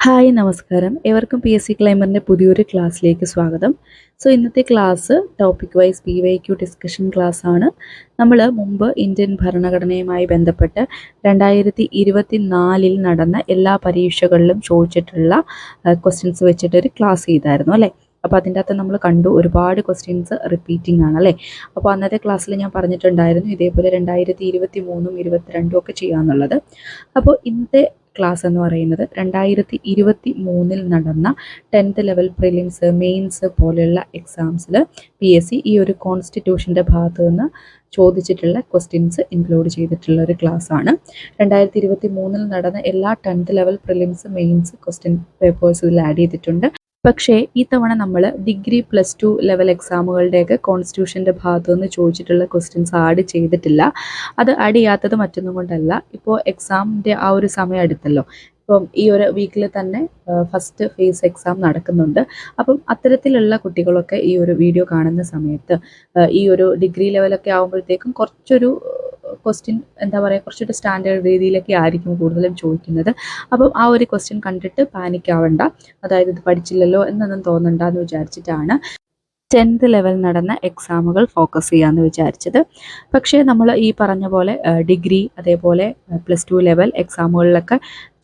Hi നമസ്കാരം. ഏവർക്കും PSC ക്ലൈമറിൻ്റെ പുതിയൊരു ക്ലാസ്സിലേക്ക് സ്വാഗതം. ഇന്നത്തെ class topic wise PYQ discussion class ആണ്. നമ്മൾ മുമ്പ് ഇന്ത്യൻ ഭരണഘടനയുമായി ബന്ധപ്പെട്ട് 2024 നടന്ന എല്ലാ പരീക്ഷകളിലും ചോദിച്ചിട്ടുള്ള ക്വസ്റ്റ്യൻസ് വെച്ചിട്ടൊരു ക്ലാസ് ചെയ്തായിരുന്നു അല്ലേ? അപ്പോൾ അതിൻ്റെ അകത്ത് നമ്മൾ കണ്ടു ഒരുപാട് ക്വസ്റ്റ്യൻസ് റിപ്പീറ്റിംഗ് ആണ് അല്ലേ? അപ്പോൾ അന്നത്തെ ക്ലാസ്സിൽ ഞാൻ പറഞ്ഞിട്ടുണ്ടായിരുന്നു ഇതേപോലെ 2023 22 ഒക്കെ ചെയ്യാമെന്നുള്ളത്. അപ്പോൾ ഇന്നത്തെ ക്ലാസ് എന്ന് പറയുന്നത് 2023 നടന്ന 10th ലെവൽ പ്രിലിംസ് മെയിൻസ് പോലെയുള്ള എക്സാംസിൽ PSC ഈ ഒരു കോൺസ്റ്റിറ്റ്യൂഷൻ്റെ ഭാഗത്ത് നിന്ന് ചോദിച്ചിട്ടുള്ള ക്വസ്റ്റ്യൻസ് ഇൻക്ലൂഡ് ചെയ്തിട്ടുള്ള ഒരു ക്ലാസ് ആണ്. 2023 നടന്ന എല്ലാ 10th level prelims mains question papers ഇതിൽ ആഡ് ചെയ്തിട്ടുണ്ട്. പക്ഷേ ഈ തവണ നമ്മൾ ഡിഗ്രി +2 ലെവൽ എക്സാമുകളുടെയൊക്കെ കോൺസ്റ്റിറ്റ്യൂഷൻ്റെ ഭാഗത്തു നിന്ന് ചോദിച്ചിട്ടുള്ള ക്വസ്റ്റ്യൻസ് ആഡ് ചെയ്തിട്ടില്ല. അത് ആഡ് ചെയ്യാത്തത് മറ്റൊന്നും കൊണ്ടല്ല, ഇപ്പോൾ എക്സാമിൻ്റെ ആ ഒരു സമയം അടുത്തല്ലോ. ഇപ്പം ഈ ഒരു വീക്കിൽ തന്നെ ഫസ്റ്റ് ഫേസ് എക്സാം നടക്കുന്നുണ്ട്. അപ്പം അത്തരത്തിലുള്ള കുട്ടികളൊക്കെ ഈ ഒരു വീഡിയോ കാണുന്ന സമയത്ത് ഈ ഒരു ഡിഗ്രി ലെവലൊക്കെ ആകുമ്പോഴത്തേക്കും കുറച്ചൊരു ക്വസ്റ്റ്യൻ എന്താ പറയുക, കുറച്ചൊരു സ്റ്റാൻഡേർഡ് രീതിയിലൊക്കെ ആയിരിക്കും കൂടുതലും ചോദിക്കുന്നത്. അപ്പം ആ ഒരു ക്വസ്റ്റ്യൻ കണ്ടിട്ട് പാനിക് ആവണ്ട, അതായത് ഇത് പഠിച്ചില്ലല്ലോ എന്നൊന്നും തോന്നണ്ട എന്ന് വിചാരിച്ചിട്ടാണ് 10th ലെവൽ നടന്ന എക്സാമുകൾ ഫോക്കസ് ചെയ്യാമെന്ന് വിചാരിച്ചത്. പക്ഷേ നമ്മൾ ഈ പറഞ്ഞ പോലെ ഡിഗ്രി അതേപോലെ +2 ലെവൽ എക്സാമുകളിലൊക്കെ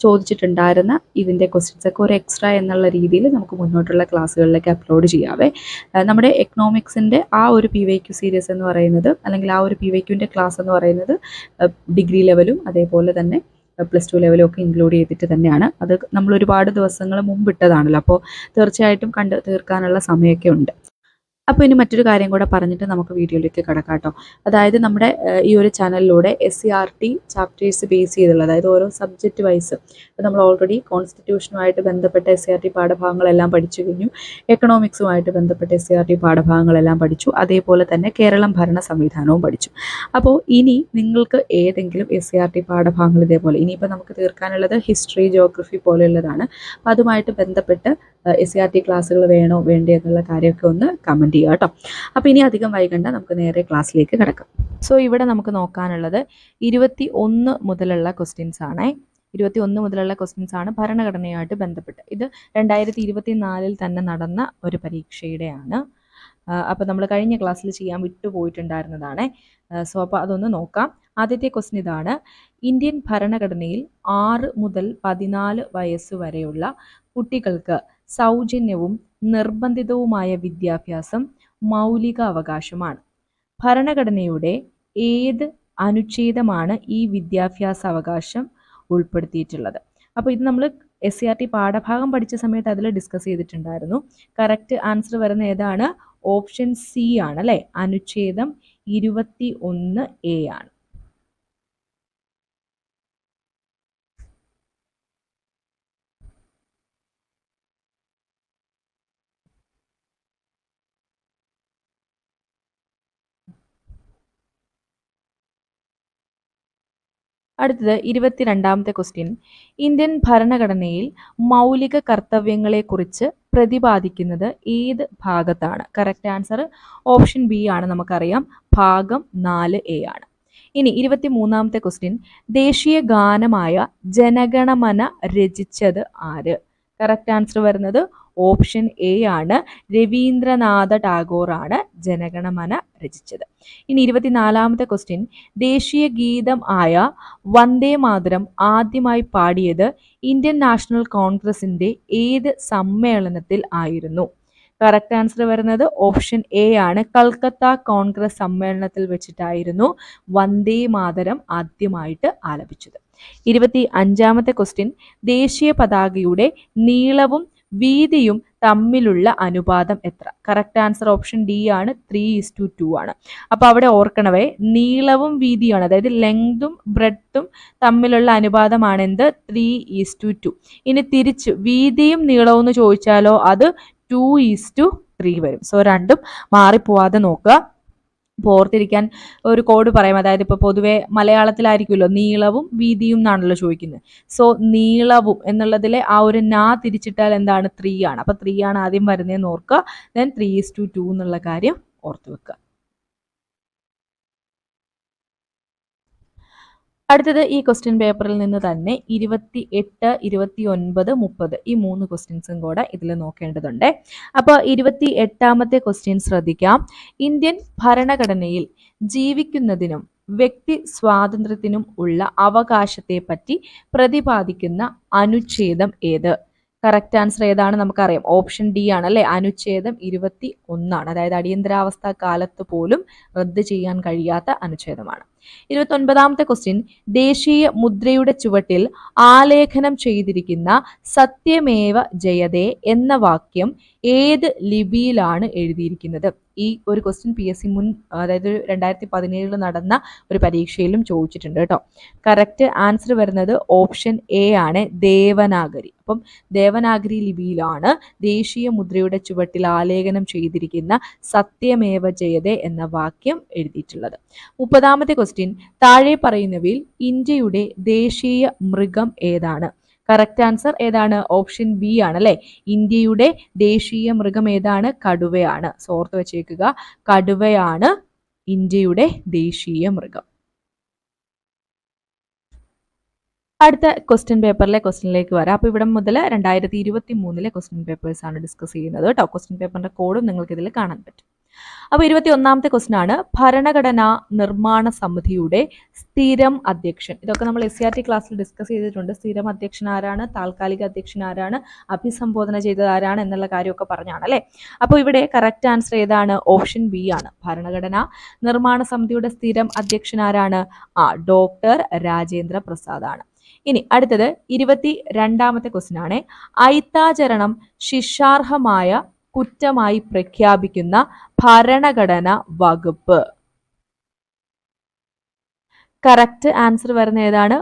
ചോദിച്ചിട്ടുണ്ടായിരുന്ന ഇതിൻ്റെ ക്വസ്റ്റ്യൻസൊക്കെ ഒരു എക്സ്ട്രാ എന്നുള്ള രീതിയിൽ നമുക്ക് മുന്നോട്ടുള്ള ക്ലാസ്സുകളിലേക്ക് അപ്ലോഡ് ചെയ്യാവേ. നമ്മുടെ എക്കണോമിക്സിൻ്റെ ആ ഒരു PYQ സീരീസ് എന്ന് പറയുന്നത്, അല്ലെങ്കിൽ ആ ഒരു PYQൻ്റെ ക്ലാസ് എന്ന് പറയുന്നത് ഡിഗ്രി ലെവലും അതേപോലെ തന്നെ +2 ലെവലും ഒക്കെ ഇൻക്ലൂഡ് ചെയ്തിട്ട് തന്നെയാണ്. അത് നമ്മൾ ഒരുപാട് ദിവസങ്ങൾ മുമ്പിട്ടതാണല്ലോ, അപ്പോൾ തീർച്ചയായിട്ടും കണ്ട് തീർക്കാനുള്ള സമയമൊക്കെ ഉണ്ട്. അപ്പോൾ ഇനി മറ്റൊരു കാര്യം കൂടെ പറഞ്ഞിട്ട് നമുക്ക് വീഡിയോയിലേക്ക് കിടക്കാം കേട്ടോ. അതായത് നമ്മുടെ ഈ ഒരു ചാനലിലൂടെ SCERT ചാപ്റ്റേഴ്സ് ബേസ് ചെയ്തുള്ള, അതായത് ഓരോ സബ്ജക്റ്റ് വൈസ് ഇപ്പോൾ നമ്മൾ ഓൾറെഡി കോൺസ്റ്റിറ്റ്യൂഷനുമായിട്ട് ബന്ധപ്പെട്ട SCERT പാഠഭാഗങ്ങളെല്ലാം പഠിച്ചു കഴിഞ്ഞു. എക്കണോമിക്സുമായിട്ട് ബന്ധപ്പെട്ട SCERT പാഠഭാഗങ്ങളെല്ലാം പഠിച്ചു. അതേപോലെ തന്നെ കേരളം ഭരണ സംവിധാനവും പഠിച്ചു. അപ്പോൾ ഇനി നിങ്ങൾക്ക് ഏതെങ്കിലും SCERT പാഠഭാഗങ്ങൾ ഇതേപോലെ ഇനിയിപ്പോൾ നമുക്ക് തീർക്കാനുള്ളത് ഹിസ്റ്ററി, ജോഗ്രഫി പോലെയുള്ളതാണ്. അപ്പോൾ അതുമായിട്ട് ബന്ധപ്പെട്ട് SCERT ക്ലാസ്സുകൾ വേണോ വേണ്ടേ എന്നുള്ള കാര്യമൊക്കെ ഒന്ന് കമൻറ്റ് ചെയ്യുക കേട്ടോ. അപ്പോൾ ഇനി അധികം വൈകണ്ട, നമുക്ക് നേരെ ക്ലാസ്സിലേക്ക് കിടക്കാം. ഇവിടെ നമുക്ക് നോക്കാനുള്ളത് 21 മുതലുള്ള ക്വസ്റ്റ്യൻസ് ആണേ. 21 മുതലുള്ള ക്വസ്റ്റ്യൻസ് ആണ് ഭരണഘടനയുമായിട്ട് ബന്ധപ്പെട്ട്. ഇത് 2024 തന്നെ നടന്ന ഒരു പരീക്ഷയുടെയാണ്. അപ്പോൾ നമ്മൾ കഴിഞ്ഞ ക്ലാസ്സിൽ ചെയ്യാൻ വിട്ടുപോയിട്ടുണ്ടായിരുന്നതാണ്. അപ്പോൾ അതൊന്ന് നോക്കാം. ആദ്യത്തെ ക്വസ്റ്റ്യൻ ഇതാണ്: ഇന്ത്യൻ ഭരണഘടനയിൽ 6 മുതൽ 14 വയസ്സ് വരെയുള്ള കുട്ടികൾക്ക് സൗജന്യവും നിർബന്ധിതവുമായ വിദ്യാഭ്യാസം മൗലിക അവകാശമാണ്. ഭരണഘടനയുടെ ഏത് അനുച്ഛേദമാണ് ഈ വിദ്യാഭ്യാസ അവകാശം ഉൾപ്പെടുത്തിയിട്ടുള്ളത്? അപ്പോൾ ഇത് നമ്മൾ SCERT പാഠഭാഗം പഠിച്ച സമയത്ത് അതിൽ ഡിസ്കസ് ചെയ്തിട്ടുണ്ടായിരുന്നു. കറക്റ്റ് ആൻസർ വരുന്ന ഏതാണ്? ഓപ്ഷൻ സി ആണ് അല്ലേ? അനുച്ഛേദം 21A ആണ്. അടുത്തത് 22ാമത്തെ ക്വസ്റ്റ്യൻ: ഇന്ത്യൻ ഭരണഘടനയിൽ മൗലിക കർത്തവ്യങ്ങളെക്കുറിച്ച് പ്രതിപാദിക്കുന്നത് ഏത് ഭാഗത്താണ്? കറക്റ്റ് ആൻസർ ഓപ്ഷൻ ബി ആണ്. നമുക്കറിയാം, ഭാഗം 4A ആണ്. ഇനി 23ാമത്തെ ക്വസ്റ്റ്യൻ: ദേശീയ ഗാനമായ ജനഗണമന രചിച്ചത് ആര്? കറക്റ്റ് ആൻസർ വരുന്നത് ഓപ്ഷൻ എ ആണ്. രവീന്ദ്രനാഥ ടാഗോർ ആണ് ജനഗണമന രചിച്ചത്. ഇനി 24ാമത്തെ ക്വസ്റ്റ്യൻ: ദേശീയ ഗീതം ആയ വന്ദേ മാതരം ആദ്യമായി പാടിയത് ഇന്ത്യൻ നാഷണൽ കോൺഗ്രസിന്റെ ഏത് സമ്മേളനത്തിൽ ആയിരുന്നു? കറക്റ്റ് ആൻസർ വരുന്നത് ഓപ്ഷൻ എ ആണ്. കൽക്കത്ത കോൺഗ്രസ് സമ്മേളനത്തിൽ വെച്ചിട്ടായിരുന്നു വന്ദേ മാതരം ആദ്യമായിട്ട് ആലപിച്ചത്. 25ാമത്തെ ക്വസ്റ്റ്യൻ: ദേശീയ പതാകയുടെ നീളവും വീതിയും തമ്മിലുള്ള അനുപാതം എത്ര? കറക്റ്റ് ആൻസർ ഓപ്ഷൻ ഡി ആണ്. 3:2 ആണ്. അപ്പോൾ അവിടെ ഓർക്കണവേ, നീളവും വീതിയാണ്, അതായത് ലെങ്തും ബ്രെഡ്ത്തും തമ്മിലുള്ള അനുപാതമാണ് എന്ത്? 3:2. ഇനി തിരിച്ച് വീതിയും നീളവും എന്ന് ചോദിച്ചാലോ അത് 2:3 വരും. രണ്ടും മാറിപ്പോവാതെ നോക്കുക. ഇപ്പോൾ ഓർത്തിരിക്കാൻ ഒരു കോഡ് പറയാം. അതായത് ഇപ്പോൾ പൊതുവെ മലയാളത്തിലായിരിക്കുമല്ലോ നീളവും വീതിയും എന്നാണല്ലോ ചോദിക്കുന്നത്. നീളവും എന്നുള്ളതിലെ ആ ഒരു നാ തിരിച്ചിട്ടാൽ എന്താണ്? 3 ആണ്. അപ്പോൾ 3 ആണ് ആദ്യം വരുന്നതെന്ന് ഓർക്കുക. ദെൻ 3:2 എന്നുള്ള കാര്യം ഓർത്തു വെക്കുക. അടുത്തത് ഈ ക്വസ്റ്റ്യൻ പേപ്പറിൽ നിന്ന് തന്നെ 28, 29, 30 ഈ 3 ക്വസ്റ്റ്യൻസും കൂടെ ഇതിൽ നോക്കേണ്ടതുണ്ട്. അപ്പോൾ 28ാമത്തെ ക്വസ്റ്റ്യൻ ശ്രദ്ധിക്കാം. ഇന്ത്യൻ ഭരണഘടനയിൽ ജീവിക്കുന്നതിനും വ്യക്തി സ്വാതന്ത്ര്യത്തിനും ഉള്ള അവകാശത്തെ പറ്റി പ്രതിപാദിക്കുന്ന അനുച്ഛേദം ഏത്? കറക്റ്റ് ആൻസർ ഏതാണ് നമുക്കറിയാം. ഓപ്ഷൻ ഡി ആണ് അല്ലെ. അനുച്ഛേദം 21 അതായത് അടിയന്തരാവസ്ഥ കാലത്ത് പോലും റദ്ദ് ചെയ്യാൻ കഴിയാത്ത അനുച്ഛേദമാണ്. 29ാമത്തെ ക്വസ്റ്റ്യൻ, ദേശീയ മുദ്രയുടെ ചുവട്ടിൽ ആലേഖനം ചെയ്തിരിക്കുന്ന സത്യമേവ ജയതേ എന്ന വാക്യം ഏത് ലിപിയിലാണ് എഴുതിയിരിക്കുന്നത്? ഈ ഒരു ക്വസ്റ്റ്യൻ PSC മുൻ അതായത് 2017 നടന്ന ഒരു പരീക്ഷയിലും ചോദിച്ചിട്ടുണ്ട് കേട്ടോ. കറക്റ്റ് ആൻസർ വരുന്നത് ഓപ്ഷൻ എ ആണ്, ദേവനാഗരി. അപ്പം ദേവനാഗരി ലിപിയിലാണ് ദേശീയ മുദ്രയുടെ ചുവട്ടിൽ ആലേഖനം ചെയ്തിരിക്കുന്ന സത്യമേവ ജയതേ എന്ന വാക്യം എഴുതിയിട്ടുള്ളത്. 30ാമത്തെ ക്വസ്റ്റ്യൻ, താഴെ പറയുന്നവയിൽ ഇന്ത്യയുടെ ദേശീയ മൃഗം ഏതാണ്? കറക്റ്റ് ആൻസർ ഏതാണ്? ഓപ്ഷൻ ബി ആണ് അല്ലെ. ഇന്ത്യയുടെ ദേശീയ മൃഗം ഏതാണ്? കടുവയാണ്. ഓർത്ത് വെച്ചേക്കുക, കടുവയാണ് ഇന്ത്യയുടെ ദേശീയ മൃഗം. അടുത്ത ക്വസ്റ്റ്യൻ പേപ്പറിലെ ക്വസ്റ്റ്യനിലേക്ക് വരാം. അപ്പോൾ ഇവിടെ മുതൽ 2023 ക്വസ്റ്റ്യൻ പേപ്പേഴ്സ് ആണ് ഡിസ്കസ് ചെയ്യുന്നത് കേട്ടോ. ക്വസ്റ്റ്യൻ പേപ്പറിന്റെ കോഡും നിങ്ങൾക്ക് ഇതിൽ കാണാൻ പറ്റും. അപ്പോൾ 21ാമത്തെ ക്വസ്റ്റ്യൻ ആണ്, ഭരണഘടനാ നിർമ്മാണ സമിതിയുടെ സ്ഥിരം അധ്യക്ഷൻ. ഇതൊക്കെ നമ്മൾ SCRT ക്ലാസ്സിൽ ഡിസ്കസ് ചെയ്തിട്ടുണ്ട്. സ്ഥിരം അധ്യക്ഷൻ ആരാണ്, താൽക്കാലിക അധ്യക്ഷൻ ആരാണ്, അഭിസംബോധന ചെയ്തത് ആരാണ് എന്നുള്ള കാര്യമൊക്കെ പറഞ്ഞാണ് അല്ലേ. അപ്പോൾ ഇവിടെ കറക്റ്റ് ആൻസർ ഏതാണ്? ഓപ്ഷൻ ബി ആണ്. ഭരണഘടനാ നിർമ്മാണ സമിതിയുടെ സ്ഥിരം അധ്യക്ഷൻ ആരാണ്? ഡോക്ടർ രാജേന്ദ്ര പ്രസാദ് ആണ്. ഇനി അടുത്തത് 22ാമത്തെ ക്വസ്റ്റ്യൻ ആണ്, ഐത്താചരണം ശിക്ഷാർഹമായ കുറ്റമായി പ്രഖ്യാപിക്കുന്ന ഭരണഘടന വകുപ്പ്. കറക്റ്റ് ആൻസർ വരുന്ന ഏതാണ്?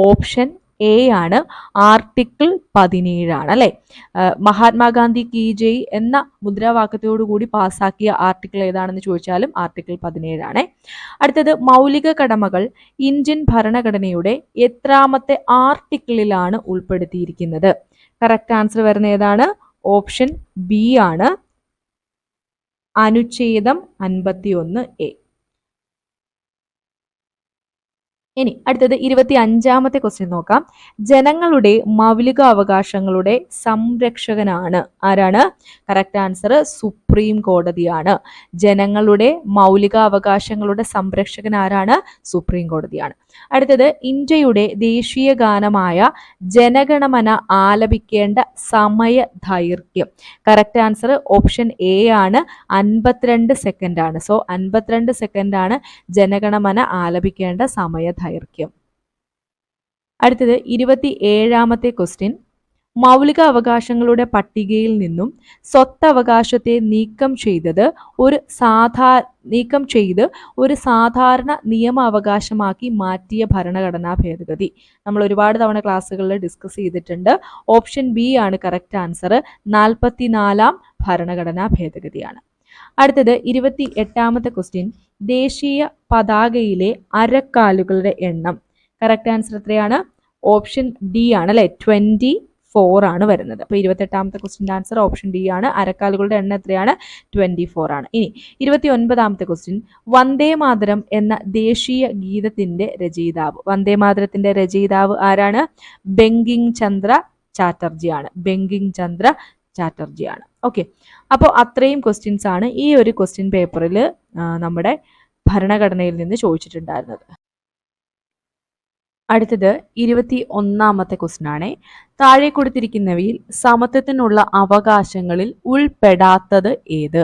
ഓപ്ഷൻ എ ആണ്, ആർട്ടിക്കിൾ 17 ആണ് അല്ലെ. മഹാത്മാഗാന്ധി കി ജയ് എന്ന മുദ്രാവാക്യത്തോടു കൂടി പാസാക്കിയ ആർട്ടിക്കിൾ ഏതാണെന്ന് ചോദിച്ചാലും ആർട്ടിക്കിൾ 17 ആണ്. അടുത്തത്, മൗലിക കടമകൾ ഇന്ത്യൻ ഭരണഘടനയുടെ എത്രാമത്തെ ആർട്ടിക്കിളിലാണ് ഉൾപ്പെടുത്തിയിരിക്കുന്നത്? കറക്റ്റ് ആൻസർ വരുന്ന ഏതാണ്? ഓപ്ഷൻ ബി ആണ്, അനുച്ഛേദം 51A. ഇനി അടുത്തത് 25ാമത്തെ ക്വസ്റ്റ്യൻ നോക്കാം. ജനങ്ങളുടെ മൗലിക അവകാശങ്ങളുടെ സംരക്ഷകനാണ് ആരാണ്? കറക്റ്റ് ആൻസർ സുപ്രീം കോടതിയാണ്. ജനങ്ങളുടെ മൗലിക അവകാശങ്ങളുടെ സംരക്ഷകൻ ആരാണ്? സുപ്രീം കോടതിയാണ്. അടുത്തത്, ഇന്ത്യയുടെ ദേശീയ ഗാനമായ ജനഗണമന ആലപിക്കേണ്ട സമയ ദൈർഘ്യം. കറക്റ്റ് ആൻസർ ഓപ്ഷൻ എ ആണ്, 52 സെക്കൻഡ് ആണ്. 52 സെക്കൻഡ് ആണ് ജനഗണമന ആലപിക്കേണ്ട സമയ ദൈർഘ്യം. അടുത്തത് 27ാമത്തെ ക്വസ്റ്റ്യൻ, മൗലിക അവകാശങ്ങളുടെ പട്ടികയിൽ നിന്നും സ്വത്തവകാശത്തെ നീക്കം ചെയ്ത് ഒരു സാധാരണ നിയമ അവകാശമാക്കി മാറ്റിയ ഭരണഘടനാ ഭേദഗതി. നമ്മൾ ഒരുപാട് തവണ ക്ലാസ്സുകളിൽ ഡിസ്കസ് ചെയ്തിട്ടുണ്ട്. ഓപ്ഷൻ ബി ആണ് കറക്റ്റ് ആൻസർ, 44ാം ഭരണഘടനാ ഭേദഗതിയാണ്. അടുത്തത് 28ാമത്തെ ക്വസ്റ്റ്യൻ, ദേശീയ പതാകയിലെ അരക്കാലുകളുടെ എണ്ണം. കറക്റ്റ് ആൻസർ എത്രയാണ്? ഓപ്ഷൻ ഡി ആണ് അല്ലെ, 24 ആണ് വരുന്നത്. അപ്പോൾ 28ാമത്തെ ക്വസ്റ്റ്യൻ്റെ ആൻസർ ഓപ്ഷൻ ഡി ആണ്. അരക്കാലുകളുടെ എണ്ണം എത്രയാണ്? 24 ആണ്. ഇനി 29ാമത്തെ ക്വസ്റ്റ്യൻ, വന്ദേ മാതരം എന്ന ദേശീയ ഗീതത്തിന്റെ രചയിതാവ്. വന്ദേ മാതരത്തിന്റെ രചയിതാവ് ആരാണ്? ബങ്കിങ് ചന്ദ്ര ചാറ്റർജിയാണ്. ബങ്കിങ് ചന്ദ്ര ചാറ്റർജിയാണ്. ഓക്കെ, അപ്പോൾ അത്രയും ക്വസ്റ്റ്യൻസ് ആണ് ഈ ഒരു ക്വസ്റ്റ്യൻ പേപ്പറിൽ നമ്മുടെ ഭരണഘടനയിൽ നിന്ന് ചോദിച്ചിട്ടുണ്ടായിരുന്നത്. അടുത്തത് 21ാമത്തെ ക്വസ്റ്റ്യൻ ആണ്, താഴെ കൊടുത്തിരിക്കുന്നവയിൽ സമത്വത്തിനുള്ള അവകാശങ്ങളിൽ ഉൾപ്പെടാത്തത് ഏത്?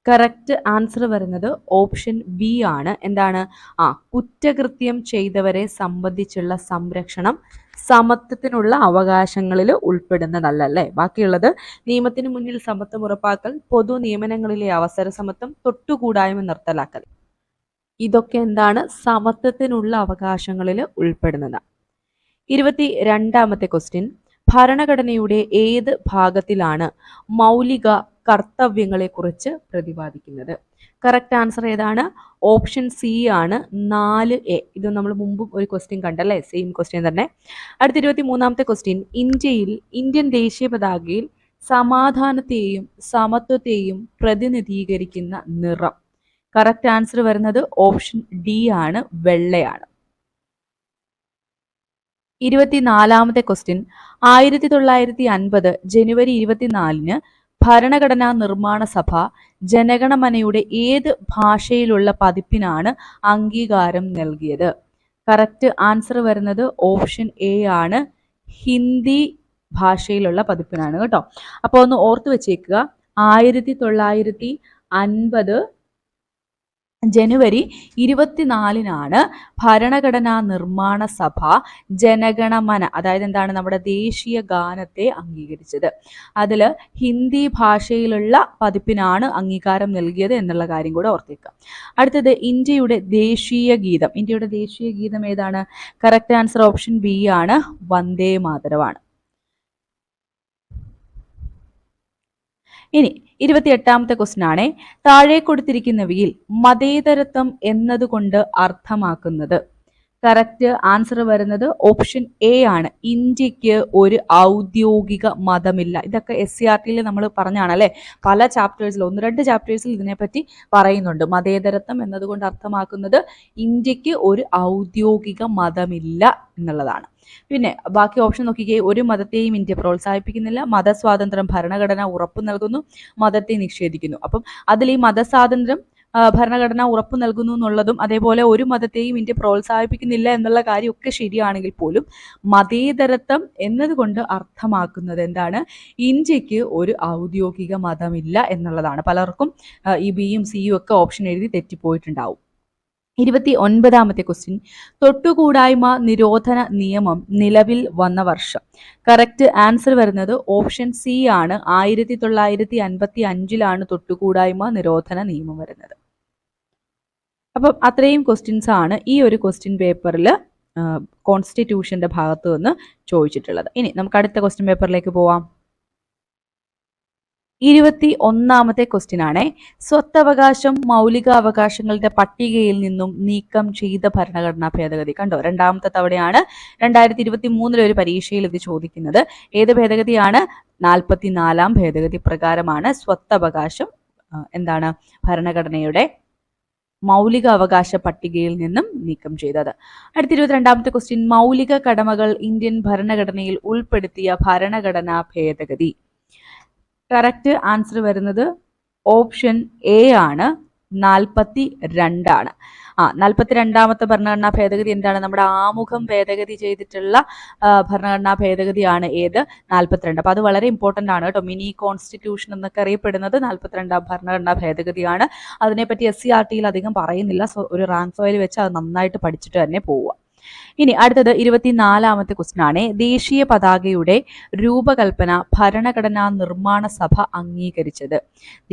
കറക്റ്റ് ആൻസർ വരുന്നത് ഓപ്ഷൻ ബി ആണ്. എന്താണ്? കുറ്റകൃത്യം ചെയ്തവരെ സംബന്ധിച്ചുള്ള സംരക്ഷണം സമത്വത്തിനുള്ള അവകാശങ്ങളിൽ ഉൾപ്പെടുന്നതല്ല അല്ലേ. ബാക്കിയുള്ളത് നിയമത്തിന് മുന്നിൽ സമത്വം ഉറപ്പാക്കൽ, പൊതു നിയമനങ്ങളിലെ അവസര സമത്വം, തൊട്ടുകൂടായ്മ നിർത്തലാക്കൽ, ഇതൊക്കെ എന്താണ്? സമത്വത്തിനുള്ള അവകാശങ്ങളിൽ ഉൾപ്പെടുന്നതാണ്. 22ാമത്തെ ക്വസ്റ്റ്യൻ, ഭരണഘടനയുടെ ഏത് ഭാഗത്തിലാണ് മൗലിക കർത്തവ്യങ്ങളെക്കുറിച്ച് പ്രതിപാദിക്കുന്നത്? കറക്റ്റ് ആൻസർ ഏതാണ്? ഓപ്ഷൻ സി ആണ്, 4A. ഇത് നമ്മൾ മുമ്പും ഒരു ക്വസ്റ്റ്യൻ കണ്ടല്ലേ, സെയിം ക്വസ്റ്റ്യൻ തന്നെ. അടുത്ത 23ാമത്തെ ക്വസ്റ്റ്യൻ, ഇന്ത്യൻ ദേശീയ പതാകയിൽ സമാധാനത്തെയും സമത്വത്തെയും പ്രതിനിധീകരിക്കുന്ന നിറം. കറക്റ്റ് ആൻസർ വരുന്നത് ഓപ്ഷൻ ഡി ആണ്, വെള്ളയാണ്. 24ാമത്തെ ക്വസ്റ്റ്യൻ 1950 ജനുവരി 24-ന് ഭരണഘടനാ നിർമ്മാണ സഭ ജനഗണമനയുടെ ഏത് ഭാഷയിലുള്ള പതിപ്പിനാണ് അംഗീകാരം നൽകിയത്? കറക്റ്റ് ആൻസർ വരുന്നത് ഓപ്ഷൻ എ ആണ്, ഹിന്ദി ഭാഷയിലുള്ള പതിപ്പിനാണ് കേട്ടോ. അപ്പോൾ ഒന്ന് ഓർത്ത് വെച്ചേക്കുക, 1950 ജനുവരി 24-നാണ് ഭരണഘടനാ നിർമ്മാണ സഭ ജനഗണമന, അതായത് എന്താണ്, നമ്മുടെ ദേശീയ ഗാനത്തെ അംഗീകരിച്ചത്. അതിൽ ഹിന്ദി ഭാഷയിലുള്ള പതിപ്പിനാണ് അംഗീകാരം നൽകിയത് എന്നുള്ള കാര്യം കൂടെ ഓർത്തേക്കുക. അടുത്തത് ഇന്ത്യയുടെ ദേശീയ ഗീതം. ഇന്ത്യയുടെ ദേശീയ ഗീതം ഏതാണ്? കറക്റ്റ് ആൻസർ ഓപ്ഷൻ ബി ആണ്, വന്ദേ മാതരമാണ്. ഇനി 28ാമത്തെ ക്വസ്റ്റ്യൻ ആണ്, താഴെ കൊടുത്തിരിക്കുന്നവയിൽ മതേതരത്വം എന്നതുകൊണ്ട് അർത്ഥമാക്കുന്നത്? കറക്റ്റ് ആൻസർ വരുന്നത് ഓപ്ഷൻ എ ആണ്, ഇന്ത്യക്ക് ഒരു ഔദ്യോഗിക മതമില്ല. ഇതൊക്കെ SCERT-ൽ നമ്മൾ പറഞ്ഞാണ് അല്ലെ, പല ചാപ്റ്റേഴ്സിൽ, 1-2 ചാപ്റ്റേഴ്സിൽ ഇതിനെപ്പറ്റി പറയുന്നുണ്ട്. മതേതരത്വം എന്നതുകൊണ്ട് അർത്ഥമാക്കുന്നത് ഇന്ത്യക്ക് ഒരു ഔദ്യോഗിക മതമില്ല എന്നുള്ളതാണ്. പിന്നെ ബാക്കി ഓപ്ഷൻ നോക്കിക്കേ, ഒരു മതത്തെയും ഇന്ത്യ പ്രോത്സാഹിപ്പിക്കുന്നില്ല, മതസ്വാതന്ത്ര്യം ഭരണഘടന ഉറപ്പു നൽകുന്നു, മതത്തെ നിഷേധിക്കുന്നു. അപ്പം അതിൽ ഈ മതസ്വാതന്ത്ര്യം ഭരണഘടന ഉറപ്പു നൽകുന്നു എന്നുള്ളതും അതേപോലെ ഒരു മതത്തെയും ഇന്ത്യ പ്രോത്സാഹിപ്പിക്കുന്നില്ല എന്നുള്ള കാര്യമൊക്കെ ശരിയാണെങ്കിൽ പോലും മതേതരത്വം എന്നതുകൊണ്ട് അർത്ഥമാക്കുന്നത് എന്താണ്? ഇന്ത്യക്ക് ഒരു ഔദ്യോഗിക മതമില്ല എന്നുള്ളതാണ്. പലർക്കും ഈ ബിയും സിയും ഒക്കെ ഓപ്ഷൻ എഴുതി തെറ്റിപ്പോയിട്ടുണ്ടാവും. 29ാമത്തെ ക്വസ്റ്റ്യൻ, തൊട്ടുകൂടായ്മ നിരോധന നിയമം നിലവിൽ വന്ന വർഷം? കറക്റ്റ് ആൻസർ വരുന്നത് ഓപ്ഷൻ സി ആണ്, 1955-ലാണ് തൊട്ടുകൂടായ്മ നിരോധന നിയമം വരുന്നത്. അപ്പം അത്രയും ക്വസ്റ്റ്യൻസ് ആണ് ഈ ഒരു ക്വസ്റ്റ്യൻ പേപ്പറിൽ കോൺസ്റ്റിറ്റ്യൂഷന്റെ ഭാഗത്ത് നിന്ന് ചോദിച്ചിട്ടുള്ളത്. ഇനി നമുക്ക് അടുത്ത ക്വസ്റ്റ്യൻ പേപ്പറിലേക്ക് പോവാം. 21ാമത്തെ ക്വസ്റ്റ്യൻ ആണ്, സ്വത്തവകാശം മൗലികാവകാശങ്ങളുടെ പട്ടികയിൽ നിന്നും നീക്കം ചെയ്ത ഭരണഘടനാ ഭേദഗതി. കണ്ടോ, 2ാമത്തെ തവണയാണ് 2023 ഒരു പരീക്ഷയിൽ ഇത് ചോദിക്കുന്നത്. ഏത് ഭേദഗതിയാണ്? 44ാം ഭേദഗതി പ്രകാരമാണ് സ്വത്തവകാശം എന്താണ് ഭരണഘടനയുടെ മൗലിക അവകാശ പട്ടികയിൽ നിന്നും നീക്കം ചെയ്തത്. അടുത്ത 22ാമത്തെ ക്വസ്റ്റ്യൻ, മൗലിക കടമകൾ ഇന്ത്യൻ ഭരണഘടനയിൽ ഉൾപ്പെടുത്തിയ ഭരണഘടനാ ഭേദഗതി? കറക്റ്റ് ആൻസർ വരുന്നത് ഓപ്ഷൻ എ ആണ്, 42 ആണ്. 42ാമത്തെ ഭരണഘടനാ ഭേദഗതി എന്താണ്? നമ്മുടെ ആമുഖം ഭേദഗതി ചെയ്തിട്ടുള്ള ഭരണഘടനാ ഭേദഗതിയാണ് ഏത്? 42. അപ്പൊ അത് വളരെ ഇമ്പോർട്ടന്റ് ആണ് കേട്ടോ. മിനി കോൺസ്റ്റിറ്റ്യൂഷൻ എന്നൊക്കെ അറിയപ്പെടുന്നത് 42ാം ഭരണഘടനാ ഭേദഗതിയാണ്. അതിനെപ്പറ്റി SCERT-ൽ അധികം പറയുന്നില്ല. സോ ഒരു റാങ്ക് ഫയൽ വെച്ച് അത് നന്നായിട്ട് പഠിച്ചിട്ട് തന്നെ പോവുക. ഇനി അടുത്തത് 24ാമത്തെ ക്വസ്റ്റ്യൻ ആണ്, ദേശീയ പതാകയുടെ രൂപകൽപ്പന ഭരണഘടനാ നിർമ്മാണ സഭ അംഗീകരിച്ചത്?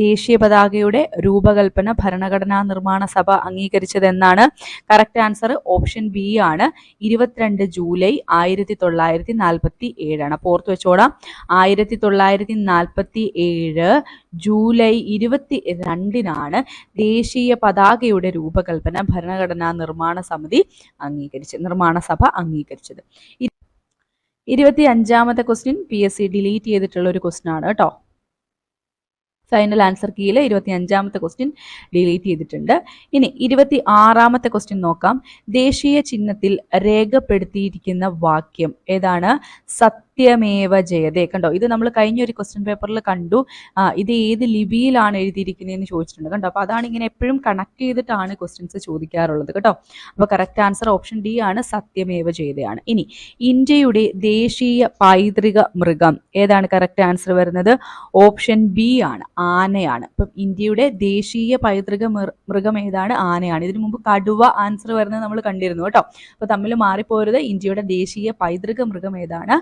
ദേശീയ പതാകയുടെ രൂപകൽപ്പന ഭരണഘടനാ നിർമ്മാണ സഭ അംഗീകരിച്ചത് എന്നാണ്? കറക്റ്റ് ആൻസർ ഓപ്ഷൻ ബി ആണ്, 22 ജൂലൈ 1947 ആണ്. അപ്പോൾ ഓർത്ത് വെച്ചോടാം, 1947 ജൂലൈ 22-നാണ് ദേശീയ പതാകയുടെ രൂപകൽപ്പന ഭരണഘടനാ നിർമ്മാണ സമിതി നിർമ്മാണ സഭ അംഗീകരിച്ചത്. 25ാമത്തെ ക്വസ്റ്റ്യൻ PSC ഡിലീറ്റ് ചെയ്തിട്ടുള്ള ഒരു ക്വസ്റ്റ്യൻ ആണ് കേട്ടോ. ഫൈനൽ ആൻസർ കീയിൽ 25ാമത്തെ ക്വസ്റ്റ്യൻ ഡിലീറ്റ് ചെയ്തിട്ടുണ്ട്. ഇനി 26ാമത്തെ ക്വസ്റ്റ്യൻ നോക്കാം. ദേശീയ ചിഹ്നത്തിൽ രേഖപ്പെടുത്തിയിരിക്കുന്ന വാക്യം ഏതാണ്? സത്യമേവ ജയതേ. കണ്ടോ, ഇത് നമ്മൾ കഴിഞ്ഞ ഒരു ക്വസ്റ്റ്യൻ പേപ്പറിൽ കണ്ടു. ഇത് ഏത് ലിപിയിലാണ് എഴുതിയിരിക്കുന്നതെന്ന് ചോദിച്ചിട്ടുണ്ട്. കണ്ടോ, അപ്പോൾ അതാണ് ഇങ്ങനെ എപ്പോഴും കണക്ട് ചെയ്തിട്ടാണ് ക്വസ്റ്റ്യൻസ് ചോദിക്കാറുള്ളത് കേട്ടോ. അപ്പോൾ കറക്റ്റ് ആൻസർ ഓപ്ഷൻ ഡി ആണ്, സത്യമേവ ജയതയാണ്. ഇനി ഇന്ത്യയുടെ ദേശീയ പൈതൃക മൃഗം ഏതാണ്? കറക്റ്റ് ആൻസർ വരുന്നത് ഓപ്ഷൻ ബി ആണ്, ആനയാണ്. അപ്പം ഇന്ത്യയുടെ ദേശീയ പൈതൃക മൃഗം ഏതാണ്? ആനയാണ്. ഇതിനു മുമ്പ് കടുവ ആൻസർ വരുന്നത് നമ്മൾ കണ്ടിരുന്നു കേട്ടോ. അപ്പോൾ തമ്മിൽ മാറിപ്പോരുത്. ഇന്ത്യയുടെ ദേശീയ പൈതൃക മൃഗം ഏതാണ്?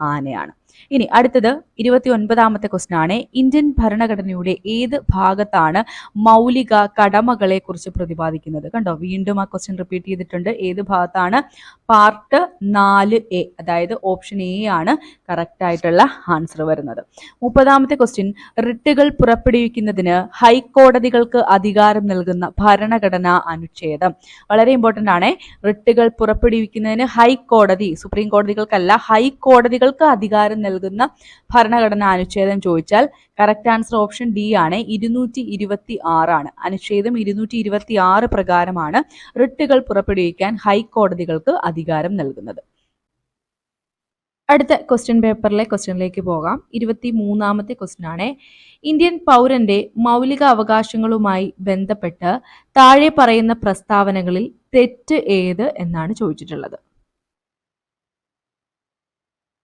ആനയാണ്. ഇനി അടുത്തത് 29ാമത്തെ ക്വസ്റ്റ്യൻ ആണ്, ഇന്ത്യൻ ഭരണഘടനയുടെ ഏത് ഭാഗത്താണ് മൗലിക കടമകളെ കുറിച്ച് പ്രതിപാദിക്കുന്നത്? കണ്ടോ, വീണ്ടും ആ ക്വസ്റ്റ്യൻ റിപ്പീറ്റ് ചെയ്തിട്ടുണ്ട്. ഏത് ഭാഗത്താണ്? പാർട്ട് 4A, അതായത് ഓപ്ഷൻ എ ആണ് കറക്റ്റ് ആയിട്ടുള്ള ആൻസർ വരുന്നത്. 30ാമത്തെ ക്വസ്റ്റ്യൻ, റിട്ടുകൾ പുറപ്പെടുവിക്കുന്നതിന് ഹൈക്കോടതികൾക്ക് അധികാരം നൽകുന്ന ഭരണഘടനാ അനുച്ഛേദം? വളരെ ഇമ്പോർട്ടന്റ് ആണ്. റിട്ടുകൾ പുറപ്പെടുവിക്കുന്നതിന് ഹൈക്കോടതി, സുപ്രീം കോടതികൾക്കല്ല, ഹൈക്കോടതികൾക്ക് അധികാരം നൽകുന്ന ഭരണഘടനാ അനുച്ഛേദം ചോദിച്ചാൽ കറക്റ്റ് ആൻസർ ഓപ്ഷൻ ഡി ആണ്, 226 ആണ്. അനുച്ഛേദം 226 പ്രകാരമാണ് റിട്ടുകൾ പുറപ്പെടുവിക്കാൻ ഹൈക്കോടതികൾക്ക് അധികാരം നൽകുന്നത്. അടുത്ത ക്വസ്റ്റ്യൻ പേപ്പറിലെ ക്വസ്റ്റ്യനിലേക്ക് പോകാം. 23ാമത്തെ ക്വസ്റ്റ്യൻ ആണ്. ഇന്ത്യൻ പൗരന്റെ മൗലിക അവകാശങ്ങളുമായി ബന്ധപ്പെട്ട് താഴെ പറയുന്ന പ്രസ്താവനകളിൽ തെറ്റ് ഏത് എന്നാണ് ചോദിച്ചിട്ടുള്ളത്.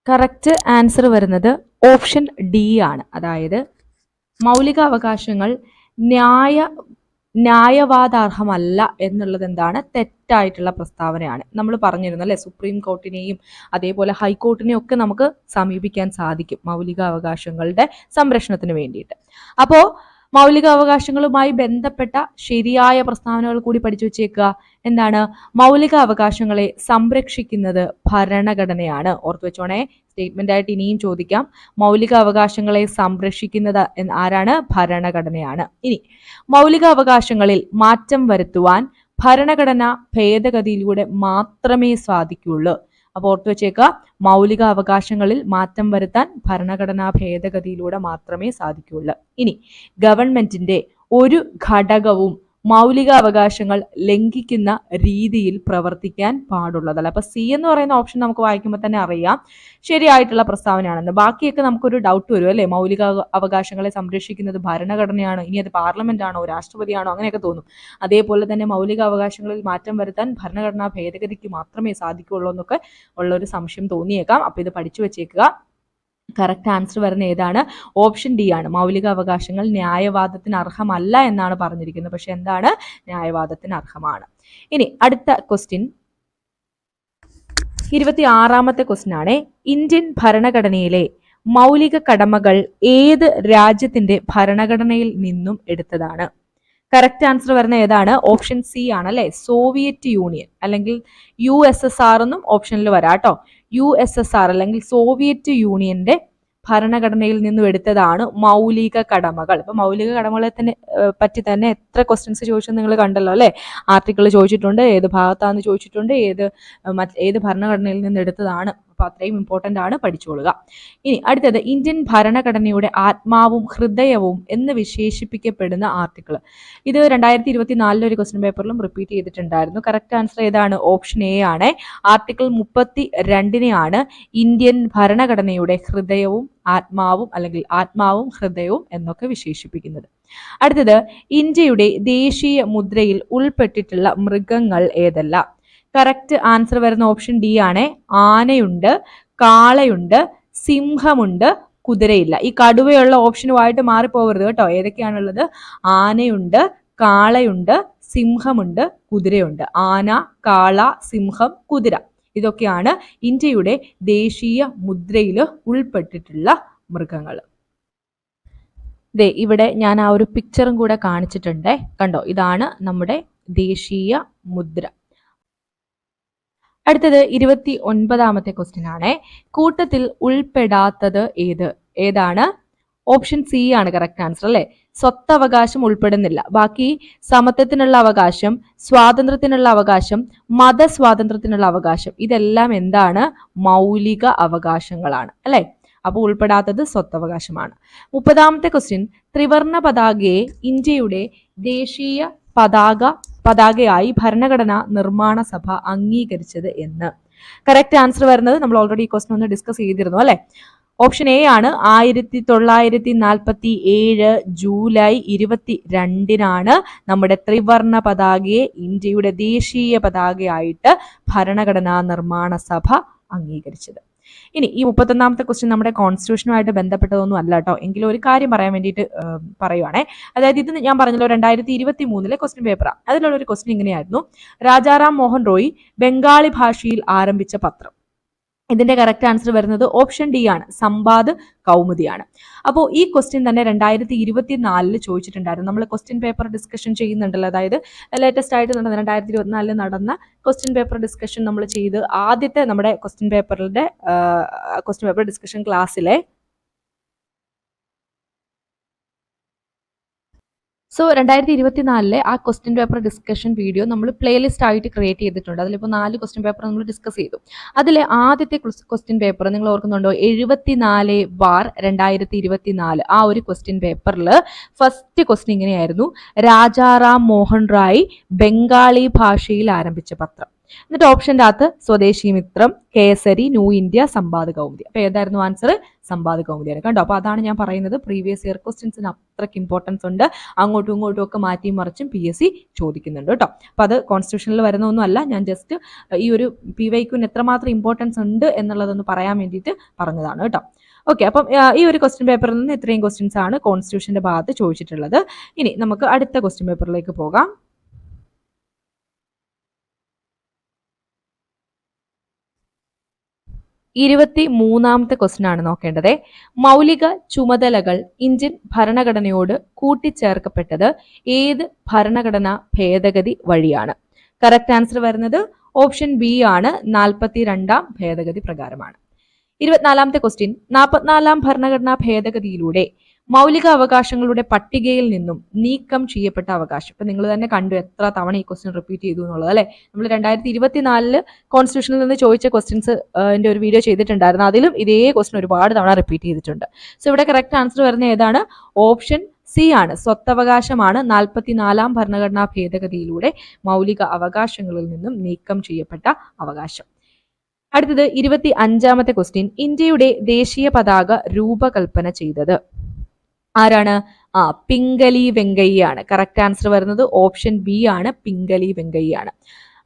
കറക്റ്റ് ആൻസർ വരുന്നത് ഓപ്ഷൻ ഡി ആണ്. അതായത് മൗലിക അവകാശങ്ങൾ ന്യായവാദാർഹമല്ല എന്നുള്ളത് എന്താണ്? തെറ്റായിട്ടുള്ള പ്രസ്താവനയാണ്. നമ്മൾ പറഞ്ഞിരുന്നു അല്ലെ, സുപ്രീം കോർട്ടിനെയും അതേപോലെ ഹൈക്കോർട്ടിനെയും ഒക്കെ നമുക്ക് സമീപിക്കാൻ സാധിക്കും മൗലിക അവകാശങ്ങളുടെ സംരക്ഷണത്തിന് വേണ്ടിയിട്ട്. അപ്പോ മൗലിക അവകാശങ്ങളുമായി ബന്ധപ്പെട്ട ശരിയായ പ്രസ്താവനകൾ കൂടി പഠിച്ചു വെച്ചേക്കുക. എന്താണ്? മൗലിക അവകാശങ്ങളെ സംരക്ഷിക്കുന്നത് ഭരണഘടനയാണ്. ഓർത്തു വെച്ചോണേ, സ്റ്റേറ്റ്മെന്റ് ആയിട്ട് ഇനിയും ചോദിക്കാം. മൗലിക അവകാശങ്ങളെ സംരക്ഷിക്കുന്നത് ആരാണ്? ഭരണഘടനയാണ്. ഇനി മൗലിക അവകാശങ്ങളിൽ മാറ്റം വരുത്തുവാൻ ഭരണഘടന ഭേദഗതിയിലൂടെ മാത്രമേ സാധിക്കുകയുള്ളൂ. അപ്പോൾ ഓർത്തു വെച്ചേക്കുക, മൗലിക അവകാശങ്ങളിൽ മാറ്റം വരുത്താൻ ഭരണഘടനാ ഭേദഗതിയിലൂടെ മാത്രമേ സാധിക്കുകയുള്ളൂ. ഇനി ഗവൺമെന്റിന്റെ ഒരു ഘടകവും മൗലിക അവകാശങ്ങൾ ലംഘിക്കുന്ന രീതിയിൽ പ്രവർത്തിക്കാൻ പാടുള്ളതല്ല. അപ്പൊ സി എന്ന് പറയുന്ന ഓപ്ഷൻ നമുക്ക് വായിക്കുമ്പോൾ തന്നെ അറിയാം ശരിയായിട്ടുള്ള പ്രസ്താവനയാണെന്ന്. ബാക്കിയൊക്കെ നമുക്കൊരു ഡൗട്ട് വരും അല്ലെ, മൗലിക അവകാശങ്ങളെ സംരക്ഷിക്കുന്നത് ഭരണഘടനയാണോ, ഇനി അത് പാർലമെന്റ് ആണോ, രാഷ്ട്രപതിയാണോ, അങ്ങനെയൊക്കെ തോന്നും. അതേപോലെ തന്നെ മൗലിക അവകാശങ്ങളിൽ മാറ്റം വരുത്താൻ ഭരണഘടനാ ഭേദഗതിക്ക് മാത്രമേ സാധിക്കുകയുള്ളൂ എന്നൊക്കെ ഉള്ളൊരു സംശയം തോന്നിയേക്കാം. അപ്പൊ ഇത് പഠിച്ചു വെച്ചേക്കുക. കറക്റ്റ് ആൻസർ വരുന്ന ഏതാണ്? ഓപ്ഷൻ ഡി ആണ്. മൗലിക അവകാശങ്ങൾ ന്യായവാദത്തിന് അർഹമല്ല എന്നാണ് പറഞ്ഞിരിക്കുന്നത്, പക്ഷെ എന്താണ്? ന്യായവാദത്തിന് അർഹമാണ്. ഇനി അടുത്ത ക്വസ്റ്റ്യൻ 26ാമത്തെ ക്വസ്റ്റ്യൻ ആണ്. ഇന്ത്യൻ ഭരണഘടനയിലെ മൗലിക കടമകൾ ഏത് രാജ്യത്തിന്റെ ഭരണഘടനയിൽ നിന്നും എടുത്തതാണ്? കറക്റ്റ് ആൻസർ വരുന്ന ഏതാണ്? ഓപ്ഷൻ സി ആണ് അല്ലെ, സോവിയറ്റ് യൂണിയൻ അല്ലെങ്കിൽ USSR എന്നും ഓപ്ഷനിൽ വരാട്ടോ. USSR അല്ലെങ്കിൽ സോവിയറ്റ് യൂണിയന്റെ ഭരണഘടനയിൽ നിന്നും എടുത്തതാണ് മൗലിക കടമകൾ. ഇപ്പൊ മൗലിക കടമകളെ തന്നെ പറ്റി തന്നെ എത്ര ക്വസ്റ്റ്യൻസ് ചോദിച്ചത് നിങ്ങൾ കണ്ടല്ലോ അല്ലെ. ആർട്ടിക്കിൾ ചോദിച്ചിട്ടുണ്ട്, ഏത് ഭാഗത്താന്ന് ചോദിച്ചിട്ടുണ്ട്, ഏത് ഭരണഘടനയിൽ നിന്ന് എടുത്തതാണ്. അപ്പൊ അത്രയും ഇമ്പോർട്ടന്റ് ആണ്, പഠിച്ചോളുക. ഇനി അടുത്തത് ഇന്ത്യൻ ഭരണഘടനയുടെ ആത്മാവും ഹൃദയവും എന്ന് വിശേഷിപ്പിക്കപ്പെടുന്ന ആർട്ടിക്കിൾ. ഇത് 2024 ഒരു ക്വസ്റ്റ്യൻ പേപ്പറിലും റിപ്പീറ്റ് ചെയ്തിട്ടുണ്ടായിരുന്നു. കറക്റ്റ് ആൻസർ ഏതാണ്? ഓപ്ഷൻ എ ആണ്. ആർട്ടിക്കിൾ 32 ഇന്ത്യൻ ഭരണഘടനയുടെ ഹൃദയവും ആത്മാവും അല്ലെങ്കിൽ ആത്മാവും ഹൃദയവും എന്നൊക്കെ വിശേഷിപ്പിക്കുന്നത്. അടുത്തത് ഇന്ത്യയുടെ ദേശീയ മുദ്രയിൽ ഉൾപ്പെട്ടിട്ടുള്ള മൃഗങ്ങൾ ഏതെല്ലാം? കറക്റ്റ് ആൻസർ വരുന്ന ഓപ്ഷൻ ഡി ആണ്. ആനയുണ്ട്, കാളയുണ്ട്, സിംഹമുണ്ട്, കുതിരയില്ല. ഈ കടുവയുള്ള ഓപ്ഷനുമായിട്ട് മാറിപ്പോകരുത് കേട്ടോ. ഏതൊക്കെയാണുള്ളത്? ആനയുണ്ട്, കാളയുണ്ട്, സിംഹമുണ്ട്, കുതിരയുണ്ട്. ആന, കാള, സിംഹം, കുതിര, ഇതൊക്കെയാണ് ഇന്ത്യയുടെ ദേശീയ മുദ്രയിൽ ഉൾപ്പെട്ടിട്ടുള്ള മൃഗങ്ങൾ. ദേ ഇവിടെ ഞാൻ ആ ഒരു പിക്ചറും കൂടെ കാണിച്ചിട്ടുണ്ട്. കണ്ടോ, ഇതാണ് നമ്മുടെ ദേശീയ മുദ്ര. അടുത്തത് 29ാമത്തെ ക്വസ്റ്റ്യൻ ആണ്. കൂട്ടത്തിൽ ഉൾപ്പെടാത്തത് ഏതാണ്? ഓപ്ഷൻ സി ആണ് കറക്റ്റ് ആൻസർ അല്ലെ. സ്വത്തവകാശം ഉൾപ്പെടുന്നില്ല. ബാക്കി സമത്വത്തിനുള്ള അവകാശം, സ്വാതന്ത്ര്യത്തിനുള്ള അവകാശം, മതസ്വാതന്ത്ര്യത്തിനുള്ള അവകാശം, ഇതെല്ലാം എന്താണ്? മൗലിക അവകാശങ്ങളാണ് അല്ലെ. അപ്പോൾ ഉൾപ്പെടാത്തത് സ്വത്തവകാശമാണ്. 30ാമത്തെ ക്വസ്റ്റ്യൻ, ത്രിവർണ പതാകയെ ഇന്ത്യയുടെ ദേശീയ പതാകയായി ഭരണഘടനാ നിർമ്മാണ സഭ അംഗീകരിച്ചത് എന്ന്? കറക്റ്റ് ആൻസർ വരുന്നത് നമ്മൾ ഓൾറെഡി ഈ ക്വസ്റ്റ്യൻ ഒന്ന് ഡിസ്കസ് ചെയ്തിരുന്നു അല്ലെ. ഓപ്ഷൻ എ ആണ്. 1947 ജൂലൈ 22 നമ്മുടെ ത്രിവർണ പതാകയെ ഇന്ത്യയുടെ ദേശീയ പതാകയായിട്ട് ഭരണഘടനാ നിർമ്മാണ സഭ അംഗീകരിച്ചത്. ഇനി ഈ 31ാമത്തെ ക്വസ്റ്റ്യൻ നമ്മുടെ കോൺസ്റ്റിറ്റ്യൂഷനുമായിട്ട് ബന്ധപ്പെട്ടതൊന്നും അല്ല കേട്ടോ. എങ്കിലും ഒരു കാര്യം പറയാൻ വേണ്ടിയിട്ട് പറയുവാണേ. അതായത് ഇത് ഞാൻ പറഞ്ഞല്ലോ 2023 ക്വസ്റ്റ്യൻ പേപ്പറാണ്. അതിലുള്ള ഒരു ക്വസ്റ്റ്യൻ ഇങ്ങനെയായിരുന്നു: രാജാറാം മോഹൻ റോയ് ബംഗാളി ഭാഷയിൽ ആരംഭിച്ച പത്രം. ഇതിന്റെ കറക്റ്റ് ആൻസർ വരുന്നത് ഓപ്ഷൻ ഡി ആണ്, സംവാദ് കൗമുദിയാണ്. അപ്പോൾ ഈ ക്വസ്റ്റ്യൻ തന്നെ 2024 ചോദിച്ചിട്ടുണ്ടായിരുന്നു. നമ്മൾ ക്വസ്റ്റ്യൻ പേപ്പർ ഡിസ്കഷൻ ചെയ്യുന്നുണ്ടല്ലോ, അതായത് ലേറ്റസ്റ്റ് ആയിട്ട് നടന്ന 2024 നടന്ന ക്വസ്റ്റ്യൻ പേപ്പർ ഡിസ്കഷൻ നമ്മൾ ചെയ്ത് ആദ്യത്തെ നമ്മുടെ ക്വസ്റ്റ്യൻ പേപ്പർ ഡിസ്കഷൻ ക്ലാസ്സിലെ സോ 2024 ആ ക്വസ്റ്റ്യൻ പേപ്പർ ഡിസ്കഷൻ വീഡിയോ നമ്മൾ പ്ലേലിസ്റ്റ് ആയിട്ട് ക്രിയേറ്റ് ചെയ്തിട്ടുണ്ട്. അതിലിപ്പോൾ 4 ക്വസ്റ്റ്യൻ പേപ്പർ നമ്മൾ ഡിസ്കസ് ചെയ്തു. അതിലെ ആദ്യത്തെ ക്വസ്റ്റ്യൻ പേപ്പർ നിങ്ങൾ ഓർക്കുന്നുണ്ടോ? 74/2024 ആ ഒരു ക്വസ്റ്റ്യൻ പേപ്പറിൽ ഫസ്റ്റ് ക്വസ്റ്റ്യൻ ഇങ്ങനെയായിരുന്നു: രാജാറാം മോഹൻ റായ് ബംഗാളി ഭാഷയിൽ ആരംഭിച്ച പത്രം. എന്നിട്ട് ഓപ്ഷൻ്റെ അകത്ത് സ്വദേശി മിത്രം, കേസരി, ന്യൂ ഇന്ത്യ, സമ്പാദ് കൗമുദി. അപ്പൊ ഏതായിരുന്നു ആൻസർ? സമ്പാദ് കൗമുദിയാണ്. കണ്ടോ? അപ്പൊ അതാണ് ഞാൻ പറയുന്നത്, പ്രീവിയസ് ഇയർ ക്വസ്റ്റ്യൻസിന് അത്രയ്ക്ക് ഇമ്പോർട്ടൻസ് ഉണ്ട്. അങ്ങോട്ടും ഇങ്ങോട്ടും ഒക്കെ മാറ്റിയും മറിച്ചും PSC ചോദിക്കുന്നുണ്ട് കേട്ടോ. അപ്പൊ അത് കോൺസ്റ്റിറ്റ്യൂഷനിൽ വരുന്നൊന്നും അല്ല, ഞാൻ ജസ്റ്റ് ഈ ഒരു PYQന് എത്രമാത്രം ഇമ്പോർട്ടൻസ് ഉണ്ട് എന്നുള്ളതൊന്ന് പറയാൻ വേണ്ടിയിട്ട് പറഞ്ഞതാണ് കേട്ടോ. ഓക്കെ, അപ്പം ഈ ഒരു ക്വസ്റ്റ്യൻ പേപ്പറിൽ നിന്ന് ഇത്രയും ക്വസ്റ്റ്യൻസ് ആണ് കോൺസ്റ്റിറ്റ്യൂഷന്റെ ഭാഗത്ത് ചോദിച്ചിട്ടുള്ളത്. ഇനി നമുക്ക് അടുത്ത ക്വസ്റ്റ്യൻ പേപ്പറിലേക്ക് പോകാം. 23ാമത്തെ ക്വസ്റ്റ്യൻ ആണ് നോക്കേണ്ടത്. മൗലിക ചുമതലകൾ ഇന്ത്യൻ ഭരണഘടനയോട് കൂട്ടിച്ചേർക്കപ്പെട്ടത് ഏത് ഭരണഘടനാ ഭേദഗതി വഴിയാണ്? കറക്റ്റ് ആൻസർ വരുന്നത് ഓപ്ഷൻ ബി ആണ്, 42ാം ഭേദഗതി പ്രകാരമാണ്. 24ാമത്തെ ക്വസ്റ്റ്യൻ, 44ാം ഭരണഘടനാ ഭേദഗതിയിലൂടെ മൗലിക അവകാശങ്ങളുടെ പട്ടികയിൽ നിന്നും നീക്കം ചെയ്യപ്പെട്ട അവകാശം. ഇപ്പൊ നിങ്ങൾ തന്നെ കണ്ടു എത്ര തവണ ഈ ക്വസ്റ്റ്യൻ റിപ്പീറ്റ് ചെയ്തു എന്നുള്ളത് അല്ലെ. നമ്മൾ 2024 കോൺസ്റ്റിറ്റ്യൂഷനിൽ നിന്ന് ചോദിച്ച ക്വസ്റ്റ്യൻസ് ഒരു വീഡിയോ ചെയ്തിട്ടുണ്ടായിരുന്നു, അതിലും ഇതേ ക്വസ്റ്റ്യൻ ഒരുപാട് തവണ റിപ്പീറ്റ് ചെയ്തിട്ടുണ്ട്. സോ ഇവിടെ കറക്റ്റ് ആൻസർ വരുന്നത് ഏതാണ്? ഓപ്ഷൻ സി ആണ്, സ്വത്തവകാശമാണ് 44ാം ഭരണഘടനാ ഭേദഗതിയിലൂടെ മൗലിക അവകാശങ്ങളിൽ നിന്നും നീക്കം ചെയ്യപ്പെട്ട അവകാശം. അടുത്തത് 25ാമത്തെ ക്വസ്റ്റ്യൻ, ഇന്ത്യയുടെ ദേശീയ പതാക രൂപകൽപ്പന ചെയ്തത് ആരാണ്? പിംഗലി വെങ്കയ്യാണ്. കറക്റ്റ് ആൻസർ വരുന്നത് ഓപ്ഷൻ ബി ആണ്, പിംഗലി വെങ്കയ്യാണ്.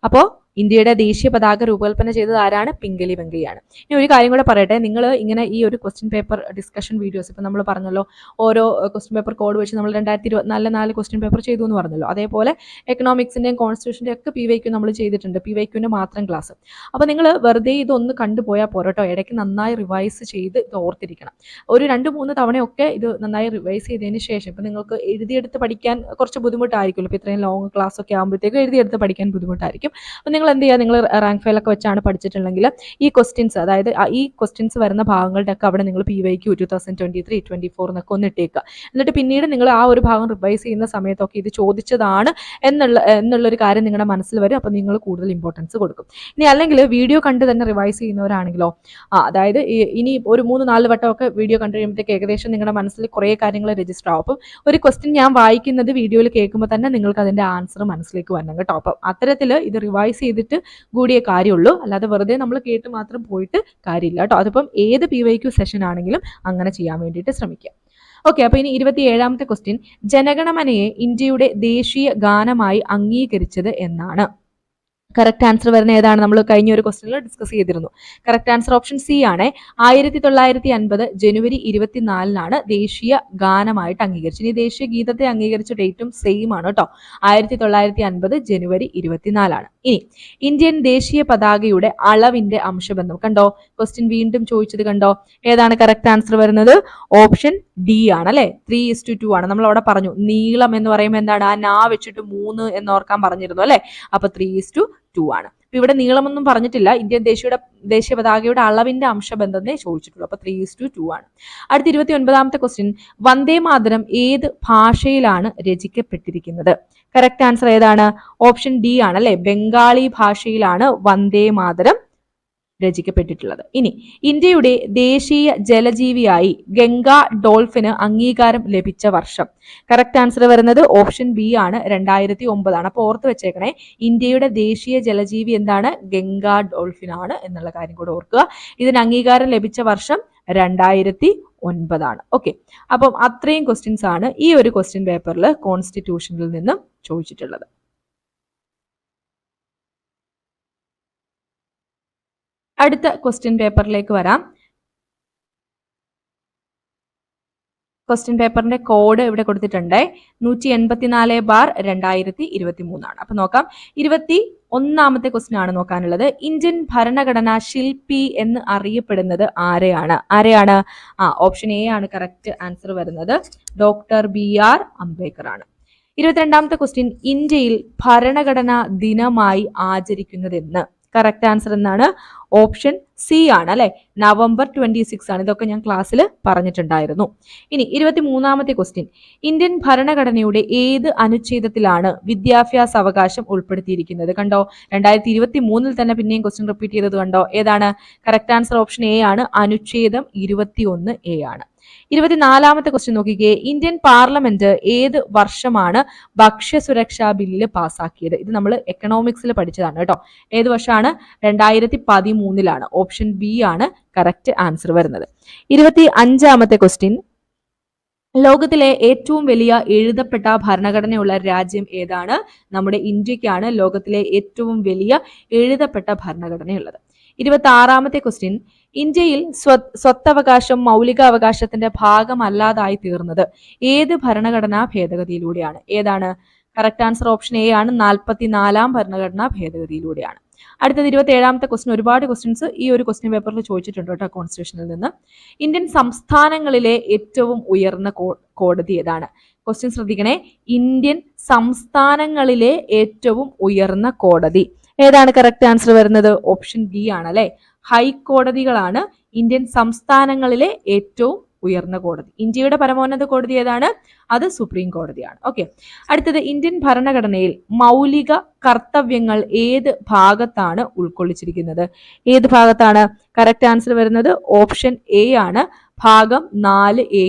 അപ്പോ ഇന്ത്യയുടെ ദേശീയ പതാക രൂപകൽപ്പന ചെയ്തത് ആരാണ്? പിംഗലി വെങ്കയ്യാണ്. ഇനി ഒരു കാര്യം കൂടെ പറയട്ടെ, നിങ്ങൾ ഇങ്ങനെ ഈ ഒരു ക്വസ്റ്റ്യൻ പേപ്പർ ഡിസ്കഷൻ വീഡിയോസ് ഇപ്പൊ നമ്മൾ പറഞ്ഞല്ലോ, ഓരോ ക്വസ്റ്റ്യൻ പേപ്പർ കോഡ് വെച്ച് നമ്മൾ 2024 4 ക്വസ്റ്റ്യൻ പേപ്പർ ചെയ്തു എന്ന് പറഞ്ഞല്ലോ, അതേപോലെ എക്കണോമിക്സിന്റെയും കോൺസ്റ്റിറ്റ്യൂഷന്റെ ഒക്കെ PYQ നമ്മൾ ചെയ്തിട്ടുണ്ട്, PYQന്റെ മാത്രം ക്ലാസ്. അപ്പൊ നിങ്ങൾ വെറുതെ ഇതൊന്ന് കണ്ടുപോയാൽ പോരട്ടോ, ഇടയ്ക്ക് നന്നായി റിവൈസ് ചെയ്ത് ഇത് ഓർത്തിരിക്കണം. ഒരു 2-3 തവണയൊക്കെ ഇത് നന്നായി റിവൈസ് ചെയ്തതിന് ശേഷം, ഇപ്പൊ നിങ്ങൾക്ക് എഴുതിയെടുത്ത് പഠിക്കാൻ കുറച്ച് ബുദ്ധിമുട്ടായിരിക്കുമല്ലോ, ഇപ്പൊ ഇത്രയും ലോങ് ക്ലാസ് ഒക്കെ ആകുമ്പോഴത്തേക്കും എഴുതിയെടുത്ത് പഠിക്കാൻ ബുദ്ധിമുട്ടായിരിക്കും. അപ്പൊ നിങ്ങൾ എന്ത് ചെയ്യുക, നിങ്ങൾ റാങ്ക് ഫയലൊക്കെ വെച്ചാണ് പഠിച്ചിട്ടുണ്ടെങ്കിൽ ഈ ക്വസ്റ്റ്യൻസ്, അതായത് ഈ ക്വസ്റ്റ്യൻസ് വരുന്ന ഭാഗങ്ങളുടെ ഒക്കെ അവിടെ നിങ്ങൾ PYQ 2023, 24 എന്നൊക്കെ ഒന്ന് ഇട്ടേക്കുക. എന്നിട്ട് പിന്നീട് നിങ്ങൾ ആ ഒരു ഭാഗം റിവൈസ് ചെയ്യുന്ന സമയത്തൊക്കെ ഇത് ചോദിച്ചതാണ് എന്നുള്ളൊരു കാര്യം നിങ്ങളുടെ മനസ്സിൽ വരും. അപ്പോൾ നിങ്ങൾ കൂടുതൽ ഇമ്പോർട്ടൻസ് കൊടുക്കും. ഇനി അല്ലെങ്കിൽ വീഡിയോ കണ്ട് തന്നെ റിവൈസ് ചെയ്യുന്നവരാണെങ്കിലോ, അതായത് ഇനി ഒരു 3-4 വട്ടമൊക്കെ വീഡിയോ കണ്ടു കഴിയുമ്പോഴത്തേക്ക് ഏകദേശം നിങ്ങളുടെ മനസ്സിൽ കുറേ കാര്യങ്ങൾ രജിസ്റ്റർ ആവും. അപ്പം ഒരു ക്വസ്റ്റ്യൻ ഞാൻ വായിക്കുന്നത് വീഡിയോയിൽ കേൾക്കുമ്പോൾ തന്നെ നിങ്ങൾക്ക് അതിന്റെ ആൻസർ മനസ്സിലേക്ക് വരണം കേട്ടോ. അപ്പം അത്തരത്തിൽ ഇത് റിവൈസ് ചെയ്തിട്ട് കൂടിയേ കാര്യമുള്ളൂ, അല്ലാതെ വെറുതെ നമ്മൾ കേട്ട് മാത്രം പോയിട്ട് കാര്യമില്ല കേട്ടോ. അതിപ്പം ഏത് PYQ സെഷൻ ആണെങ്കിലും അങ്ങനെ ചെയ്യാൻ വേണ്ടിയിട്ട് ശ്രമിക്കുക. ഓക്കെ, അപ്പൊ ഇനി 27ാമത്തെ ക്വസ്റ്റ്യൻ, ജനഗണമനയെ ഇന്ത്യയുടെ ദേശീയ ഗാനമായി അംഗീകരിച്ചത് എന്നാണ്? കറക്റ്റ് ആൻസർ വരുന്ന ഏതാണ്? നമ്മൾ കഴിഞ്ഞ ഒരു ക്വസ്റ്റ്യനിൽ ഡിസ്കസ് ചെയ്തിരുന്നു. കറക്റ്റ് ആൻസർ ഓപ്ഷൻ സി ആണ്, 1950 ജനുവരി 24 ദേശീയ ഗാനമായിട്ട് അംഗീകരിച്ചു. ഇനി ദേശീയ ഗീതത്തെ അംഗീകരിച്ച ഡേറ്റും സെയിം ആണ് കേട്ടോ, 1950 ജനുവരി 24. ഇനി ഇന്ത്യൻ ദേശീയ പതാകയുടെ അളവിന്റെ അംശബന്ധം കണ്ടോ, ക്വസ്റ്റ്യൻ വീണ്ടും ചോദിച്ചത് കണ്ടോ, ഏതാണ് കറക്റ്റ് ആൻസർ വരുന്നത്? ഓപ്ഷൻ ഡി ആണ് അല്ലെ, 3:2 ആണ്. നമ്മൾ അവിടെ പറഞ്ഞു നീളം എന്ന് പറയുമ്പോൾ എന്താണ്, ആ നാ വെച്ചിട്ട് 3 എന്നോർക്കാൻ പറഞ്ഞിരുന്നു അല്ലെ. അപ്പൊ 3:2 ആണ്. ഇവിടെ നീളമൊന്നും പറഞ്ഞിട്ടില്ല, ഇന്ത്യൻ ദേശീയ പതാകയുടെ അളവിന്റെ അംശബന്ധത്തെ ചോദിച്ചിട്ടുള്ളൂ. അപ്പൊ 3:2 ആണ്. അടുത്ത 29ാമത്തെ ക്വസ്റ്റ്യൻ, വന്ദേ മാതരം ഏത് ഭാഷയിലാണ് രചിക്കപ്പെട്ടിരിക്കുന്നത്? കറക്റ്റ് ആൻസർ ഏതാണ്? ഓപ്ഷൻ ഡി ആണ് അല്ലെ, ബംഗാളി ഭാഷയിലാണ് വന്ദേ മാതരം രചിക്കപ്പെട്ടിട്ടുള്ളത്. ഇനി ഇന്ത്യയുടെ ദേശീയ ജലജീവിയായി ഗംഗ ഡോൾഫിന് അംഗീകാരം ലഭിച്ച വർഷം? കറക്റ്റ് ആൻസർ വരുന്നത് ഓപ്ഷൻ ബി ആണ്, 2009 ആണ്. അപ്പൊ ഓർത്ത് വെച്ചേക്കണേ, ഇന്ത്യയുടെ ദേശീയ ജലജീവി എന്താണ്? ഗംഗ ഡോൾഫിൻ ആണ് എന്നുള്ള കാര്യം കൂടെ ഓർക്കുക. ഇതിന് അംഗീകാരം ലഭിച്ച വർഷം 2009 ആണ്. ഓക്കെ, അപ്പം അത്രയും ക്വസ്റ്റ്യൻസ് ആണ് ഈ ഒരു ക്വസ്റ്റ്യൻ പേപ്പറിൽ കോൺസ്റ്റിറ്റ്യൂഷനിൽ നിന്നും ചോദിച്ചിട്ടുള്ളത്. അടുത്ത ക്വസ്റ്റ്യൻ പേപ്പറിലേക്ക് വരാം. ക്വസ്റ്റ്യൻ പേപ്പറിന്റെ കോഡ് ഇവിടെ കൊടുത്തിട്ടുണ്ട്, 184/2023 ആണ്. അപ്പൊ നോക്കാം, 21ാമത്തെ ക്വസ്റ്റ്യൻ ആണ് നോക്കാനുള്ളത്. ഇന്ത്യൻ ഭരണഘടനാ ശില്പി എന്ന് അറിയപ്പെടുന്നത് ആരെയാണ്? ഓപ്ഷൻ എ ആണ് കറക്റ്റ് ആൻസർ വരുന്നത്, ഡോക്ടർ BR അംബേദ്കർ ആണ്. 22ാമത്തെ ക്വസ്റ്റ്യൻ, ഇന്ത്യയിൽ ഭരണഘടനാ ദിനമായി ആചരിക്കുന്നത് എന്ന്? കറക്റ്റ് ആൻസർ എന്നാണ്, ഓപ്ഷൻ സി ആണ് അല്ലെ, November 26 ആണ്. ഇതൊക്കെ ഞാൻ ക്ലാസ്സിൽ പറഞ്ഞിട്ടുണ്ടായിരുന്നു. ഇനി 23-ാമത്തെ ക്വസ്റ്റ്യൻ, ഇന്ത്യൻ ഭരണഘടനയുടെ ഏത് അനുച്ഛേദത്തിലാണ് വിദ്യാഭ്യാസ അവകാശം ഉൾപ്പെടുത്തിയിരിക്കുന്നത്? കണ്ടോ, 2023 തന്നെ പിന്നെയും ക്വസ്റ്റ്യൻ റിപ്പീറ്റ് ചെയ്തത് കണ്ടോ, ഏതാണ്? കറക്റ്റ് ആൻസർ ഓപ്ഷൻ എ ആണ്, അനുച്ഛേദം 21A ആണ്. 24-ാമത്തെ ക്വസ്റ്റ്യൻ നോക്കിക്കേ, ഇന്ത്യൻ പാർലമെന്റ് ഏത് വർഷമാണ് ഭക്ഷ്യസുരക്ഷാ ബില്ല് പാസ്സാക്കിയത്? ഇത് നമ്മൾ എക്കണോമിക്സിൽ പഠിച്ചതാണ് കേട്ടോ. ഏത് വർഷമാണ്? 2013 ഓപ്ഷൻ ബി ആണ് കറക്റ്റ് ആൻസർ വരുന്നത്. 25-ാമത്തെ ക്വസ്റ്റ്യൻ, ലോകത്തിലെ ഏറ്റവും വലിയ എഴുതപ്പെട്ട ഭരണഘടനയുള്ള രാജ്യം ഏതാണ്? നമ്മുടെ ഇന്ത്യക്കാണ് ലോകത്തിലെ ഏറ്റവും വലിയ എഴുതപ്പെട്ട ഭരണഘടനയുള്ളത്. 26-ാമത്തെ ക്വസ്റ്റ്യൻ, ഇന്ത്യയിൽ സ്വത്തവകാശം മൗലിക അവകാശത്തിന്റെ ഭാഗമല്ലാതായി തീർന്നത് ഏത് ഭരണഘടനാ ഭേദഗതിയിലൂടെയാണ്? ഏതാണ്? കറക്റ്റ് ആൻസർ ഓപ്ഷൻ എ ആണ്, 44-ാം ഭരണഘടനാ ഭേദഗതിയിലൂടെയാണ്. അടുത്തത് 27-ാമത്തെ ക്വസ്റ്റ്യൻ. ഒരുപാട് ക്വസ്റ്റ്യൻസ് ഈ ഒരു ക്വസ്റ്റ്യൻ പേപ്പറിൽ ചോദിച്ചിട്ടുണ്ട് കേട്ടോ, കോൺസ്റ്റിറ്റ്യൂഷനിൽ നിന്ന്. ഇന്ത്യൻ സംസ്ഥാനങ്ങളിലെ ഏറ്റവും ഉയർന്ന കോടതി ഏതാണ്? ക്വസ്റ്റ്യൻ ശ്രദ്ധിക്കണേ, ഇന്ത്യൻ സംസ്ഥാനങ്ങളിലെ ഏറ്റവും ഉയർന്ന കോടതി ഏതാണ്? കറക്റ്റ് ആൻസർ വരുന്നത് ഓപ്ഷൻ ബി ആണ് അല്ലെ, ഹൈക്കോടതികളാണ് ഇന്ത്യൻ സംസ്ഥാനങ്ങളിലെ ഏറ്റവും ഉയർന്ന കോടതി. ഇന്ത്യയുടെ പരമോന്നത കോടതി ഏതാണ്? അത് സുപ്രീം കോടതിയാണ്. ഓക്കെ, അടുത്തത്, ഇന്ത്യൻ ഭരണഘടനയിൽ മൗലിക കർത്തവ്യങ്ങൾ ഏത് ഭാഗത്താണ് ഉൾക്കൊള്ളിച്ചിരിക്കുന്നത്? ഏത് ഭാഗത്താണ്? കറക്റ്റ് ആൻസർ വരുന്നത് ഓപ്ഷൻ എ ആണ്, ഭാഗം 4A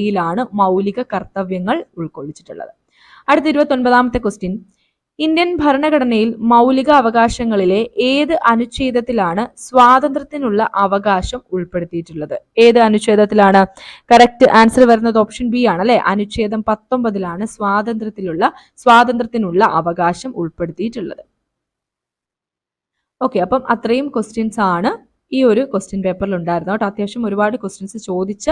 മൗലിക കർത്തവ്യങ്ങൾ ഉൾക്കൊള്ളിച്ചിട്ടുള്ളത്. അടുത്ത 29-ാമത്തെ ക്വസ്റ്റ്യൻ, ഇന്ത്യൻ ഭരണഘടനയിൽ മൗലിക അവകാശങ്ങളിലെ ഏത് അനുച്ഛേദത്തിലാണ് സ്വാതന്ത്ര്യത്തിനുള്ള അവകാശം ഉൾപ്പെടുത്തിയിട്ടുള്ളത്? ഏത് അനുച്ഛേദത്തിലാണ്? കറക്റ്റ് ആൻസർ വരുന്നത് ഓപ്ഷൻ ബി ആണ് അല്ലെ, അനുച്ഛേദം 19 സ്വാതന്ത്ര്യത്തിനുള്ള അവകാശം ഉൾപ്പെടുത്തിയിട്ടുള്ളത്. ഓക്കെ, അപ്പം അത്രയും ക്വസ്റ്റ്യൻസ് ആണ് ഈ ഒരു ക്വസ്റ്റ്യൻ പേപ്പറിൽ ഉണ്ടായിരുന്നു കേട്ടോ. അത്യാവശ്യം ഒരുപാട് ക്വസ്റ്റ്യൻസ് ചോദിച്ച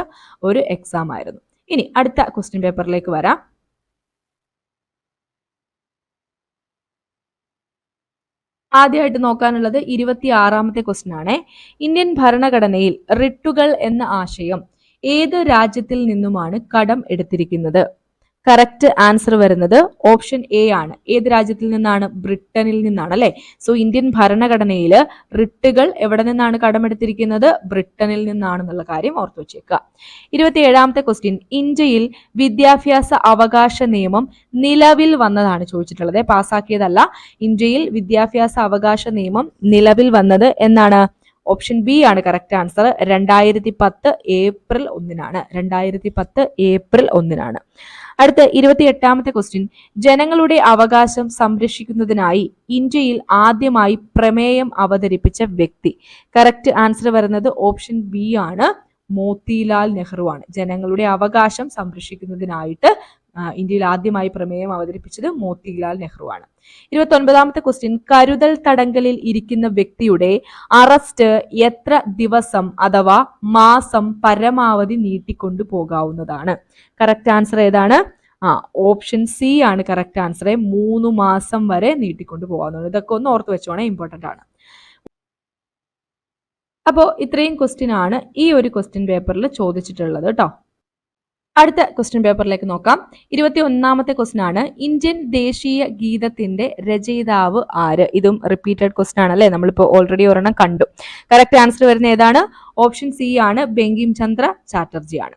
ഒരു എക്സാം ആയിരുന്നു. ഇനി അടുത്ത ക്വസ്റ്റ്യൻ പേപ്പറിലേക്ക് വരാം. ആദ്യമായിട്ട് നോക്കാനുള്ളത് 26-ാമത്തെ ക്വസ്റ്റ്യൻ ആണ്. ഇന്ത്യൻ ഭരണഘടനയിൽ റിട്ടുകൾ എന്ന ആശയം ഏത് രാജ്യത്തിൽ നിന്നുമാണ് കടം എടുത്തിരിക്കുന്നത്? കറക്റ്റ് ആൻസർ വരുന്നത് ഓപ്ഷൻ എ ആണ്. ഏത് രാജ്യത്തിൽ നിന്നാണ്? ബ്രിട്ടനിൽ നിന്നാണ് അല്ലെ. സോ ഇന്ത്യൻ ഭരണഘടനയിൽ റിട്ടുകൾ എവിടെ നിന്നാണ് കടമെടുത്തിരിക്കുന്നത്? ബ്രിട്ടനിൽ നിന്നാണെന്നുള്ള കാര്യം ഓർത്തു വെച്ചേക്കുക. 27-ാമത്തെ ക്വസ്റ്റ്യൻ, ഇന്ത്യയിൽ വിദ്യാഭ്യാസ അവകാശ നിയമം നിലവിൽ വന്നതാണ് ചോദിച്ചിട്ടുള്ളത്, പാസ്സാക്കിയതല്ല. ഇന്ത്യയിൽ വിദ്യാഭ്യാസ അവകാശ നിയമം നിലവിൽ വന്നത് എന്നാണ്? ഓപ്ഷൻ ബി ആണ് കറക്റ്റ് ആൻസർ, 2010 ഏപ്രിൽ 1 2010 ഏപ്രിൽ 1. അടുത്ത 28-ാമത്തെ ക്വസ്റ്റ്യൻ, ജനങ്ങളുടെ അവകാശം സംരക്ഷിക്കുന്നതിനായി ഇന്ത്യയിൽ ആദ്യമായി പ്രമേയം അവതരിപ്പിച്ച വ്യക്തി? കറക്റ്റ് ആൻസർ വരുന്നത് ഓപ്ഷൻ ബി ആണ്, മോത്തിലാൽ നെഹ്റു ആണ്. ജനങ്ങളുടെ അവകാശം സംരക്ഷിക്കുന്നതിനായിട്ട് ഇന്ത്യയിൽ ആദ്യമായി പ്രമേയം അവതരിപ്പിച്ചത് മോത്തിലാൽ നെഹ്റു ആണ്. 29-ാമത്തെ ക്വസ്റ്റ്യൻ, കരുതൽ തടങ്കലിൽ ഇരിക്കുന്ന വ്യക്തിയുടെ അറസ്റ്റ് എത്ര ദിവസം അഥവാ മാസം പരമാവധി നീട്ടിക്കൊണ്ടു പോകാവുന്നതാണ്? കറക്റ്റ് ആൻസർ ഏതാണ്? ഓപ്ഷൻ സി ആണ് കറക്റ്റ് ആൻസർ, 3 മാസം വരെ നീട്ടിക്കൊണ്ടു പോകാവുന്നതാണ്. ഇതൊക്കെ ഒന്ന് ഓർത്ത് വെച്ചോണേ, ഇമ്പോർട്ടന്റ് ആണ്. അപ്പോൾ ഇത്രയും ക്വസ്റ്റ്യൻ ആണ് ഈ ഒരു ക്വസ്റ്റ്യൻ പേപ്പറിൽ ചോദിച്ചിട്ടുള്ളത് കേട്ടോ. അടുത്ത ക്വസ്റ്റ്യൻ പേപ്പറിലേക്ക് നോക്കാം. 21-ാമത്തെ ക്വസ്റ്റ്യൻ ആണ്, ഇന്ത്യൻ ദേശീയ ഗീതത്തിന്റെ രചയിതാവ് ആര്? ഇതും റിപ്പീറ്റഡ് ക്വസ്റ്റ്യൻ ആണ് അല്ലെ, നമ്മളിപ്പോൾ ഓൾറെഡി ഒരെണ്ണം കണ്ടു. കറക്റ്റ് ആൻസർ വരുന്ന ഏതാണ്? ഓപ്ഷൻ സി ആണ്, ബങ്കിം ചന്ദ്ര ചാറ്റർജി ആണ്.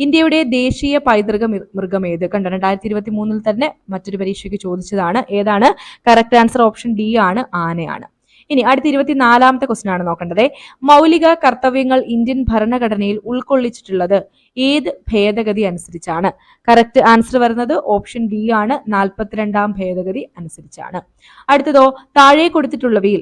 ഇന്ത്യയുടെ ദേശീയ പൈതൃക മൃഗം ഏത്? കണ്ടോ, 2023 തന്നെ മറ്റൊരു പരീക്ഷയ്ക്ക് ചോദിച്ചതാണ്. ഏതാണ്? കറക്റ്റ് ആൻസർ ഓപ്ഷൻ ഡി ആണ്, ആനയാണ്. ഇനി അടുത്ത 24-ാമത്തെ ക്വസ്റ്റ്യൻ ആണ് നോക്കേണ്ടത്. മൗലിക കർത്തവ്യങ്ങൾ ഇന്ത്യൻ ഭരണഘടനയിൽ ഉൾക്കൊള്ളിച്ചിട്ടുള്ളത് ഏത് ഭേദഗതി അനുസരിച്ചാണ്? കറക്റ്റ് ആൻസർ വരുന്നത് ഓപ്ഷൻ ഡി ആണ്, 42-ാം ഭേദഗതി അനുസരിച്ചാണ്. അടുത്തതോ, താഴെ കൊടുത്തിട്ടുള്ളവയിൽ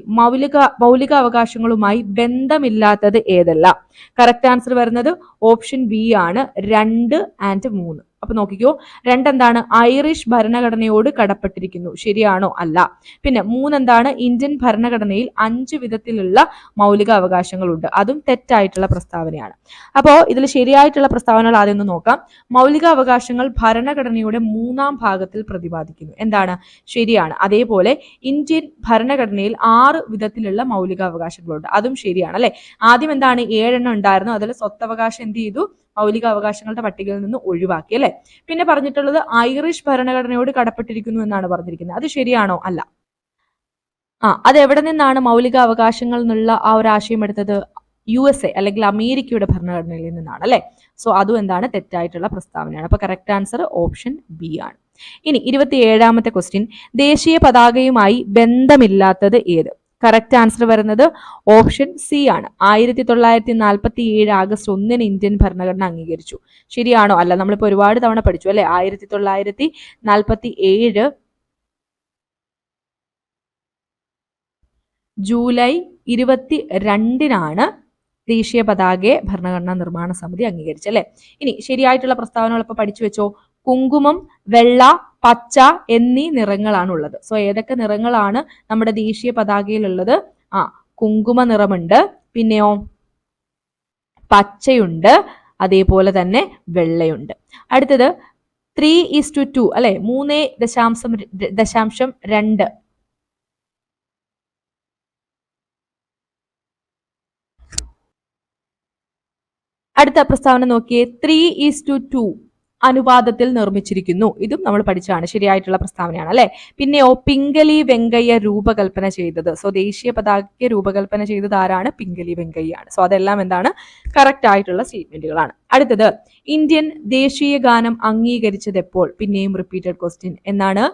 മൗലിക അവകാശങ്ങളുമായി ബന്ധമില്ലാത്തത് ഏതെല്ലാം? കറക്റ്റ് ആൻസർ വരുന്നത് ഓപ്ഷൻ ബി ആണ്, 2 and 3. അപ്പൊ നോക്കിക്കോ, 2 എന്താണ്? ഐറിഷ് ഭരണഘടനയോട് കടപ്പെട്ടിരിക്കുന്നു, ശരിയാണോ? അല്ല. പിന്നെ 3 എന്താണ്? ഇന്ത്യൻ ഭരണഘടനയിൽ 5 വിധത്തിലുള്ള മൗലിക അവകാശങ്ങളുണ്ട്, അതും തെറ്റായിട്ടുള്ള പ്രസ്താവനയാണ്. അപ്പോൾ ഇതിൽ ശരിയായിട്ടുള്ള പ്രസ്താവനകൾ ആദ്യം ഒന്ന് നോക്കാം. മൗലിക അവകാശങ്ങൾ ഭരണഘടനയുടെ 3-ാം ഭാഗത്തിൽ പ്രതിപാദിക്കുന്നു, എന്താണ്? ശരിയാണ്. അതേപോലെ ഇന്ത്യൻ ഭരണഘടനയിൽ 6 വിധത്തിലുള്ള മൗലിക അവകാശങ്ങളുണ്ട്, അതും ശരിയാണ് അല്ലെ. ആദ്യം എന്താണ്? 7 എണ്ണം ഉണ്ടായിരുന്നു, അതിൽ സ്വത്തവകാശം എന്ത് ചെയ്തു? മൗലിക അവകാശങ്ങളുടെ പട്ടികയിൽ നിന്ന് ഒഴിവാക്കി അല്ലെ. പിന്നെ പറഞ്ഞിട്ടുള്ളത് ഐറിഷ് ഭരണഘടനയോട് കടപ്പെട്ടിരിക്കുന്നു എന്നാണ് പറഞ്ഞിരിക്കുന്നത്, അത് ശരിയാണോ? അല്ല. അത് എവിടെ നിന്നാണ് മൗലിക അവകാശങ്ങൾ എന്നുള്ള ആ ഒരു ആശയം എടുത്തത്? USA അല്ലെങ്കിൽ അമേരിക്കയുടെ ഭരണഘടനയിൽ നിന്നാണ് അല്ലെ. സോ അതും എന്താണ്? തെറ്റായിട്ടുള്ള പ്രസ്താവനയാണ്. അപ്പൊ കറക്റ്റ് ആൻസർ ഓപ്ഷൻ ബി ആണ്. ഇനി 27ാമത്തെ ക്വസ്റ്റ്യൻ, ദേശീയ പതാകയുമായി ബന്ധമില്ലാത്തത് ഏത്? കറക്റ്റ് ആൻസർ വരുന്നത് ഓപ്ഷൻ സി ആണ്. 1947 ആഗസ്റ്റ് 1 ഇന്ത്യൻ ഭരണഘടന അംഗീകരിച്ചു. ശരിയാണോ? അല്ല, നമ്മളിപ്പോ ഒരുപാട് തവണ പഠിച്ചു അല്ലെ. 1947 ജൂലൈ 22 ദേശീയ പതാകയെ ഭരണഘടനാ നിർമ്മാണ സമിതി അംഗീകരിച്ചു അല്ലെ. ഇനി ശരിയായിട്ടുള്ള പ്രസ്താവനകൾ ഇപ്പൊ പഠിച്ചു വെച്ചോ. കുങ്കുമം, വെള്ള, പച്ച എന്നീ നിറങ്ങളാണ് ഉള്ളത്. സോ ഏതൊക്കെ നിറങ്ങളാണ് നമ്മുടെ ദേശീയ പതാകയിലുള്ളത്? കുങ്കുമ നിറമുണ്ട്, പിന്നെയോ പച്ചയുണ്ട്, അതേപോലെ തന്നെ വെള്ളയുണ്ട്. അടുത്തത് 3:2 അല്ലെ, 3.2. അടുത്ത പ്രസ്താവന നോക്കിയേ. 3:2 അനുപാതത്തിൽ നിർമ്മിച്ചിരിക്കുന്നു. ഇതും നമ്മൾ പഠിച്ചാണ്. ശരിയായിട്ടുള്ള പ്രസ്താവനയാണ് അല്ലെ. പിന്നെയോ പിംഗലി വെങ്കയ്യ രൂപകൽപ്പന ചെയ്തത്. സോ ദേശീയ പതാകയ്ക്ക് രൂപകൽപ്പന ചെയ്തത് ആരാണ്? പിംഗലി വെങ്കയ്യാണ്. സോ അതെല്ലാം എന്താണ്? കറക്റ്റ് ആയിട്ടുള്ള സ്റ്റേറ്റ്മെന്റുകളാണ്. അടുത്തത്, ഇന്ത്യൻ ദേശീയ ഗാനം അംഗീകരിച്ചത് എപ്പോൾ? പിന്നെയും റിപ്പീറ്റഡ് ക്വസ്റ്റ്യൻ. എന്നാണ്?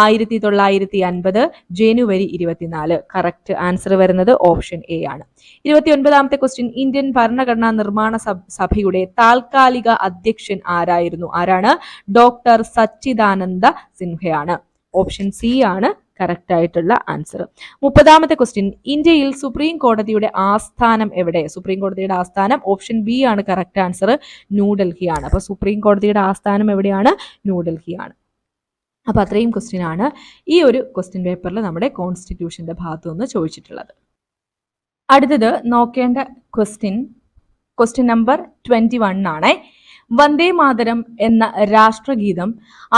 1950 ജനുവരി 24. കറക്റ്റ് ആൻസർ വരുന്നത് ഓപ്ഷൻ എ ആണ്. 29ാമത്തെ ക്വസ്റ്റ്യൻ, ഇന്ത്യൻ ഭരണഘടനാ നിർമ്മാണ സഭയുടെ താൽക്കാലിക അധ്യക്ഷൻ ആരായിരുന്നു? ആരാണ്? ഡോക്ടർ സച്ചിദാനന്ദ സിൻഹയാണ്. ഓപ്ഷൻ സി ആണ് കറക്റ്റ് ആയിട്ടുള്ള ആൻസർ. 30ാമത്തെ ക്വസ്റ്റ്യൻ, ഇന്ത്യയിൽ സുപ്രീം കോടതിയുടെ ആസ്ഥാനം എവിടെ? സുപ്രീം കോടതിയുടെ ആസ്ഥാനം ഓപ്ഷൻ ബി ആണ് കറക്റ്റ് ആൻസർ. ന്യൂഡൽഹിയാണ്. അപ്പൊ സുപ്രീം കോടതിയുടെ ആസ്ഥാനം എവിടെയാണ്? ന്യൂഡൽഹിയാണ്. അപ്പൊ അത്രയും ക്വസ്റ്റ്യൻ ആണ് ഈ ഒരു ക്വസ്റ്റ്യൻ പേപ്പറിൽ നമ്മുടെ കോൺസ്റ്റിറ്റ്യൂഷന്റെ ഭാഗത്തു നിന്ന് ചോദിച്ചിട്ടുള്ളത്. അടുത്തത് നോക്കേണ്ട ക്വസ്റ്റ്യൻ നമ്പർ 21 ആണ്. വന്ദേ മാതരം എന്ന രാഷ്ട്രഗീതം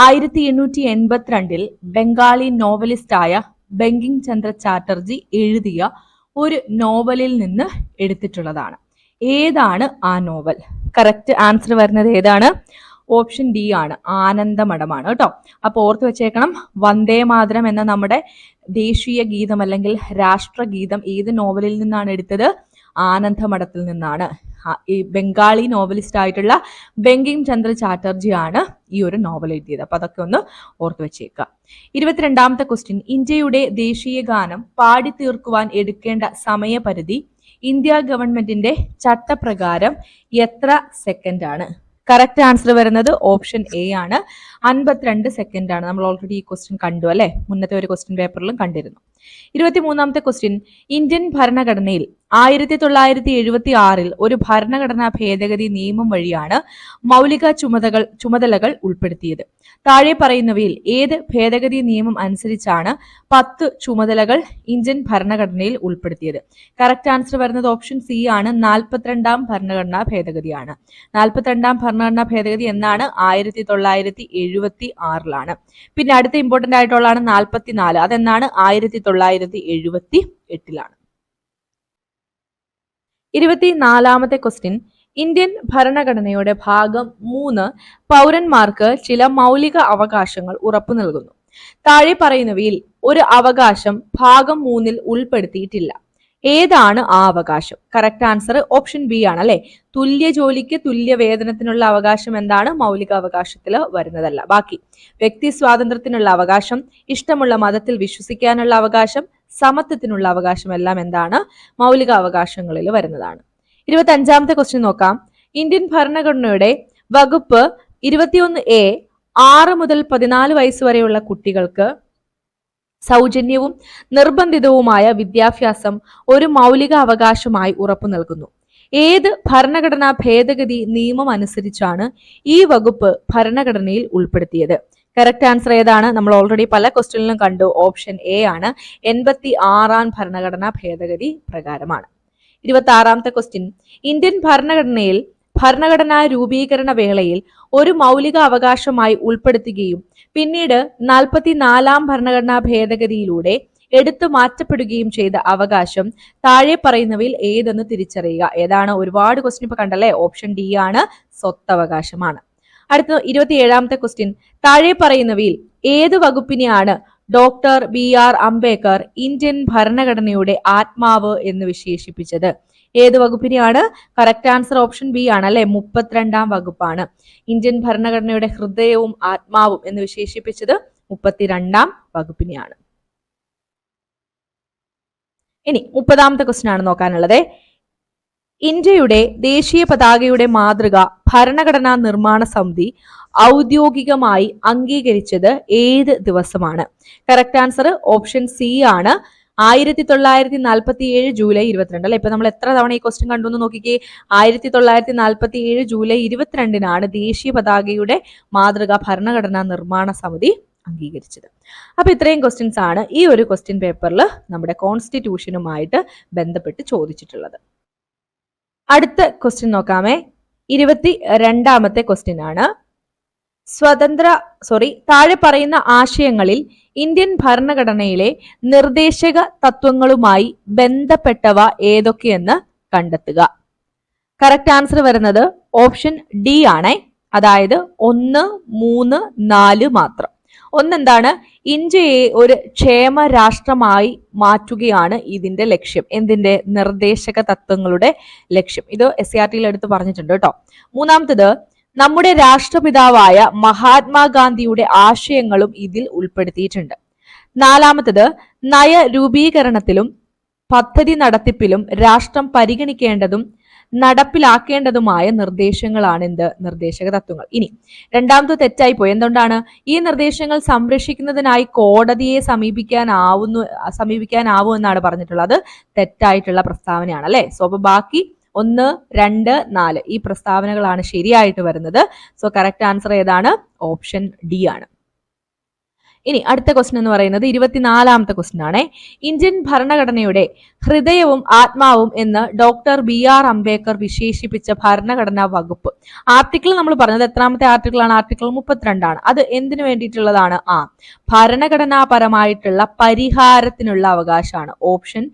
1882 ബംഗാളി നോവലിസ്റ്റായ ബങ്കിം ചന്ദ്ര ചാറ്റർജി എഴുതിയ ഒരു നോവലിൽ നിന്ന് എടുത്തിട്ടുള്ളതാണ്. ഏതാണ് ആ നോവൽ? കറക്റ്റ് ആൻസർ വരുന്നത് ഏതാണ്? ഓപ്ഷൻ ഡി ആണ്, ആനന്ദമഠമാണ് കേട്ടോ. അപ്പൊ ഓർത്ത് വെച്ചേക്കണം, വന്ദേ മാതരം എന്ന നമ്മുടെ ദേശീയ ഗീതം അല്ലെങ്കിൽ രാഷ്ട്രഗീതം ഏത് നോവലിൽ നിന്നാണ് എടുത്തത്? ആനന്ദമഠത്തിൽ നിന്നാണ്. ഈ ബംഗാളി നോവലിസ്റ്റ് ആയിട്ടുള്ള ബങ്കിം ചന്ദ്ര ചാറ്റർജി ആണ് ഈ ഒരു നോവൽ എഴുതിയത്. അപ്പൊ അതൊക്കെ ഒന്ന് ഓർത്ത് വെച്ചേക്കുക. 22ാമത്തെ ക്വസ്റ്റ്യൻ, ഇന്ത്യയുടെ ദേശീയ ഗാനം പാടി തീർക്കുവാൻ എടുക്കേണ്ട സമയപരിധി ഇന്ത്യ ഗവൺമെന്റിന്റെ ചട്ടപ്രകാരം എത്ര സെക്കൻഡ് ആണ്? കറക്റ്റ് ആൻസർ വരുന്നത് ഓപ്ഷൻ എ ആണ്, 52 സെക്കൻഡ് ആണ്. നമ്മൾ ഓൾറെഡി ഈ ക്വസ്റ്റ്യൻ കണ്ടു അല്ലെ, മുന്നത്തെ ഒരു ക്വസ്റ്റ്യൻ പേപ്പറിലും കണ്ടിരുന്നു. 23ാമത്തെ ക്വസ്റ്റ്യൻ, ഇന്ത്യൻ ഭരണഘടനയിൽ 1976 ഒരു ഭരണഘടനാ ഭേദഗതി നിയമം വഴിയാണ് മൗലിക ചുമതലകൾ ഉൾപ്പെടുത്തിയത്. താഴെ പറയുന്നവയിൽ ഏത് ഭേദഗതി നിയമം അനുസരിച്ചാണ് 10 ചുമതലകൾ ഇന്ത്യൻ ഭരണഘടനയിൽ ഉൾപ്പെടുത്തിയത്? കറക്റ്റ് ആൻസർ വരുന്നത് ഓപ്ഷൻ സി ആണ്, 42ാം ഭരണഘടനാ ഭേദഗതിയാണ്. 42ാം ഭരണഘടനാ ഭേദഗതി എന്നാണ്? 1976. പിന്നെ അടുത്ത ഇമ്പോർട്ടന്റ് ആയിട്ടുള്ളതാണ് 44. അതെന്നാണ്? 1978. 24ാമത്തെ ക്വസ്റ്റ്യൻ, ഇന്ത്യൻ ഭരണഘടനയുടെ ഭാഗം 3 പൗരന്മാർക്ക് ചില മൗലിക അവകാശങ്ങൾ ഉറപ്പു നൽകുന്നു. താഴെ പറയുന്നവയിൽ ഒരു അവകാശം ഭാഗം 3 ഉൾപ്പെടുത്തിയിട്ടില്ല. ഏതാണ് ആ അവകാശം? കറക്റ്റ് ആൻസർ ഓപ്ഷൻ ബി ആണ് അല്ലെ. തുല്യ ജോലിക്ക് തുല്യ വേതനത്തിനുള്ള അവകാശം എന്താണ്? മൗലിക അവകാശത്തിൽ വരുന്നതല്ല. ബാക്കി വ്യക്തി സ്വാതന്ത്ര്യത്തിനുള്ള അവകാശം, ഇഷ്ടമുള്ള മതത്തിൽ വിശ്വസിക്കാനുള്ള അവകാശം, സമത്വത്തിനുള്ള അവകാശം എല്ലാം എന്താണ്? മൗലിക അവകാശങ്ങളിൽ വരുന്നതാണ്. 25ാമത്തെ ക്വസ്റ്റ്യൻ നോക്കാം. ഇന്ത്യൻ ഭരണഘടനയുടെ വകുപ്പ് 21A 6 മുതൽ 14 വയസ്സ് വരെയുള്ള കുട്ടികൾക്ക് സൗജന്യവും നിർബന്ധിതവുമായ വിദ്യാഭ്യാസം ഒരു മൗലിക അവകാശമായി ഉറപ്പു നൽകുന്നു. ഏത് ഭരണഘടനാ ഭേദഗതി നിയമം അനുസരിച്ചാണ് ഈ വകുപ്പ് ഭരണഘടനയിൽ ഉൾപ്പെടുത്തിയത്? കറക്റ്റ് ആൻസർ ഏതാണ്? നമ്മൾ ഓൾറെഡി പല ക്വസ്റ്റ്യനിലും കണ്ടു. ഓപ്ഷൻ എ ആണ്, 86ാം ഭരണഘടനാ ഭേദഗതി പ്രകാരമാണ്. 26ാമത്തെ ക്വസ്റ്റ്യൻ, ഇന്ത്യൻ ഭരണഘടനയിൽ ഭരണഘടനാ രൂപീകരണ വേളയിൽ ഒരു മൗലിക അവകാശമായി ഉൾപ്പെടുത്തുകയും പിന്നീട് 44ാം ഭരണഘടനാ ഭേദഗതിയിലൂടെ എടുത്തു മാറ്റപ്പെടുകയും ചെയ്ത അവകാശം താഴെ പറയുന്നവയിൽ ഏതെന്ന് തിരിച്ചറിയുക. ഏതാണ്? ഒരുപാട് ക്വസ്റ്റ്യൻ ഇപ്പൊ കണ്ടല്ലേ. ഓപ്ഷൻ ഡി ആണ്, സ്വത്തവകാശമാണ്. അടുത്ത 27ാമത്തെ ക്വസ്റ്റ്യൻ, താഴെ പറയുന്നവയിൽ ഏത് വകുപ്പിനെയാണ് ഡോക്ടർ BR അംബേദ്കർ ഇന്ത്യൻ ഭരണഘടനയുടെ ആത്മാവ് എന്ന് വിശേഷിപ്പിച്ചത്? ഏത് വകുപ്പിനെയാണ്? കറക്റ്റ് ആൻസർ ഓപ്ഷൻ ബി ആണ് അല്ലെ, 32ാം വകുപ്പാണ്. ഇന്ത്യൻ ഭരണഘടനയുടെ ഹൃദയവും ആത്മാവും എന്ന് വിശേഷിപ്പിച്ചത് 32ാം വകുപ്പിനെയാണ്. ഇനി 30ാമത്തെ ക്വസ്റ്റ്യൻ ആണ് നോക്കാനുള്ളത്. ഇന്ത്യയുടെ ദേശീയ പതാകയുടെ മാതൃക ഭരണഘടനാ നിർമ്മാണ സമിതി ഔദ്യോഗികമായി അംഗീകരിച്ചത് ഏത് ദിവസമാണ്? കറക്റ്റ് ആൻസർ ഓപ്ഷൻ സി ആണ്, 1947 ജൂലൈ 22 അല്ലെ. ഇപ്പൊ നമ്മൾ എത്ര തവണ ഈ ക്വസ്റ്റ്യൻ കണ്ടു എന്ന് നോക്കിക്കേ. 1947 ജൂലൈ 22 ദേശീയ പതാകയുടെ മാതൃക ഭരണഘടനാ നിർമ്മാണ സമിതി അംഗീകരിച്ചത്. അപ്പൊ ഇത്രയും ക്വസ്റ്റ്യൻസ് ആണ് ഈ ഒരു ക്വസ്റ്റ്യൻ പേപ്പറിൽ നമ്മുടെ കോൺസ്റ്റിറ്റ്യൂഷനുമായിട്ട് ബന്ധപ്പെട്ട് ചോദിച്ചിട്ടുള്ളത്. അടുത്ത ക്വസ്റ്റ്യൻ നോക്കാമേ. 22ാമത്തെ ക്വസ്റ്റ്യൻ ആണ്. താഴെ പറയുന്ന ആശയങ്ങളിൽ ഇന്ത്യൻ ഭരണഘടനയിലെ നിർദ്ദേശക തത്വങ്ങളുമായി ബന്ധപ്പെട്ടവ ഏതൊക്കെയെന്ന് കണ്ടെത്തുക. കറക്റ്റ് ആൻസർ വരുന്നത് ഓപ്ഷൻ ഡി ആണ്, അതായത് 1, 3, 4 മാത്രം. ഒന്നെന്താണ്? ഇന്ത്യയെ ഒരു ക്ഷേമ രാഷ്ട്രമായി മാറ്റുകയാണ് ഇതിന്റെ ലക്ഷ്യം. എന്തിന്റെ? നിർദ്ദേശക തത്വങ്ങളുടെ ലക്ഷ്യം. ഇത് SCRT എടുത്ത് പറഞ്ഞിട്ടുണ്ട് കേട്ടോ. മൂന്നാമത്തത്, നമ്മുടെ രാഷ്ട്രപിതാവായ മഹാത്മാഗാന്ധിയുടെ ആശയങ്ങളും ഇതിൽ ഉൾപ്പെടുത്തിയിട്ടുണ്ട്. നാലാമത്തത്, നയരൂപീകരണത്തിലും പദ്ധതി നടത്തിപ്പിലും രാഷ്ട്രം പരിഗണിക്കേണ്ടതും നടപ്പിലാക്കേണ്ടതുമായ നിർദ്ദേശങ്ങളാണ് എന്ത്? നിർദ്ദേശക തത്വങ്ങൾ. ഇനി രണ്ടാമത് തെറ്റായി പോയി. എന്തുകൊണ്ടാണ്? ഈ നിർദ്ദേശങ്ങൾ സംരക്ഷിക്കുന്നതിനായി കോടതിയെ സമീപിക്കാനാവും എന്നാണ് പറഞ്ഞിട്ടുള്ളത്. തെറ്റായിട്ടുള്ള പ്രസ്താവനയാണ് അല്ലെ. സോ അപ്പൊ ബാക്കി 1, 2, 4 ഈ പ്രസ്താവനകളാണ് ശരിയായിട്ട് വരുന്നത്. സോ കറക്റ്റ് ആൻസർ ഏതാണ്? ഓപ്ഷൻ ഡി ആണ്. ഇനി അടുത്ത ക്വസ്റ്റ്യൻ എന്ന് പറയുന്നത് 24ാമത്തെ ക്വസ്റ്റ്യൻ ആണ്. ഇന്ത്യൻ ഭരണഘടനയുടെ ഹൃദയവും ആത്മാവും എന്ന് ഡോക്ടർ BR അംബേദ്കർ വിശേഷിപ്പിച്ച ഭരണഘടനാ വകുപ്പ്. ആർട്ടിക്കിൾ നമ്മൾ പറഞ്ഞത് എത്രാമത്തെ ആർട്ടിക്കിൾ ആണ്? ആർട്ടിക്കിൾ 32 ആണ്. അത് എന്തിനു വേണ്ടിയിട്ടുള്ളതാണ്? ഭരണഘടനാപരമായിട്ടുള്ള പരിഹാരത്തിനുള്ള അവകാശമാണ്. ഓപ്ഷൻ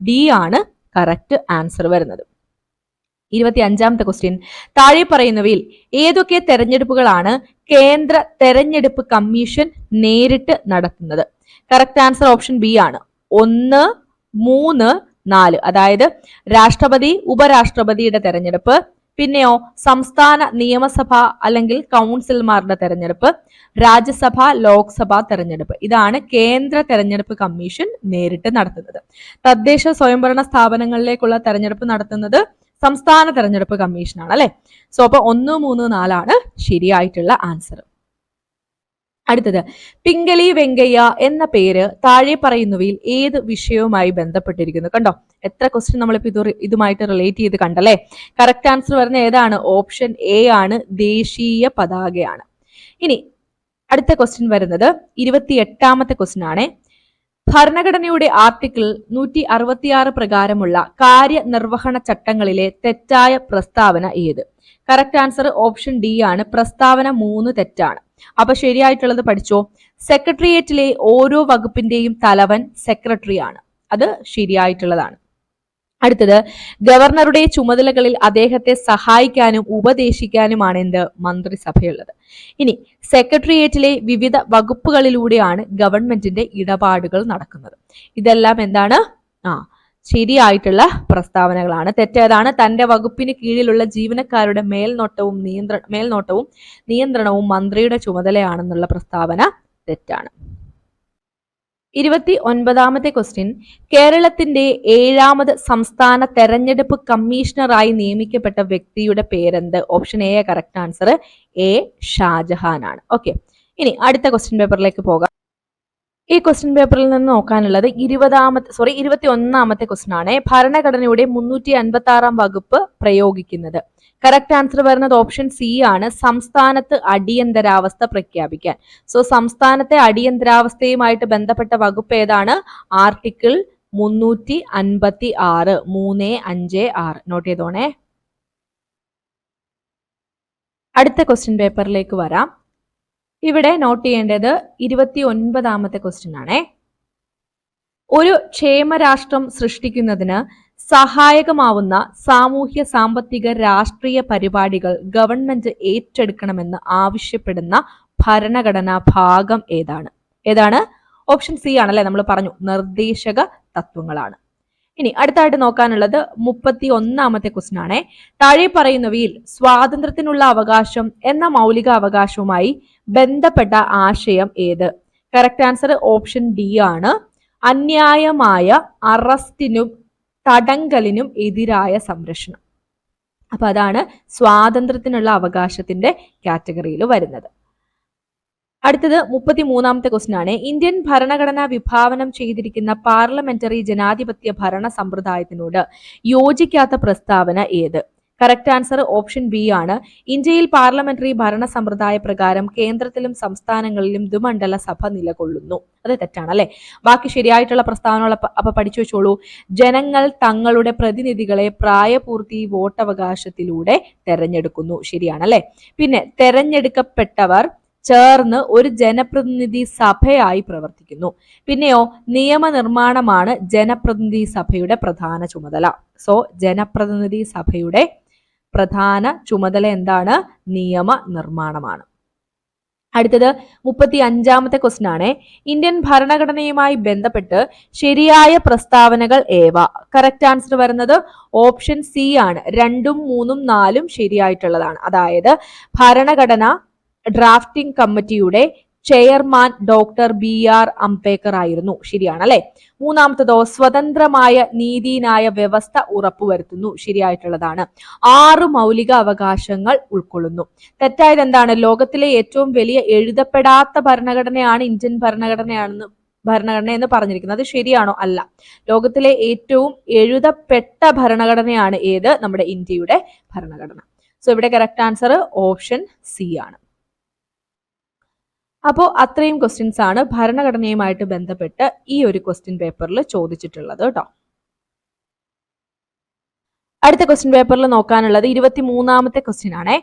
ഡി ആണ് കറക്റ്റ് ആൻസർ വരുന്നത്. 25ാമത്തെ ക്വസ്റ്റ്യൻ, താഴെ പറയുന്നവയിൽ ഏതൊക്കെ തെരഞ്ഞെടുപ്പുകളാണ് കേന്ദ്ര തെരഞ്ഞെടുപ്പ് കമ്മീഷൻ നേരിട്ട് നടത്തുന്നത്? കറക്റ്റ് ആൻസർ ഓപ്ഷൻ ബി ആണ്, 1, 3, 4. അതായത് രാഷ്ട്രപതി, ഉപരാഷ്ട്രപതിയുടെ തെരഞ്ഞെടുപ്പ്, പിന്നെയോ സംസ്ഥാന നിയമസഭ അല്ലെങ്കിൽ കൗൺസിലർമാരുടെ തെരഞ്ഞെടുപ്പ്, രാജ്യസഭ, ലോക്സഭ തെരഞ്ഞെടുപ്പ്. ഇതാണ് കേന്ദ്ര തെരഞ്ഞെടുപ്പ് കമ്മീഷൻ നേരിട്ട് നടത്തുന്നത്. തദ്ദേശ സ്വയംഭരണ സ്ഥാപനങ്ങളിലേക്കുള്ള തെരഞ്ഞെടുപ്പ് നടത്തുന്നത് സംസ്ഥാന തെരഞ്ഞെടുപ്പ് കമ്മീഷനാണ് അല്ലെ. സോ അപ്പൊ 1, 3, 4 ആണ് ശരിയായിട്ടുള്ള ആൻസർ. അടുത്തത്, പിംഗലി വെങ്കയ്യ എന്ന പേര് താഴെ പറയുന്നവയിൽ ഏത് വിഷയവുമായി ബന്ധപ്പെട്ടിരിക്കുന്നു? കണ്ടോ, എത്ര ക്വസ്റ്റ്യൻ നമ്മളിപ്പോ ഇതുമായിട്ട് റിലേറ്റ് ചെയ്ത് കണ്ടല്ലേ. കറക്റ്റ് ആൻസർ വരുന്ന ഏതാണ്? ഓപ്ഷൻ എ ആണ്, ദേശീയ പതാകയാണ്. ഇനി അടുത്ത ക്വസ്റ്റ്യൻ വരുന്നത് 28ാമത്തെ ക്വസ്റ്റ്യൻ ആണ്. ഭരണഘടനയുടെ ആർട്ടിക്കിൾ 166 പ്രകാരമുള്ള കാര്യനിർവഹണ ചട്ടങ്ങളിലെ തെറ്റായ പ്രസ്താവന ഏത്? കറക്റ്റ് ആൻസർ ഓപ്ഷൻ ഡി ആണ്, പ്രസ്താവന 3 തെറ്റാണ്. അപ്പൊ ശരിയായിട്ടുള്ളത് പഠിച്ചോ. സെക്രട്ടേറിയറ്റിലെ ഓരോ വകുപ്പിന്റെയും തലവൻ സെക്രട്ടറിയാണ്. അത് ശരിയായിട്ടുള്ളതാണ്. അടുത്തത്, ഗവർണറുടെ ചുമതലകളിൽ അദ്ദേഹത്തെ സഹായിക്കാനും ഉപദേശിക്കാനുമാണ് എന്ത്? മന്ത്രിസഭയുള്ളത്. ഇനി സെക്രട്ടേറിയറ്റിലെ വിവിധ വകുപ്പുകളിലൂടെയാണ് ഗവൺമെന്റിന്റെ ഇടപാടുകൾ നടക്കുന്നത്. ഇതെല്ലാം എന്താണ്? ശരിയായിട്ടുള്ള പ്രസ്താവനകളാണ്. തെറ്റേതാണ്? തന്റെ വകുപ്പിന് കീഴിലുള്ള ജീവനക്കാരുടെ മേൽനോട്ടവും നിയന്ത്രണവും മന്ത്രിയുടെ ചുമതലയാണെന്നുള്ള പ്രസ്താവന തെറ്റാണ്. 29ാമത്തെ ക്വസ്റ്റ്യൻ, കേരളത്തിന്റെ 7ാമത് സംസ്ഥാന തെരഞ്ഞെടുപ്പ് കമ്മീഷണറായി നിയമിക്കപ്പെട്ട വ്യക്തിയുടെ പേരെന്ത്? Option A correct answer, A Shajahan ആണ്. ഓക്കെ, ഇനി അടുത്ത ക്വസ്റ്റ്യൻ പേപ്പറിലേക്ക് പോകാം. ഈ ക്വസ്റ്റ്യൻ പേപ്പറിൽ നിന്ന് നോക്കാനുള്ളത് 21ാമത്തെ ക്വസ്റ്റ്യൻ ആണ്. ഭരണഘടനയുടെ 356ാം വകുപ്പ് പ്രയോഗിക്കുന്നത്. കറക്റ്റ് ആൻസർ വരുന്നത് ഓപ്ഷൻ സി ആണ്, സംസ്ഥാനത്ത് അടിയന്തരാവസ്ഥ പ്രഖ്യാപിക്കാൻ. സോ സംസ്ഥാനത്തെ അടിയന്തരാവസ്ഥയുമായിട്ട് ബന്ധപ്പെട്ട വകുപ്പ് ഏതാണ്? ആർട്ടിക്കിൾ 356, 356. നോട്ട് ചെയ്തോണേ. അടുത്ത ക്വസ്റ്റ്യൻ പേപ്പറിലേക്ക് വരാം. ഇവിടെ നോട്ട് ചെയ്യേണ്ടത് 29ാമത്തെ ക്വസ്റ്റ്യൻ ആണേ. ഒരു ക്ഷേമരാഷ്ട്രം സൃഷ്ടിക്കുന്നതിന് സഹായകമാവുന്ന സാമൂഹ്യ സാമ്പത്തിക രാഷ്ട്രീയ പരിപാടികൾ ഗവൺമെന്റ് ഏറ്റെടുക്കണമെന്ന് ആവശ്യപ്പെടുന്ന ഭരണഘടനാ ഭാഗം ഏതാണ്? ഓപ്ഷൻ സി ആണല്ലേ, നമ്മൾ പറഞ്ഞു നിർദ്ദേശക തത്വങ്ങളാണ്. ഇനി അടുത്തായിട്ട് നോക്കാനുള്ളത് 31ാമത്തെ ക്വസ്റ്റ്യൻ ആണ്. താഴെ പറയുന്നവയിൽ സ്വാതന്ത്ര്യത്തിനുള്ള അവകാശം എന്ന മൗലിക അവകാശവുമായി ബന്ധപ്പെട്ട ആശയം ഏത്? കറക്റ്റ് ആൻസർ ഓപ്ഷൻ ഡി ആണ്. അന്യായമായ അറസ്റ്റിനും തടങ്കലിനും എതിരായ സംരക്ഷണം. അപ്പൊ അതാണ് സ്വാതന്ത്ര്യത്തിനുള്ള അവകാശത്തിന്റെ കാറ്റഗറിയിൽ വരുന്നത്. അടുത്തത് 33ാമത്തെ ക്വസ്റ്റ്യൻ ആണ്. ഇന്ത്യൻ ഭരണഘടന വിഭാവനം ചെയ്തിരിക്കുന്ന പാർലമെന്ററി ജനാധിപത്യ ഭരണ സമ്പ്രദായത്തിനോട് യോജിക്കാത്ത പ്രസ്താവന ഏത്? കറക്റ്റ് ആൻസർ ഓപ്ഷൻ ബി ആണ്. ഇന്ത്യയിൽ പാർലമെന്ററി ഭരണ സമ്പ്രദായ പ്രകാരം കേന്ദ്രത്തിലും സംസ്ഥാനങ്ങളിലും ദ്വിമണ്ഡല സഭ നിലകൊള്ളുന്നു. അത് തെറ്റാണ് അല്ലെ. ബാക്കി ശരിയായിട്ടുള്ള പ്രസ്താവനകൾ അപ്പൊ പഠിച്ചു വെച്ചോളൂ. ജനങ്ങൾ തങ്ങളുടെ പ്രതിനിധികളെ പ്രായപൂർത്തി വോട്ടവകാശത്തിലൂടെ തെരഞ്ഞെടുക്കുന്നു. ശരിയാണ് അല്ലെ. പിന്നെ തെരഞ്ഞെടുക്കപ്പെട്ടവർ ചേർന്ന് ഒരു ജനപ്രതിനിധി സഭയായി പ്രവർത്തിക്കുന്നു. പിന്നെയോ നിയമനിർമ്മാണമാണ് ജനപ്രതിനിധി സഭയുടെ പ്രധാന ചുമതല. സോ ജനപ്രതിനിധി സഭയുടെ പ്രധാന ചുമതല എന്താണ്? നിയമനിർമ്മാണമാണ്. അടുത്തത് 35ാമത്തെ ക്വസ്റ്റ്യൻ ആണ്. ഇന്ത്യൻ ഭരണഘടനയുമായി ബന്ധപ്പെട്ട് ശരിയായ പ്രസ്താവനകൾ ഏവ? കറക്റ്റ് ആൻസർ വരുന്നത് ഓപ്ഷൻ സി ആണ്. 2, 3, 4 ശരിയായിട്ടുള്ളതാണ്. അതായത് ഭരണഘടന ഡ്രാഫ്റ്റിംഗ് കമ്മിറ്റിയുടെ ചെയർമാൻ ഡോക്ടർ BR അംബേദ്കർ ആയിരുന്നു. ശരിയാണ് അല്ലെ. മൂന്നാമത്തതോ സ്വതന്ത്രമായ നീതിന്യായ വ്യവസ്ഥ ഉറപ്പുവരുത്തുന്നു. ശരിയായിട്ടുള്ളതാണ്. 6 മൗലിക അവകാശങ്ങൾ ഉൾക്കൊള്ളുന്നു. തെറ്റായത് എന്താണ്? ലോകത്തിലെ ഏറ്റവും വലിയ എഴുതപ്പെടാത്ത ഭരണഘടനയാണ് ഇന്ത്യൻ ഭരണഘടന എന്ന് പറഞ്ഞിരിക്കുന്നത്. അത് ശരിയാണോ? അല്ല. ലോകത്തിലെ ഏറ്റവും എഴുതപ്പെട്ട ഭരണഘടനയാണ് ഏത്? നമ്മുടെ ഇന്ത്യയുടെ ഭരണഘടന. സോ ഇവിടെ കറക്റ്റ് ആൻസർ ഓപ്ഷൻ സി ആണ്. അപ്പോൾ അത്രയും ക്വസ്റ്റ്യൻസ് ആണ് ഭരണഘടനയുമായിട്ട് ബന്ധപ്പെട്ട് ഈ ഒരു ക്വസ്റ്റ്യൻ പേപ്പറിൽ ചോദിച്ചിട്ടുള്ളത് കേട്ടോ. അടുത്ത ക്വസ്റ്റ്യൻ പേപ്പറിൽ നോക്കാനുള്ളത് 23ാമത്തെ ക്വസ്റ്റ്യൻ ആണ്.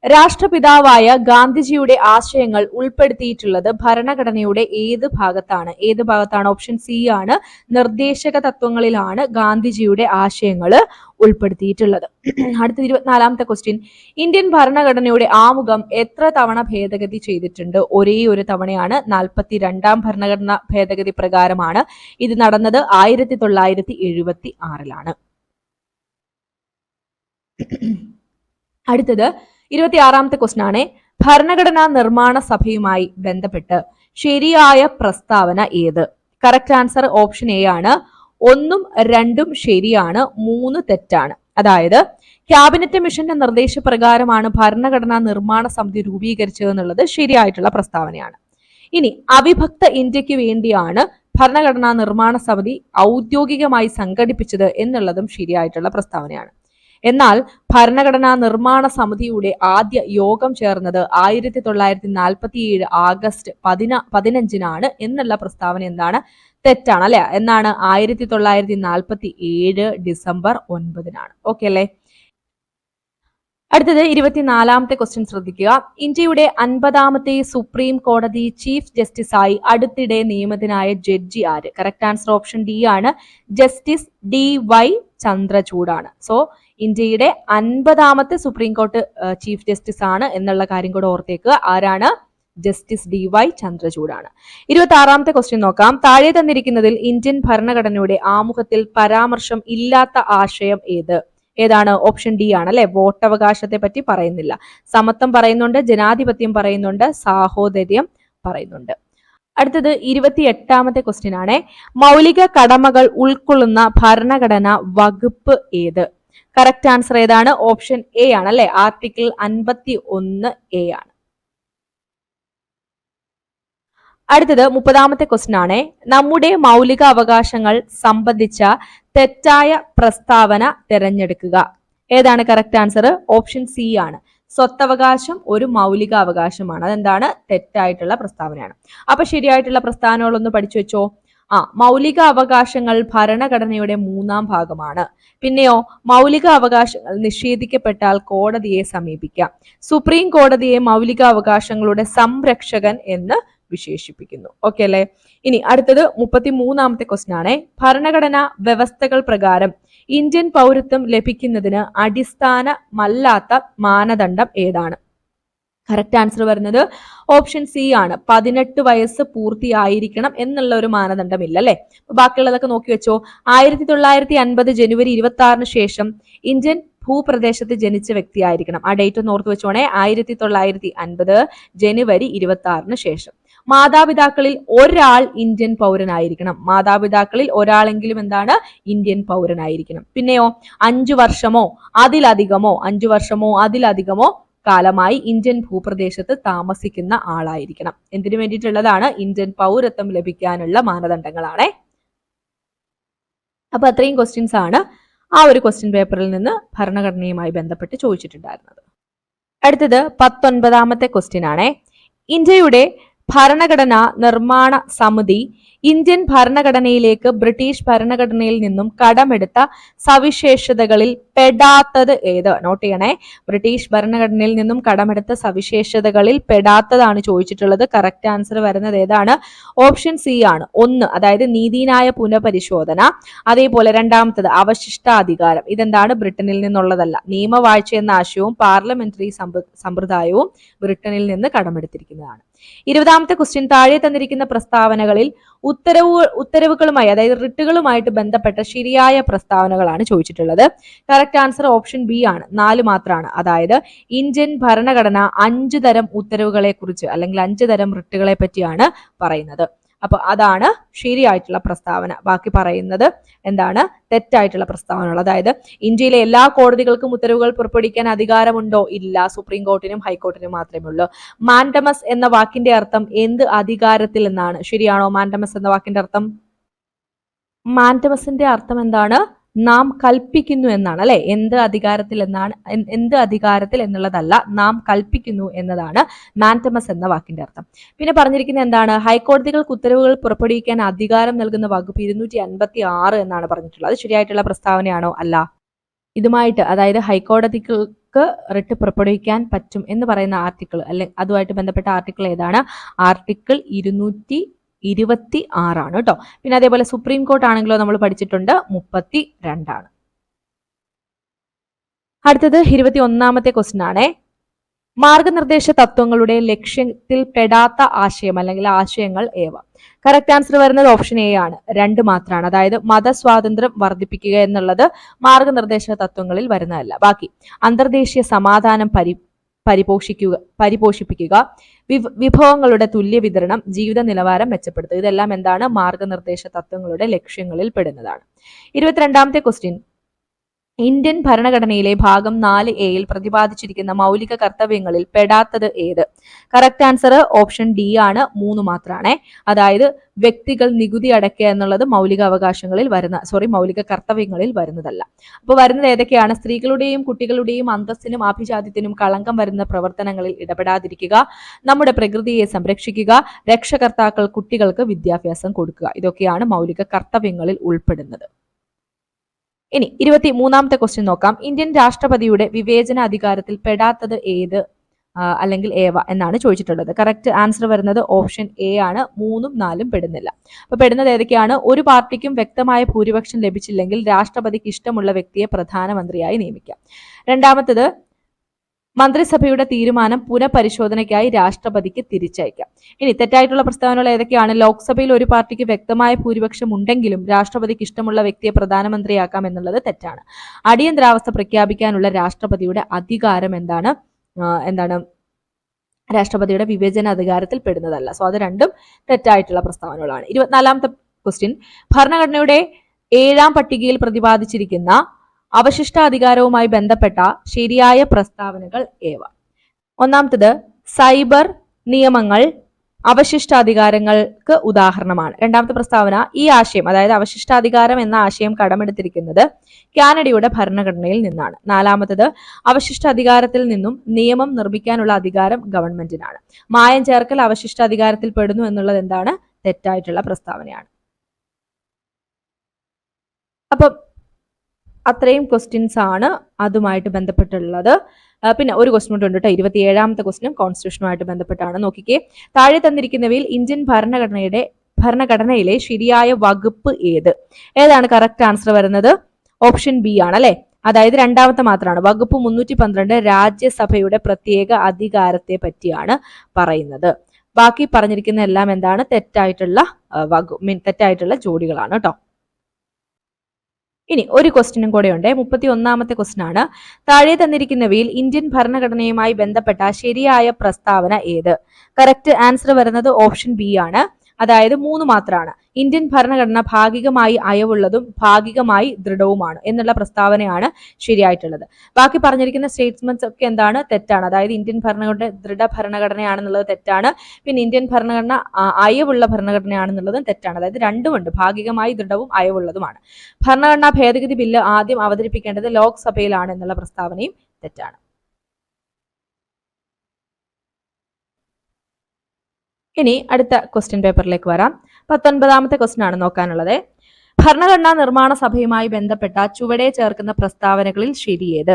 രാഷ്ട്രപിതാവായ ഗാന്ധിജിയുടെ ആശയങ്ങൾ ഉൾപ്പെടുത്തിയിട്ടുള്ളത് ഭരണഘടനയുടെ ഏത് ഭാഗത്താണ്? ഏത് ഭാഗത്താണ്? ഓപ്ഷൻ സി ആണ്. നിർദ്ദേശക തത്വങ്ങളിലാണ് ഗാന്ധിജിയുടെ ആശയങ്ങൾ ഉൾപ്പെടുത്തിയിട്ടുള്ളത്. അടുത്ത 24ാമത്തെ ക്വസ്റ്റ്യൻ. ഇന്ത്യൻ ഭരണഘടനയുടെ ആമുഖം എത്ര തവണ ഭേദഗതി ചെയ്തിട്ടുണ്ട്? ഒരേ ഒരു തവണയാണ്. 42ാം ഭരണഘടന ഭേദഗതി പ്രകാരമാണ് ഇത് നടന്നത്. 1976 അടുത്തത് 26ാമത്തെ ക്വസ്റ്റ്യൻ ആണ്. ഭരണഘടനാ നിർമ്മാണ സഭയുമായി ബന്ധപ്പെട്ട് ശരിയായ പ്രസ്താവന ഏത്? കറക്റ്റ് ആൻസർ ഓപ്ഷൻ എ ആണ്. 1ഉം 2ഉം ശരിയാണ്, 3 തെറ്റാണ്. അതായത് ക്യാബിനറ്റ് മിഷന്റെ നിർദ്ദേശപ്രകാരമാണ് ഭരണഘടനാ നിർമ്മാണ സമിതി രൂപീകരിച്ചത് എന്നുള്ളത് ശരിയായിട്ടുള്ള പ്രസ്താവനയാണ്. ഇനി അവിഭക്ത ഇന്ത്യക്ക് വേണ്ടിയാണ് ഭരണഘടനാ നിർമ്മാണ സമിതി ഔദ്യോഗികമായി സംഘടിപ്പിച്ചത് എന്നുള്ളതും ശരിയായിട്ടുള്ള പ്രസ്താവനയാണ്. എന്നാൽ ഭരണഘടനാ നിർമ്മാണ സമിതിയുടെ ആദ്യ യോഗം ചേർന്നത് 1947 ആഗസ്റ്റ് 15 എന്നുള്ള പ്രസ്താവന എന്താണ്? തെറ്റാണ് അല്ലെ. എന്നാണ് 1947 ഡിസംബർ 9. ഓക്കെ അല്ലെ. അടുത്തത് 24ാമത്തെ ക്വസ്റ്റ്യൻ ശ്രദ്ധിക്കുക. ഇന്ത്യയുടെ 50ാമത്തെ സുപ്രീം കോടതി ചീഫ് ജസ്റ്റിസായി അടുത്തിടെ നിയമിതനായ ജഡ്ജി ആര്? കറക്റ്റ് ആൻസർ ഓപ്ഷൻ ഡി ആണ്. Justice DY ചന്ദ്രചൂഡാണ്. സോ ഇന്ത്യയുടെ 50ാമത്തെ സുപ്രീം കോടതി ചീഫ് ജസ്റ്റിസ് ആണ് എന്നുള്ള കാര്യം കൂടെ ഓർത്തേക്കുക. ആരാണ്? Justice DY ചന്ദ്രചൂഡാണ്. 26ാമത്തെ ക്വസ്റ്റ്യൻ നോക്കാം. താഴെ തന്നിരിക്കുന്നതിൽ ഇന്ത്യൻ ഭരണഘടനയുടെ ആമുഖത്തിൽ പരാമർശം ഇല്ലാത്ത ആശയം ഏത്? ഏതാണ്? ഓപ്ഷൻ ഡി ആണ് അല്ലെ. വോട്ടവകാശത്തെ പറ്റി പറയുന്നില്ല. സമത്വം പറയുന്നുണ്ട്, ജനാധിപത്യം പറയുന്നുണ്ട്, സാഹോദര്യം പറയുന്നുണ്ട്. അടുത്തത് 28ാമത്തെ ക്വസ്റ്റ്യൻ ആണ്. മൗലിക കടമകൾ ഉൾക്കൊള്ളുന്ന ഭരണഘടന വകുപ്പ് ഏത്? കറക്റ്റ് ആൻസർ ഏതാണ്? ഓപ്ഷൻ എ ആണ് അല്ലെ. ആർട്ടിക്കിൾ 51A ആണ്. അടുത്തത് 30ാമത്തെ ക്വസ്റ്റ്യൻ ആണ്. നമ്മുടെ മൗലിക അവകാശങ്ങൾ സംബന്ധിച്ച തെറ്റായ പ്രസ്താവന തിരഞ്ഞെടുക്കുക. ഏതാണ് കറക്റ്റ് ആൻസർ? ഓപ്ഷൻ സി ആണ്. സ്വത്തവകാശം ഒരു മൗലിക അവകാശമാണ്. അതെന്താണ്? തെറ്റായിട്ടുള്ള പ്രസ്താവനയാണ്. അപ്പൊ ശരിയായിട്ടുള്ള പ്രസ്താവനകളൊന്ന് പഠിച്ചു വെച്ചോ. മൗലിക അവകാശങ്ങൾ ഭരണഘടനയുടെ 3ാം ഭാഗമാണ്. പിന്നെയോ മൗലിക അവകാശങ്ങൾ നിഷേധിക്കപ്പെട്ടാൽ കോടതിയെ സമീപിക്കാം. സുപ്രീം കോടതിയെ മൗലിക അവകാശങ്ങളുടെ സംരക്ഷകൻ എന്ന് വിശേഷിപ്പിക്കുന്നു. ഓക്കെ അല്ലെ. ഇനി അടുത്തത് 33ാമത്തെ ക്വസ്റ്റ്യൻ ആണ്. ഭരണഘടനാ വ്യവസ്ഥകൾ പ്രകാരം ഇന്ത്യൻ പൗരത്വം ലഭിക്കുന്നതിന് അടിസ്ഥാനമല്ലാത്ത മാനദണ്ഡം ഏതാണ്? കറക്റ്റ് ആൻസർ വരുന്നത് ഓപ്ഷൻ സി ആണ്. 18 വയസ്സ് പൂർത്തിയായിരിക്കണം എന്നുള്ള ഒരു മാനദണ്ഡമില്ല അല്ലെ. ബാക്കിയുള്ളതൊക്കെ നോക്കി വെച്ചോ. 1950 ജനുവരി 26 ശേഷം ഇന്ത്യൻ ഭൂപ്രദേശത്ത് ജനിച്ച വ്യക്തിയായിരിക്കണം. ആ ഡേറ്റ് ഒന്ന് ഓർത്ത് വെച്ചോണേ. 1950 ജനുവരി 26 ശേഷം. മാതാപിതാക്കളിൽ ഒരാൾ ഇന്ത്യൻ പൗരനായിരിക്കണം. മാതാപിതാക്കളിൽ ഒരാളെങ്കിലും എന്താണ് ഇന്ത്യൻ പൗരനായിരിക്കണം. പിന്നെയോ 5 വർഷമോ അതിലധികമോ കാലമായി ഇന്ത്യൻ ഭൂപ്രദേശത്ത് താമസിക്കുന്ന ആളായിരിക്കണം. എന്തിനു വേണ്ടിയിട്ടുള്ളതാണ്? ഇന്ത്യൻ പൗരത്വം ലഭിക്കാനുള്ള മാനദണ്ഡങ്ങളാണ്. അപ്പൊ അത്രയും ക്വസ്റ്റ്യൻസ് ആണ് ആ ഒരു ക്വസ്റ്റ്യൻ പേപ്പറിൽ നിന്ന് ഭരണഘടനയുമായി ബന്ധപ്പെട്ട് ചോദിച്ചിട്ടുണ്ടായിരുന്നത്. അടുത്തത് 19ാമത്തെ ക്വസ്റ്റ്യൻ ആണ്. ഇന്ത്യയുടെ ഭരണഘടനാ നിർമ്മാണ സമിതി ഇന്ത്യൻ ഭരണഘടനയിലേക്ക് ബ്രിട്ടീഷ് ഭരണഘടനയിൽ നിന്നും കടമെടുത്ത സവിശേഷതകളിൽ പെടാത്തത് ഏത്? നോട്ട് ചെയ്യണേ. ബ്രിട്ടീഷ് ഭരണഘടനയിൽ നിന്നും കടമെടുത്ത സവിശേഷതകളിൽ പെടാത്തതാണ് ചോദിച്ചിട്ടുള്ളത്. കറക്റ്റ് ആൻസർ വരുന്നത് ഏതാണ്? ഓപ്ഷൻ സി ആണ്. 1 അതായത് നീതിന്യായ പുനഃപരിശോധന. അതേപോലെ രണ്ടാമത്തത് അവശിഷ്ടാധികാരം. ഇതെന്താണ്? ബ്രിട്ടനിൽ നിന്നുള്ളതല്ല. നിയമവാഴ്ച എന്ന ആശയവും പാർലമെന്ററി സമ്പ്രദായവും ബ്രിട്ടനിൽ നിന്ന് കടമെടുത്തിരിക്കുന്നതാണ്. 20ാമത്തെ ക്വസ്റ്റ്യൻ. താഴെ തന്നിരിക്കുന്ന പ്രസ്താവനകളിൽ ഉത്തരവുകളുമായി അതായത് റിട്ടുകളുമായിട്ട് ബന്ധപ്പെട്ട ശരിയായ പ്രസ്താവനകളാണ് ചോദിച്ചിട്ടുള്ളത്. കറക്റ്റ് ആൻസർ ഓപ്ഷൻ ബി ആണ്. 4 മാത്രമാണ്. അതായത് ഇന്ത്യൻ ഭരണഘടന 5 തരം ഉത്തരവുകളെ കുറിച്ച് അല്ലെങ്കിൽ 5 തരം റിട്ടുകളെ പറ്റിയാണ് പറയുന്നത്. അപ്പൊ അതാണ് ശരിയായിട്ടുള്ള പ്രസ്താവന. ബാക്കി പറയുന്നത് എന്താണ്? തെറ്റായിട്ടുള്ള പ്രസ്താവനകൾ. അതായത് ഇന്ത്യയിലെ എല്ലാ കോടതികൾക്കും ഉത്തരവുകൾ പുറപ്പെടുവിക്കാൻ അധികാരമുണ്ടോ? ഇല്ല. സുപ്രീം കോർട്ടിനും ഹൈക്കോർട്ടിനും മാത്രമേ ഉള്ളൂ. മാൻഡമസ് എന്ന വാക്കിന്റെ അർത്ഥം എന്ത് അധികാരത്തിൽ എന്നാണ്? ശരിയാണോ? മാൻഡമസ് എന്ന വാക്കിന്റെ അർത്ഥം, മാൻഡമസിന്റെ അർത്ഥം എന്താണ്? നാം കൽപ്പിക്കുന്നു എന്നാണ് അല്ലെ. എന്ത് അധികാരത്തിൽ എന്നുള്ളതല്ല, നാം കൽപ്പിക്കുന്നു എന്നതാണ് മാൻഡമസ് എന്ന വാക്കിന്റെ അർത്ഥം. പിന്നെ പറഞ്ഞിരിക്കുന്നത് എന്താണ്? ഹൈക്കോടതികൾക്ക് ഉത്തരവുകൾ പുറപ്പെടുവിക്കാൻ അധികാരം നൽകുന്ന വകുപ്പ് 256 എന്നാണ് പറഞ്ഞിട്ടുള്ളത്. അത് ശരിയായിട്ടുള്ള പ്രസ്താവനയാണോ? അല്ല. ഇതുമായിട്ട് അതായത് ഹൈക്കോടതികൾക്ക് റിട്ട് പുറപ്പെടുവിക്കാൻ പറ്റും എന്ന് പറയുന്ന ആർട്ടിക്കിൾ അല്ലെങ്കിൽ അതുമായിട്ട് ബന്ധപ്പെട്ട ആർട്ടിക്കിൾ ഏതാണ്? ആർട്ടിക്കിൾ 226 ആണ് കേട്ടോ. പിന്നെ അതേപോലെ സുപ്രീം കോർട്ട് ആണെങ്കിലോ നമ്മൾ പഠിച്ചിട്ടുണ്ട് 32 ആണ്. അടുത്തത് 21ാമത്തെ ക്വസ്റ്റ്യൻ ആണ്. മാർഗനിർദ്ദേശ തത്വങ്ങളുടെ ലക്ഷ്യത്തിൽ പെടാത്ത ആശയം അല്ലെങ്കിൽ ആശയങ്ങൾ ഏവ? കറക്റ്റ് ആൻസർ വരുന്നത് ഓപ്ഷൻ എ ആണ്. 2 മാത്രമാണ്. അതായത് മതസ്വാതന്ത്ര്യം വർദ്ധിപ്പിക്കുക എന്നുള്ളത് മാർഗനിർദ്ദേശ തത്വങ്ങളിൽ വരുന്നതല്ല. ബാക്കി അന്തർദേശീയ സമാധാനം പരിപോഷിപ്പിക്കുക, വിഭവങ്ങളുടെ തുല്യ വിതരണം, ജീവിത നിലവാരം മെച്ചപ്പെടുത്തുക. ഇതെല്ലാം എന്താണ്? മാർഗനിർദ്ദേശ തത്വങ്ങളുടെ ലക്ഷ്യങ്ങളിൽ പെടുന്നതാണ്. 22ാമത്തെ ക്വസ്റ്റ്യൻ. ഇന്ത്യൻ ഭരണഘടനയിലെ ഭാഗം 4A പ്രതിപാദിച്ചിരിക്കുന്ന മൗലിക കർത്തവ്യങ്ങളിൽ പെടാത്തത് ഏത്? കറക്റ്റ് ആൻസർ ഓപ്ഷൻ ഡി ആണ്. 3 മാത്രമാണ്. അതായത് വ്യക്തികൾ നികുതി അടയ്ക്കുക എന്നുള്ളത് മൗലിക കർത്തവ്യങ്ങളിൽ വരുന്നതല്ല. അപ്പൊ വരുന്നത് ഏതൊക്കെയാണ്? സ്ത്രീകളുടെയും കുട്ടികളുടെയും അന്തസ്സിനും ആഭിജാത്യത്തിനും കളങ്കം വരുന്ന പ്രവർത്തനങ്ങളിൽ ഇടപെടാതിരിക്കുക, നമ്മുടെ പ്രകൃതിയെ സംരക്ഷിക്കുക, രക്ഷകർത്താക്കൾ കുട്ടികൾക്ക് വിദ്യാഭ്യാസം കൊടുക്കുക. ഇതൊക്കെയാണ് മൗലിക കർത്തവ്യങ്ങളിൽ ഉൾപ്പെടുന്നത്. ഇനി 23ാമത്തെ ക്വസ്റ്റ്യൻ നോക്കാം. ഇന്ത്യൻ രാഷ്ട്രപതിയുടെ വിവേചന അധികാരത്തിൽ പെടാത്തത് ഏത് അല്ലെങ്കിൽ ഏവ എന്നാണ് ചോദിച്ചിട്ടുള്ളത്. കറക്റ്റ് ആൻസർ വരുന്നത് ഓപ്ഷൻ എ ആണ്. 3ഉം 4ഉം പെടുന്നില്ല. അപ്പൊ പെടുന്നത് ഏതൊക്കെയാണ്? ഒരു പാർട്ടിക്കും വ്യക്തമായ ഭൂരിപക്ഷം ലഭിച്ചില്ലെങ്കിൽ രാഷ്ട്രപതിക്ക് ഇഷ്ടമുള്ള വ്യക്തിയെ പ്രധാനമന്ത്രിയായി നിയമിക്കാം. രണ്ടാമത്തത് മന്ത്രിസഭയുടെ തീരുമാനം പുനഃപരിശോധനയ്ക്കായി രാഷ്ട്രപതിക്ക് തിരിച്ചയക്കാം. ഇനി തെറ്റായിട്ടുള്ള പ്രസ്താവനകൾ ഏതൊക്കെയാണ്? ലോക്സഭയിൽ ഒരു പാർട്ടിക്ക് വ്യക്തമായ ഭൂരിപക്ഷം ഉണ്ടെങ്കിലും രാഷ്ട്രപതിക്ക് ഇഷ്ടമുള്ള വ്യക്തിയെ പ്രധാനമന്ത്രിയാക്കാം എന്നുള്ളത് തെറ്റാണ്. അടിയന്തരാവസ്ഥ പ്രഖ്യാപിക്കാനുള്ള രാഷ്ട്രപതിയുടെ അധികാരം എന്താണ്? രാഷ്ട്രപതിയുടെ വിവേചന അധികാരത്തിൽ പെടുന്നതല്ല. സോ അത് രണ്ടും തെറ്റായിട്ടുള്ള പ്രസ്താവനകളാണ്. 24ാമത്തെ ക്വസ്റ്റ്യൻ. ഭരണഘടനയുടെ 7ാം പട്ടികയിൽ പ്രതിപാദിച്ചിരിക്കുന്ന അവശിഷ്ടാധികാരവുമായി ബന്ധപ്പെട്ട ശരിയായ പ്രസ്താവനകൾ ഏവ? ഒന്നാമത്തത് സൈബർ നിയമങ്ങൾ അവശിഷ്ടാധികാരങ്ങൾക്ക് ഉദാഹരണമാണ്. രണ്ടാമത്തെ പ്രസ്താവന ഈ ആശയം അതായത് അവശിഷ്ടാധികാരം എന്ന ആശയം കടമെടുത്തിരിക്കുന്നത് കാനഡയുടെ ഭരണഘടനയിൽ നിന്നാണ്. നാലാമത്തത് അവശിഷ്ടാധികാരത്തിൽ നിന്നും നിയമം നിർമ്മിക്കാനുള്ള അധികാരം ഗവൺമെന്റിനാണ്. മായം ചേർക്കൽ അവശിഷ്ടാധികാരത്തിൽ പെടുന്നു എന്നുള്ളത് എന്താണ്? തെറ്റായിട്ടുള്ള പ്രസ്താവനയാണ്. അപ്പം അത്രയും ക്വസ്റ്റ്യൻസ് ആണ് അതുമായിട്ട് ബന്ധപ്പെട്ടുള്ളത്. പിന്നെ ഒരു ക്വസ്റ്റ്യൻ ഉണ്ട് കേട്ടോ. 27ാമത്തെ ക്വസ്റ്റ്യൻ കോൺസ്റ്റിറ്റ്യൂഷനുമായിട്ട് ബന്ധപ്പെട്ടാണ്. നോക്കിക്കേ, താഴെ തന്നിരിക്കുന്നവയിൽ ഇന്ത്യൻ ഭരണഘടനയിലെ ശരിയായ വകുപ്പ് ഏത്? ഏതാണ് കറക്റ്റ് ആൻസർ വരുന്നത്? ഓപ്ഷൻ ബി ആണ് അല്ലെ. അതായത് രണ്ടാമത്തെ മാത്രമാണ്. വകുപ്പ് 312 രാജ്യസഭയുടെ പ്രത്യേക അധികാരത്തെ പറ്റിയാണ് പറയുന്നത്. ബാക്കി പറഞ്ഞിരിക്കുന്ന എല്ലാം എന്താണ്? തെറ്റായിട്ടുള്ള തെറ്റായിട്ടുള്ള ജോഡികളാണ് കേട്ടോ. ഇനി ഒരു ക്വസ്റ്റ്യനും കൂടെ ഉണ്ട്. 31ാമത്തെ ക്വസ്റ്റ്യൻ ആണ്. താഴെ തന്നിരിക്കുന്നവയിൽ ഇന്ത്യൻ ഭരണഘടനയുമായി ബന്ധപ്പെട്ട ശരിയായ പ്രസ്താവന ഏത്? കറക്റ്റ് ആൻസർ വരുന്നത് ഓപ്ഷൻ ബി ആണ്. അതായത് 3 മാത്രമാണ്. ഇന്ത്യൻ ഭരണഘടന ഭാഗികമായി അയവുള്ളതും ഭാഗികമായി ദൃഢവുമാണ് എന്നുള്ള പ്രസ്താവനയാണ് ശരിയായിട്ടുള്ളത്. ബാക്കി പറഞ്ഞിരിക്കുന്ന സ്റ്റേറ്റ്മെന്റ്സ് ഒക്കെ എന്താണ്? തെറ്റാണ്. അതായത് ഇന്ത്യൻ ഭരണഘടന ദൃഢ ഭരണഘടനയാണെന്നുള്ളത് തെറ്റാണ്. പിന്നെ ഇന്ത്യൻ ഭരണഘടന അയവുള്ള ഭരണഘടനയാണെന്നുള്ളതും തെറ്റാണ്. അതായത് രണ്ടുമുണ്ട്, ഭാഗികമായി ദൃഢവും അയവുള്ളതുമാണ്. ഭരണഘടനാ ഭേദഗതി ബില്ല് ആദ്യം അവതരിപ്പിക്കേണ്ടത് ലോക്സഭയിലാണ് എന്നുള്ള പ്രസ്താവനയും തെറ്റാണ്. ഇനി അടുത്ത ക്വസ്റ്റ്യൻ പേപ്പറിലേക്ക് വരാം. 19ാമത്തെ ക്വസ്റ്റ്യൻ ആണ് നോക്കാനുള്ളത്. ഭരണഘടനാ നിർമ്മാണ സഭയുമായി ബന്ധപ്പെട്ട ചുവടെ ചേർക്കുന്ന പ്രസ്താവനകളിൽ ശരിയേത്?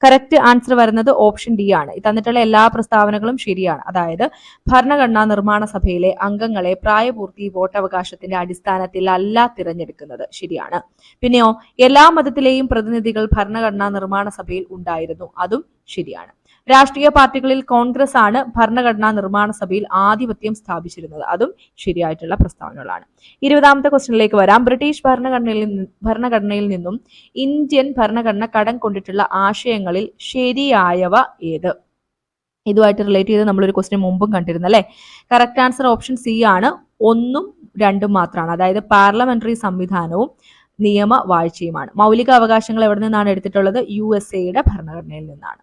കറക്റ്റ് ആൻസർ വരുന്നത് ഓപ്ഷൻ ഡി ആണ്. തന്നിട്ടുള്ള എല്ലാ പ്രസ്താവനകളും ശരിയാണ്. അതായത് ഭരണഘടനാ നിർമ്മാണ സഭയിലെ അംഗങ്ങളെ പ്രായപൂർത്തി വോട്ടവകാശത്തിന്റെ അടിസ്ഥാനത്തിൽ അല്ല തിരഞ്ഞെടുക്കുന്നത്. ശരിയാണ്. പിന്നെയോ എല്ലാ മതത്തിലെയും പ്രതിനിധികൾ ഭരണഘടനാ നിർമ്മാണ സഭയിൽ ഉണ്ടായിരുന്നു. അതും ശരിയാണ്. രാഷ്ട്രീയ പാർട്ടികളിൽ കോൺഗ്രസ് ആണ് ഭരണഘടനാ നിർമ്മാണ സഭയിൽ ആധിപത്യം സ്ഥാപിച്ചിരുന്നത്. അതും ശരിയായിട്ടുള്ള പ്രസ്താവനകളാണ്. 20ാമത്തെ ക്വസ്റ്റ്യനിലേക്ക് വരാം. ബ്രിട്ടീഷ് ഭരണഘടനയിൽ നിന്നും ഇന്ത്യൻ ഭരണഘടന കടം കൊണ്ടിട്ടുള്ള ആശയങ്ങളിൽ ശരിയായവ ഏത്? ഇതുമായിട്ട് റിലേറ്റ് ചെയ്ത് നമ്മളൊരു ക്വസ്റ്റ്യൻ മുമ്പും കണ്ടിരുന്നു അല്ലെ. കറക്റ്റ് ആൻസർ ഓപ്ഷൻ സി ആണ്. 1ഉം 2ഉം മാത്രമാണ്. അതായത് പാർലമെന്ററി സംവിധാനവും നിയമവാഴ്ചയുമാണ്. മൗലിക അവകാശങ്ങൾ എവിടെ നിന്നാണ് എടുത്തിട്ടുള്ളത്? USA ഭരണഘടനയിൽ നിന്നാണ്.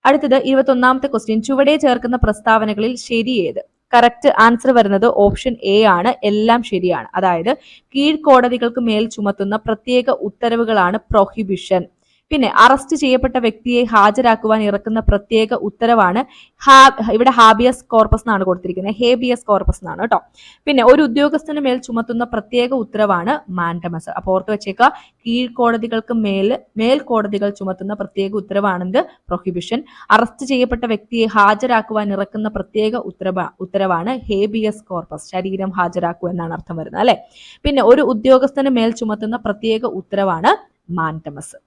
അടുത്തത് 21ാമത്തെ ക്വസ്റ്റ്യൻ. ചുവടെ ചേർക്കുന്ന പ്രസ്താവനകളിൽ ശരിയേത്? കറക്റ്റ് ആൻസർ വരുന്നത് ഓപ്ഷൻ എ ആണ്. എല്ലാം ശരിയാണ്. അതായത് കീഴ്ക്കോടതികൾക്ക് മേൽ ചുമത്തുന്ന പ്രത്യേക ഉത്തരവുകളാണ് പ്രൊഹിബിഷൻ. പിന്നെ അറസ്റ്റ് ചെയ്യപ്പെട്ട വ്യക്തിയെ ഹാജരാക്കുവാൻ ഇറക്കുന്ന പ്രത്യേക ഉത്തരവാണ് ഇവിടെ ഹാബിയസ് കോർപ്പസ് എന്നാണ് കൊടുത്തിരിക്കുന്നത്. ഹേബിയസ് കോർപ്പസ് എന്നാണ് കേട്ടോ. പിന്നെ ഒരു ഉദ്യോഗസ്ഥന് മേൽ ചുമത്തുന്ന പ്രത്യേക ഉത്തരവാണ് മാൻഡമസ്. അപ്പോൾ ഓർത്ത് വെച്ചേക്കുക, കീഴ്ക്കോടതികൾക്ക് മേൽക്കോടതികൾ ചുമത്തുന്ന പ്രത്യേക ഉത്തരവാണെന്ത്? പ്രൊഹിബിഷൻ. അറസ്റ്റ് ചെയ്യപ്പെട്ട വ്യക്തിയെ ഹാജരാക്കുവാൻ ഇറക്കുന്ന പ്രത്യേക ഉത്തരവാണ് ഹേബിയസ് കോർപ്പസ്. ശരീരം ഹാജരാക്കുക എന്നാണ് അർത്ഥം വരുന്നത് അല്ലെ. പിന്നെ ഒരു ഉദ്യോഗസ്ഥന് മേൽ ചുമത്തുന്ന പ്രത്യേക ഉത്തരവാണ് മാൻഡമസ്.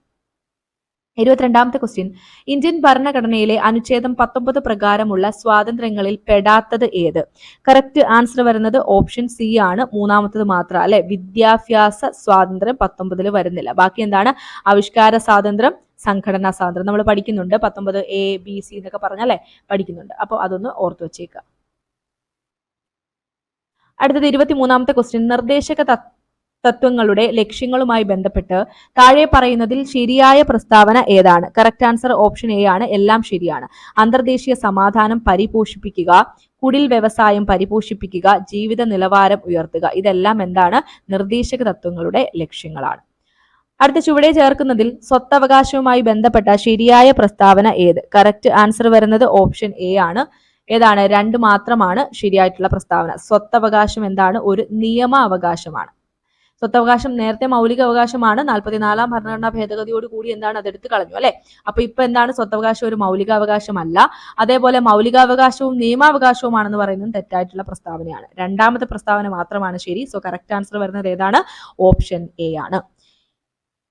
22ാമത്തെ ക്വസ്റ്റ്യൻ. ഇന്ത്യൻ ഭരണഘടനയിലെ അനുച്ഛേദം 19 പ്രകാരമുള്ള സ്വാതന്ത്ര്യങ്ങളിൽ പെടാത്തത് ഏത്? കറക്റ്റ് ആൻസർ വരുന്നത് ഓപ്ഷൻ സി ആണ്. 3ാമത്തത് മാത്രം അല്ലെ. വിദ്യാഭ്യാസ സ്വാതന്ത്ര്യം 19 വരുന്നില്ല. ബാക്കി എന്താണ്? ആവിഷ്കാര സ്വാതന്ത്ര്യം, സംഘടനാ സ്വാതന്ത്ര്യം നമ്മൾ പഠിക്കുന്നുണ്ട്. 19 A B C എന്നൊക്കെ പറഞ്ഞല്ലേ പഠിക്കുന്നുണ്ട്. അപ്പോൾ അതൊന്ന് ഓർത്തു വെച്ചേക്കുക. അടുത്തത് 23ാമത്തെ ക്വസ്റ്റ്യൻ. നിർദ്ദേശക തത്വങ്ങളുടെ ലക്ഷ്യങ്ങളുമായി ബന്ധപ്പെട്ട് താഴെ പറയുന്നതിൽ ശരിയായ പ്രസ്താവന ഏതാണ്? കറക്റ്റ് ആൻസർ ഓപ്ഷൻ എ ആണ്. എല്ലാം ശരിയാണ്. അന്തർദേശീയ സമാധാനം പരിപോഷിപ്പിക്കുക, കുടിൽ വ്യവസായം പരിപോഷിപ്പിക്കുക, ജീവിത നിലവാരം ഉയർത്തുക. ഇതെല്ലാം എന്താണ്? നിർദ്ദേശക തത്വങ്ങളുടെ ലക്ഷ്യങ്ങളാണ്. അടുത്ത ചുവടെ ചേർക്കുന്നതിൽ സ്വത്തവകാശവുമായി ബന്ധപ്പെട്ട ശരിയായ പ്രസ്താവന ഏത്? കറക്റ്റ് ആൻസർ വരുന്നത് ഓപ്ഷൻ എ ആണ്. ഏതാണ്? 2 മാത്രമാണ് ശരിയായിട്ടുള്ള പ്രസ്താവന. സ്വത്തവകാശം എന്താണ്? ഒരു നിയമാവകാശമാണ്. സ്വത്തവകാശം നേരത്തെ മൗലിക അവകാശമാണ്. 44ാം ഭരണഘടനാ ഭേദഗതിയോട് കൂടി എന്താണ്? അതെടുത്ത് കളഞ്ഞു അല്ലെ. അപ്പൊ ഇപ്പൊ എന്താണ്? സ്വത്തവകാശം ഒരു മൗലികാവകാശമല്ല. അതേപോലെ മൗലികാവകാശവും നിയമാവകാശവുമാണെന്ന് പറയുന്നത് തെറ്റായിട്ടുള്ള പ്രസ്താവനയാണ്. 2ാമത്തെ പ്രസ്താവന മാത്രമാണ് ശരി. സോ കറക്റ്റ് ആൻസർ വരുന്നത് ഏതാണ്? ഓപ്ഷൻ എ ആണ്.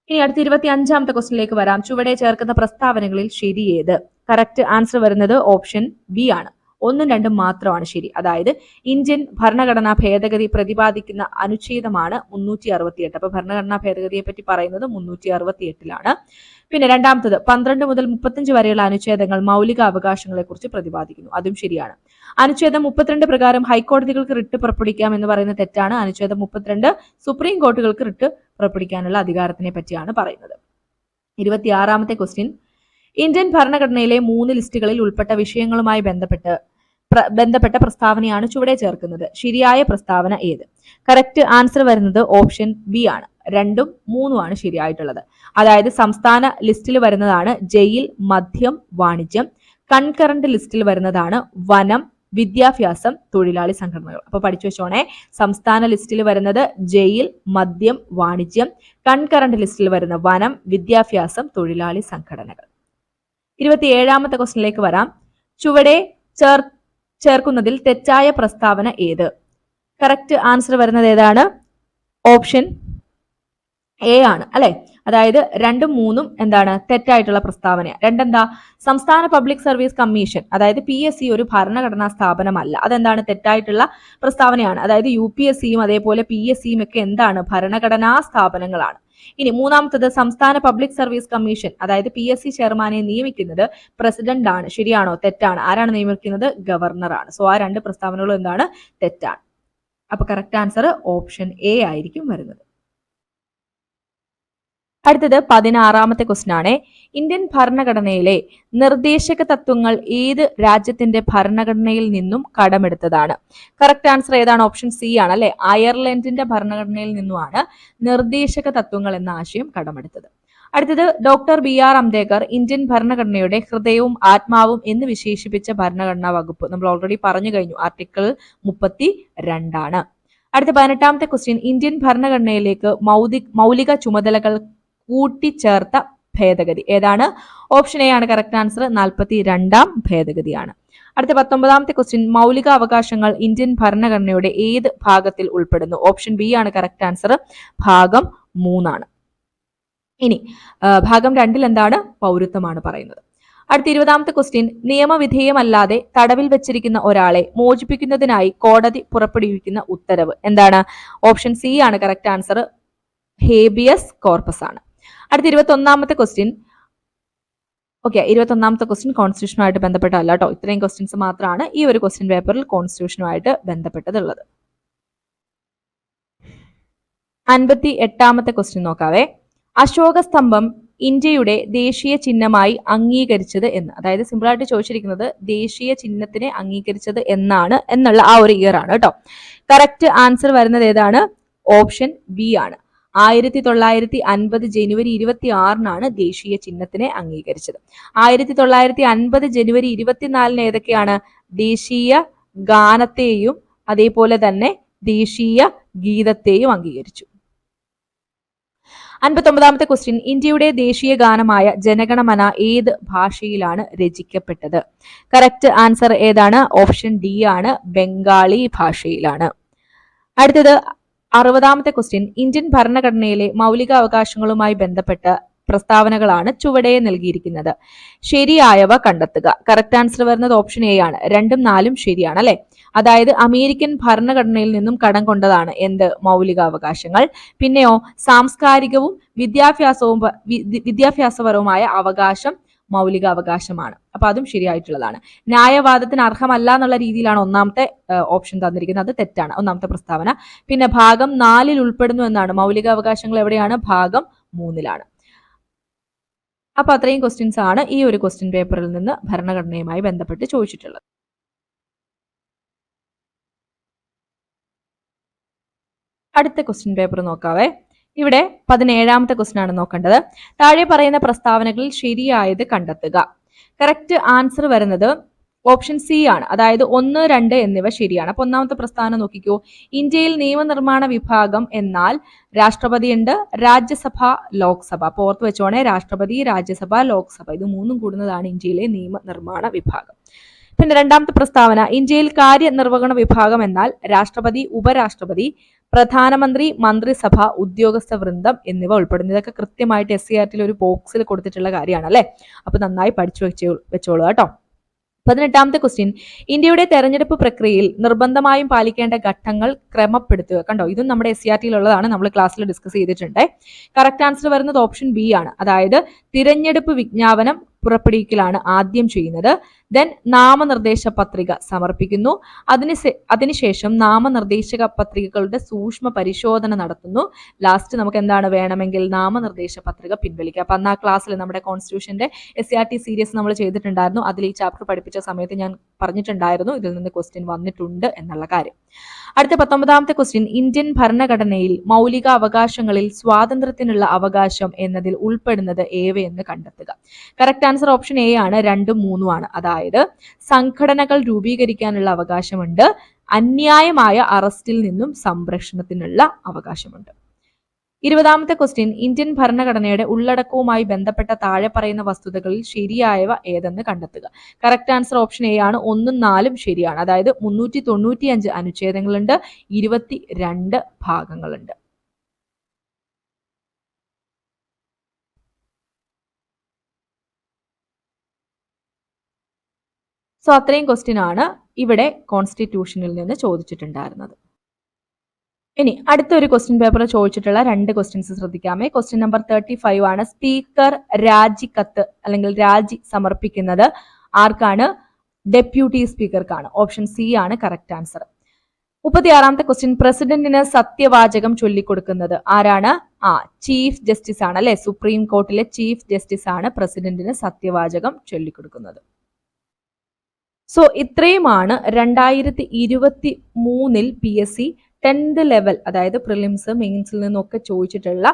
ഇനി അടുത്ത 25ാമത്തെ ക്വസ്റ്റ്യനിലേക്ക് വരാം. ചുവടെ ചേർക്കുന്ന പ്രസ്താവനകളിൽ ശരി ഏത്? കറക്റ്റ് ആൻസർ വരുന്നത് ഓപ്ഷൻ ബി ആണ്. 1ഉം 2ഉം മാത്രമാണ് ശരി. അതായത് ഇന്ത്യൻ ഭരണഘടനാ ഭേദഗതി പ്രതിപാദിക്കുന്ന അനുച്ഛേദമാണ് 368. അപ്പൊ ഭരണഘടനാ ഭേദഗതിയെ പറ്റി പറയുന്നത് 368ലാണ്. പിന്നെ രണ്ടാമത്തത് 12 മുതൽ 35 വരെയുള്ള അനുച്ഛേദങ്ങൾ മൗലിക അവകാശങ്ങളെ കുറിച്ച് പ്രതിപാദിക്കുന്നു. അതും ശരിയാണ്. അനുച്ഛേദം 32 പ്രകാരം ഹൈക്കോടതികൾക്ക് റിട്ട് പുറപ്പെടുവിക്കാം എന്ന് പറയുന്നത് തെറ്റാണ്. അനുച്ഛേദം 32 സുപ്രീം കോടതികൾക്ക് റിട്ട് പുറപ്പെടുവിക്കാനുള്ള അധികാരത്തിനെ പറ്റിയാണ് പറയുന്നത്. 26ാമത്തെ ക്വസ്റ്റ്യൻ. ഇന്ത്യൻ ഭരണഘടനയിലെ 3 ലിസ്റ്റുകളിൽ ഉൾപ്പെട്ട വിഷയങ്ങളുമായി ബന്ധപ്പെട്ട പ്രസ്താവനയാണ് ചുവടെ ചേർക്കുന്നത്. ശരിയായ പ്രസ്താവന ഏത്? കറക്റ്റ് ആൻസർ വരുന്നത് ഓപ്ഷൻ ബി ആണ്. 2ഉം 3ഉമാണ് ശരിയായിട്ടുള്ളത്. അതായത് സംസ്ഥാന ലിസ്റ്റിൽ വരുന്നതാണ് ജയിൽ, മദ്യം, വാണിജ്യം. കൺകറന്റ് ലിസ്റ്റിൽ വരുന്നതാണ് വനം, വിദ്യാഭ്യാസം, തൊഴിലാളി സംഘടനകൾ. അപ്പൊ പഠിച്ചു വെച്ചോണേ. സംസ്ഥാന ലിസ്റ്റിൽ വരുന്നത് ജയിൽ, മദ്യം, വാണിജ്യം. കൺകറന്റ് ലിസ്റ്റിൽ വരുന്ന വനം, വിദ്യാഭ്യാസം, തൊഴിലാളി സംഘടനകൾ. 27ാമത്തെ ക്വസ്റ്റ്യനിലേക്ക് വരാം. ചുവടെ ചേർക്കുന്നതിൽ തെറ്റായ പ്രസ്താവന ഏത്? കറക്റ്റ് ആൻസർ വരുന്നത് ഏതാണ്? ഓപ്ഷൻ എ ആണ് അല്ലെ. അതായത് രണ്ടും മൂന്നും എന്താണ് തെറ്റായിട്ടുള്ള പ്രസ്താവനയാണ്. രണ്ടെന്താ, സംസ്ഥാന പബ്ലിക് സർവീസ് കമ്മീഷൻ അതായത് PSC ഒരു ഭരണഘടനാ സ്ഥാപനമല്ല. അതെന്താണ്, തെറ്റായിട്ടുള്ള പ്രസ്താവനയാണ്. അതായത് UPSCയും അതേപോലെ PSCയും ഒക്കെ എന്താണ്, ഭരണഘടനാ സ്ഥാപനങ്ങളാണ്. ഇനി മൂന്നാമത്തത്, സംസ്ഥാന പബ്ലിക് സർവീസ് കമ്മീഷൻ അതായത് PSC ചെയർമാനെ നിയമിക്കുന്നത് പ്രസിഡന്റ് ആണ്. ശരിയാണോ? തെറ്റാണ്. ആരാണ് നിയമിക്കുന്നത്? ഗവർണറാണ്. സോ ആ രണ്ട് പ്രസ്താവനകളും എന്താണ്, തെറ്റാണ്. അപ്പൊ കറക്റ്റ് ആൻസർ ഓപ്ഷൻ എ ആയിരിക്കും വരുന്നത്. അടുത്തത് 16ാമത്തെ ക്വസ്റ്റ്യൻ ആണ്. ഇന്ത്യൻ ഭരണഘടനയിലെ നിർദ്ദേശക തത്വങ്ങൾ ഏത് രാജ്യത്തിന്റെ ഭരണഘടനയിൽ നിന്നും കടമെടുത്തതാണ്? കറക്റ്റ് ആൻസർ ഏതാണ്? ഓപ്ഷൻ സി ആണ് അല്ലെ. അയർലൻഡിന്റെ ഭരണഘടനയിൽ നിന്നുമാണ് നിർദ്ദേശക തത്വങ്ങൾ എന്ന ആശയം കടമെടുത്തത്. അടുത്തത്, ഡോക്ടർ BR അംബേദ്കർ ഇന്ത്യൻ ഭരണഘടനയുടെ ഹൃദയവും ആത്മാവും എന്ന് വിശേഷിപ്പിച്ച ഭരണഘടനാ വകുപ്പ് നമ്മൾ ഓൾറെഡി പറഞ്ഞു കഴിഞ്ഞു. ആർട്ടിക്കിൾ 32 ആണ്. അടുത്ത 18ാമത്തെ ക്വസ്റ്റ്യൻ, ഇന്ത്യൻ ഭരണഘടനയിലേക്ക് മൗലിക ചുമതലകൾ കൂട്ടിച്ചേർത്ത ഭേദഗതി ഏതാണ്? ഓപ്ഷൻ എ ആണ് കറക്റ്റ് ആൻസർ. 42ാം ഭേദഗതിയാണ്. അടുത്ത 19ാമത്തെ ക്വസ്റ്റ്യൻ, മൗലിക അവകാശങ്ങൾ ഇന്ത്യൻ ഭരണഘടനയുടെ ഏത് ഭാഗത്തിൽ ഉൾപ്പെടുന്നു? ഓപ്ഷൻ ബി ആണ് കറക്റ്റ് ആൻസർ. ഭാഗം 3 ആണ്. ഇനി ഭാഗം 2 എന്താണ്? പൗരത്വമാണ് പറയുന്നത്. അടുത്ത 20ാമത്തെ ക്വസ്റ്റ്യൻ, നിയമവിധേയമല്ലാതെ തടവിൽ വെച്ചിരിക്കുന്ന ഒരാളെ മോചിപ്പിക്കുന്നതിനായി കോടതി പുറപ്പെടുവിക്കുന്ന ഉത്തരവ് എന്താണ്? ഓപ്ഷൻ സി ആണ് കറക്റ്റ് ആൻസർ. ഹേബിയസ് കോർപ്പസ് ആണ്. അടുത്ത 21ാമത്തെ ക്വസ്റ്റ്യൻ, 21ാമത്തെ ക്വസ്റ്റ്യൻ കോൺസ്റ്റിറ്റ്യൂഷനുമായിട്ട് ബന്ധപ്പെട്ടല്ല കേട്ടോ. ഇത്രയും ക്വസ്റ്റ്യൻസ് മാത്രമാണ് ഈ ഒരു ക്വസ്റ്റ്യൻ പേപ്പറിൽ കോൺസ്റ്റിറ്റ്യൂഷനുമായിട്ട് ബന്ധപ്പെട്ടതുള്ളത്. 58ാമത്തെ ക്വസ്റ്റ്യൻ നോക്കാവേ. അശോക സ്തംഭം ഇന്ത്യയുടെ ദേശീയ ചിഹ്നമായി അംഗീകരിച്ചത് എന്ന്. അതായത് സിമ്പിൾ ആയിട്ട് ചോദിച്ചിരിക്കുന്നത് ദേശീയ ചിഹ്നത്തിനെ അംഗീകരിച്ചത് എന്നാണ് എന്നുള്ള ആ ഒരു ഇയർ ആണ് കേട്ടോ. കറക്റ്റ് ആൻസർ വരുന്നത് ഏതാണ്? ഓപ്ഷൻ ബി ആണ്. 1950 ജനുവരി 26 ദേശീയ ചിഹ്നത്തിനെ അംഗീകരിച്ചത്. 1950 ജനുവരി 24 ഏതൊക്കെയാണ്? ദേശീയ ഗാനത്തെയും അതേപോലെ തന്നെ ദേശീയ ഗീതത്തെയും അംഗീകരിച്ചു. 59ാമത്തെ ക്വസ്റ്റ്യൻ, ഇന്ത്യയുടെ ദേശീയ ഗാനമായ ജനഗണമന ഏത് ഭാഷയിലാണ് രചിക്കപ്പെട്ടത്? കറക്റ്റ് ആൻസർ ഏതാണ്? ഓപ്ഷൻ ഡി ആണ്. ബംഗാളി ഭാഷയിലാണ്. അടുത്തത് 60ാമത്തെ ക്വസ്റ്റ്യൻ, ഇന്ത്യൻ ഭരണഘടനയിലെ മൗലിക അവകാശങ്ങളുമായി ബന്ധപ്പെട്ട പ്രസ്താവനകളാണ് ചുവടെ നൽകിയിരിക്കുന്നത്. ശരിയായവ കണ്ടെത്തുക. കറക്റ്റ് ആൻസർ വരുന്നത് ഓപ്ഷൻ എ ആണ്. 2ഉം 4ഉം ശരിയാണ് അല്ലെ. അതായത് അമേരിക്കൻ ഭരണഘടനയിൽ നിന്നും കടം കൊണ്ടതാണ് എന്ത്? മൗലികാവകാശങ്ങൾ. പിന്നെയോ സാംസ്കാരികവും വിദ്യാഭ്യാസപരവുമായ അവകാശം മൗലികാവകാശമാണ്. അപ്പൊ അതും ശരിയായിട്ടുള്ളതാണ്. ന്യായവാദത്തിന് അർഹമല്ല എന്നുള്ള രീതിയിലാണ് ഒന്നാമത്തെ ഓപ്ഷൻ തന്നിരിക്കുന്നത്. അത് തെറ്റാണ്, ഒന്നാമത്തെ പ്രസ്താവന. പിന്നെ ഭാഗം 4 ഉൾപ്പെടുന്നു എന്നാണ്. മൗലികാവകാശങ്ങൾ എവിടെയാണ്? ഭാഗം 3 അപ്പൊ അത്രയും ക്വസ്റ്റ്യൻസ് ആണ് ഈ ഒരു ക്വസ്റ്റ്യൻ പേപ്പറിൽ നിന്ന് ഭരണഘടനയുമായി ബന്ധപ്പെട്ട് ചോദിച്ചിട്ടുള്ളത്. അടുത്ത ക്വസ്റ്റ്യൻ പേപ്പർ നോക്കാവേ. ഇവിടെ 17ാമത്തെ ക്വസ്റ്റ്യൻ ആണ് നോക്കേണ്ടത്. താഴെ പറയുന്ന പ്രസ്താവനകളിൽ ശരിയായത് കണ്ടെത്തുക. കറക്റ്റ് ആൻസർ വരുന്നത് ഓപ്ഷൻ സി ആണ്. അതായത് 1, 2 എന്നിവ ശരിയാണ്. അപ്പൊ ഒന്നാമത്തെ പ്രസ്താവന നോക്കിക്കോ. ഇന്ത്യയിൽ നിയമനിർമ്മാണ വിഭാഗം എന്നാൽ രാഷ്ട്രപതിയുണ്ട്, രാജ്യസഭ, ലോക്സഭ. അപ്പൊ ഓർത്ത് വെച്ചോണേ, രാഷ്ട്രപതി, രാജ്യസഭ, ലോക്സഭ ഇത് മൂന്നും കൂടുന്നതാണ് ഇന്ത്യയിലെ നിയമനിർമ്മാണ വിഭാഗം. പിന്നെ രണ്ടാമത്തെ പ്രസ്താവന, ഇന്ത്യയിൽ കാര്യനിർവഹണ വിഭാഗം എന്നാൽ രാഷ്ട്രപതി, ഉപരാഷ്ട്രപതി, പ്രധാനമന്ത്രി, മന്ത്രിസഭ, ഉദ്യോഗസ്ഥ വൃന്ദം എന്നിവ ഉൾപ്പെടുന്നു. ഇതൊക്കെ കൃത്യമായിട്ട് SCERT ഒരു ബോക്സിൽ കൊടുത്തിട്ടുള്ള കാര്യമാണ് അല്ലെ. അപ്പൊ നന്നായി പഠിച്ചു വെച്ചോളൂ കേട്ടോ. 18ാമത്തെ ക്വസ്റ്റ്യൻ, ഇന്ത്യയുടെ തെരഞ്ഞെടുപ്പ് പ്രക്രിയയിൽ നിർബന്ധമായും പാലിക്കേണ്ട ഘട്ടങ്ങൾ ക്രമപ്പെടുത്തുക. കണ്ടോ, ഇതും നമ്മുടെ SCERT ഉള്ളതാണ്, നമ്മൾ ക്ലാസ്സിൽ ഡിസ്കസ് ചെയ്തിട്ടുണ്ട്. കറക്റ്റ് ആൻസർ വരുന്നത് ഓപ്ഷൻ ബി ആണ്. അതായത് തിരഞ്ഞെടുപ്പ് വിജ്ഞാപനം പുറപ്പെടുവിക്കലാണ് ആദ്യം ചെയ്യുന്നത്. ദെൻ നാമനിർദ്ദേശ പത്രിക സമർപ്പിക്കുന്നു. അതിനുശേഷം നാമനിർദ്ദേശക പത്രികകളുടെ സൂക്ഷ്മ പരിശോധന നടത്തുന്നു. ലാസ്റ്റ് നമുക്ക് എന്താണ് വേണമെങ്കിൽ നാമനിർദ്ദേശ പത്രിക പിൻവലിക്കുക. അപ്പൊ അന്ന് ആ ക്ലാസ്സിൽ നമ്മുടെ കോൺസ്റ്റിറ്റ്യൂഷന്റെ SCERT സീരീസ് നമ്മൾ ചെയ്തിട്ടുണ്ടായിരുന്നു. അതിൽ ഈ ചാപ്റ്റർ പഠിപ്പിച്ച സമയത്ത് ഞാൻ പറഞ്ഞിട്ടുണ്ടായിരുന്നു ഇതിൽ നിന്ന് ക്വസ്റ്റ്യൻ വന്നിട്ടുണ്ട് എന്നുള്ള കാര്യം. അടുത്ത 19ാമത്തെ ക്വസ്റ്റ്യൻ, ഇന്ത്യൻ ഭരണഘടനയിൽ മൗലിക അവകാശങ്ങളിൽ സ്വാതന്ത്ര്യത്തിനുള്ള അവകാശം എന്നതിൽ ഉൾപ്പെടുന്നത് ഏവയെന്ന് കണ്ടെത്തുക. കറക്റ്റ് ആൻസർ ഓപ്ഷൻ എ ആണ്. 2ഉം 3ഉം ആണ്. അതായത് സംഘടനകൾ രൂപീകരിക്കാനുള്ള അവകാശമുണ്ട്, അന്യായമായ അറസ്റ്റിൽ നിന്നും സംരക്ഷണത്തിനുള്ള അവകാശമുണ്ട്. 20ാമത്തെ ക്വസ്റ്റ്യൻ, ഇന്ത്യൻ ഭരണഘടനയുടെ ഉള്ളടക്കവുമായി ബന്ധപ്പെട്ട താഴെ പറയുന്ന വസ്തുതകളിൽ ശരിയായവ ഏതെന്ന് കണ്ടെത്തുക. കറക്റ്റ് ആൻസർ ഓപ്ഷൻ എ ആണ്. 1ഉം 4ഉം ശരിയാണ്. അതായത് 395 അനുച്ഛേദങ്ങളുണ്ട്, 22 ഭാഗങ്ങളുണ്ട്. സോ അത്രയും ക്വസ്റ്റ്യൻ ആണ് ഇവിടെ കോൺസ്റ്റിറ്റ്യൂഷനിൽ നിന്ന് ചോദിച്ചിട്ടുണ്ടായിരുന്നത്. ഇനി അടുത്തൊരു ക്വസ്റ്റ്യൻ പേപ്പർ ചോദിച്ചിട്ടുള്ള 2 ക്വസ്റ്റ്യൻസ് ശ്രദ്ധിക്കാമേ. ക്വസ്റ്റ്യൻ നമ്പർ 35 ആണ്. സ്പീക്കർ രാജിക്കത്ത് അല്ലെങ്കിൽ രാജി സമർപ്പിക്കുന്നത് ആർക്കാണ്? ഡെപ്യൂട്ടി സ്പീക്കർക്കാണ്. ഓപ്ഷൻ സി ആണ് കറക്റ്റ് ആൻസർ. 36ാമത്തെ ക്വസ്റ്റ്യൻ, പ്രസിഡന്റിന് സത്യവാചകം ചൊല്ലിക്കൊടുക്കുന്നത് ആരാണ്? ചീഫ് ജസ്റ്റിസ് ആണ് അല്ലെ. സുപ്രീം കോർട്ടിലെ ചീഫ് ജസ്റ്റിസ് ആണ് പ്രസിഡന്റിന് സത്യവാചകം ചൊല്ലിക്കൊടുക്കുന്നത്. സോ ഇത്രയുമാണ് 2023 PSC 10th ലെവൽ, അതായത് പ്രിലിംസ് മെയിൻസിൽ നിന്നൊക്കെ ചോദിച്ചിട്ടുള്ള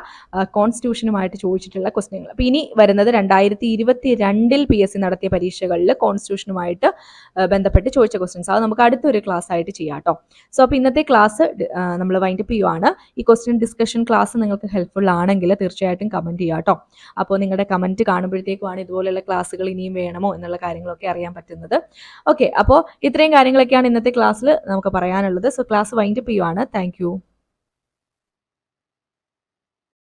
കോൺസ്റ്റിറ്റ്യൂഷനുമായിട്ട് ചോദിച്ചിട്ടുള്ള ക്വസ്റ്റ്യനുകൾ. അപ്പൊ ഇനി വരുന്നത് 2022 PSC നടത്തിയ പരീക്ഷകളിൽ കോൺസ്റ്റിറ്റ്യൂഷനുമായിട്ട് ബന്ധപ്പെട്ട് ചോദിച്ച ക്വസ്റ്റ്യൻസ്. അത് നമുക്ക് അടുത്തൊരു ക്ലാസ് ആയിട്ട് ചെയ്യാം കേട്ടോ. സോ അപ്പോൾ ഇന്നത്തെ ക്ലാസ് നമ്മൾ വൈൻഡപ്പ് ചെയ്യുവാണ്. ഈ ക്വസ്റ്റ്യൻ ഡിസ്കഷൻ ക്ലാസ് നിങ്ങൾക്ക് ഹെൽപ്ഫുൾ ആണെങ്കിൽ തീർച്ചയായിട്ടും കമന്റ് ചെയ്യുക കേട്ടോ. അപ്പോൾ നിങ്ങളുടെ കമന്റ് കാണുമ്പോഴത്തേക്കുമാണ് ഇതുപോലെയുള്ള ക്ലാസ്സുകൾ ഇനിയും വേണമോ എന്നുള്ള കാര്യങ്ങളൊക്കെ അറിയാൻ പറ്റുന്നത്. ഓക്കെ, അപ്പോൾ ഇത്രയും കാര്യങ്ങളൊക്കെയാണ് ഇന്നത്തെ ക്ലാസ്സിൽ നമുക്ക് പറയാനുള്ളത്. സോ ക്ലാസ് വൈൻഡപ്പ് ചെയ്യുവാണ്. Thank you.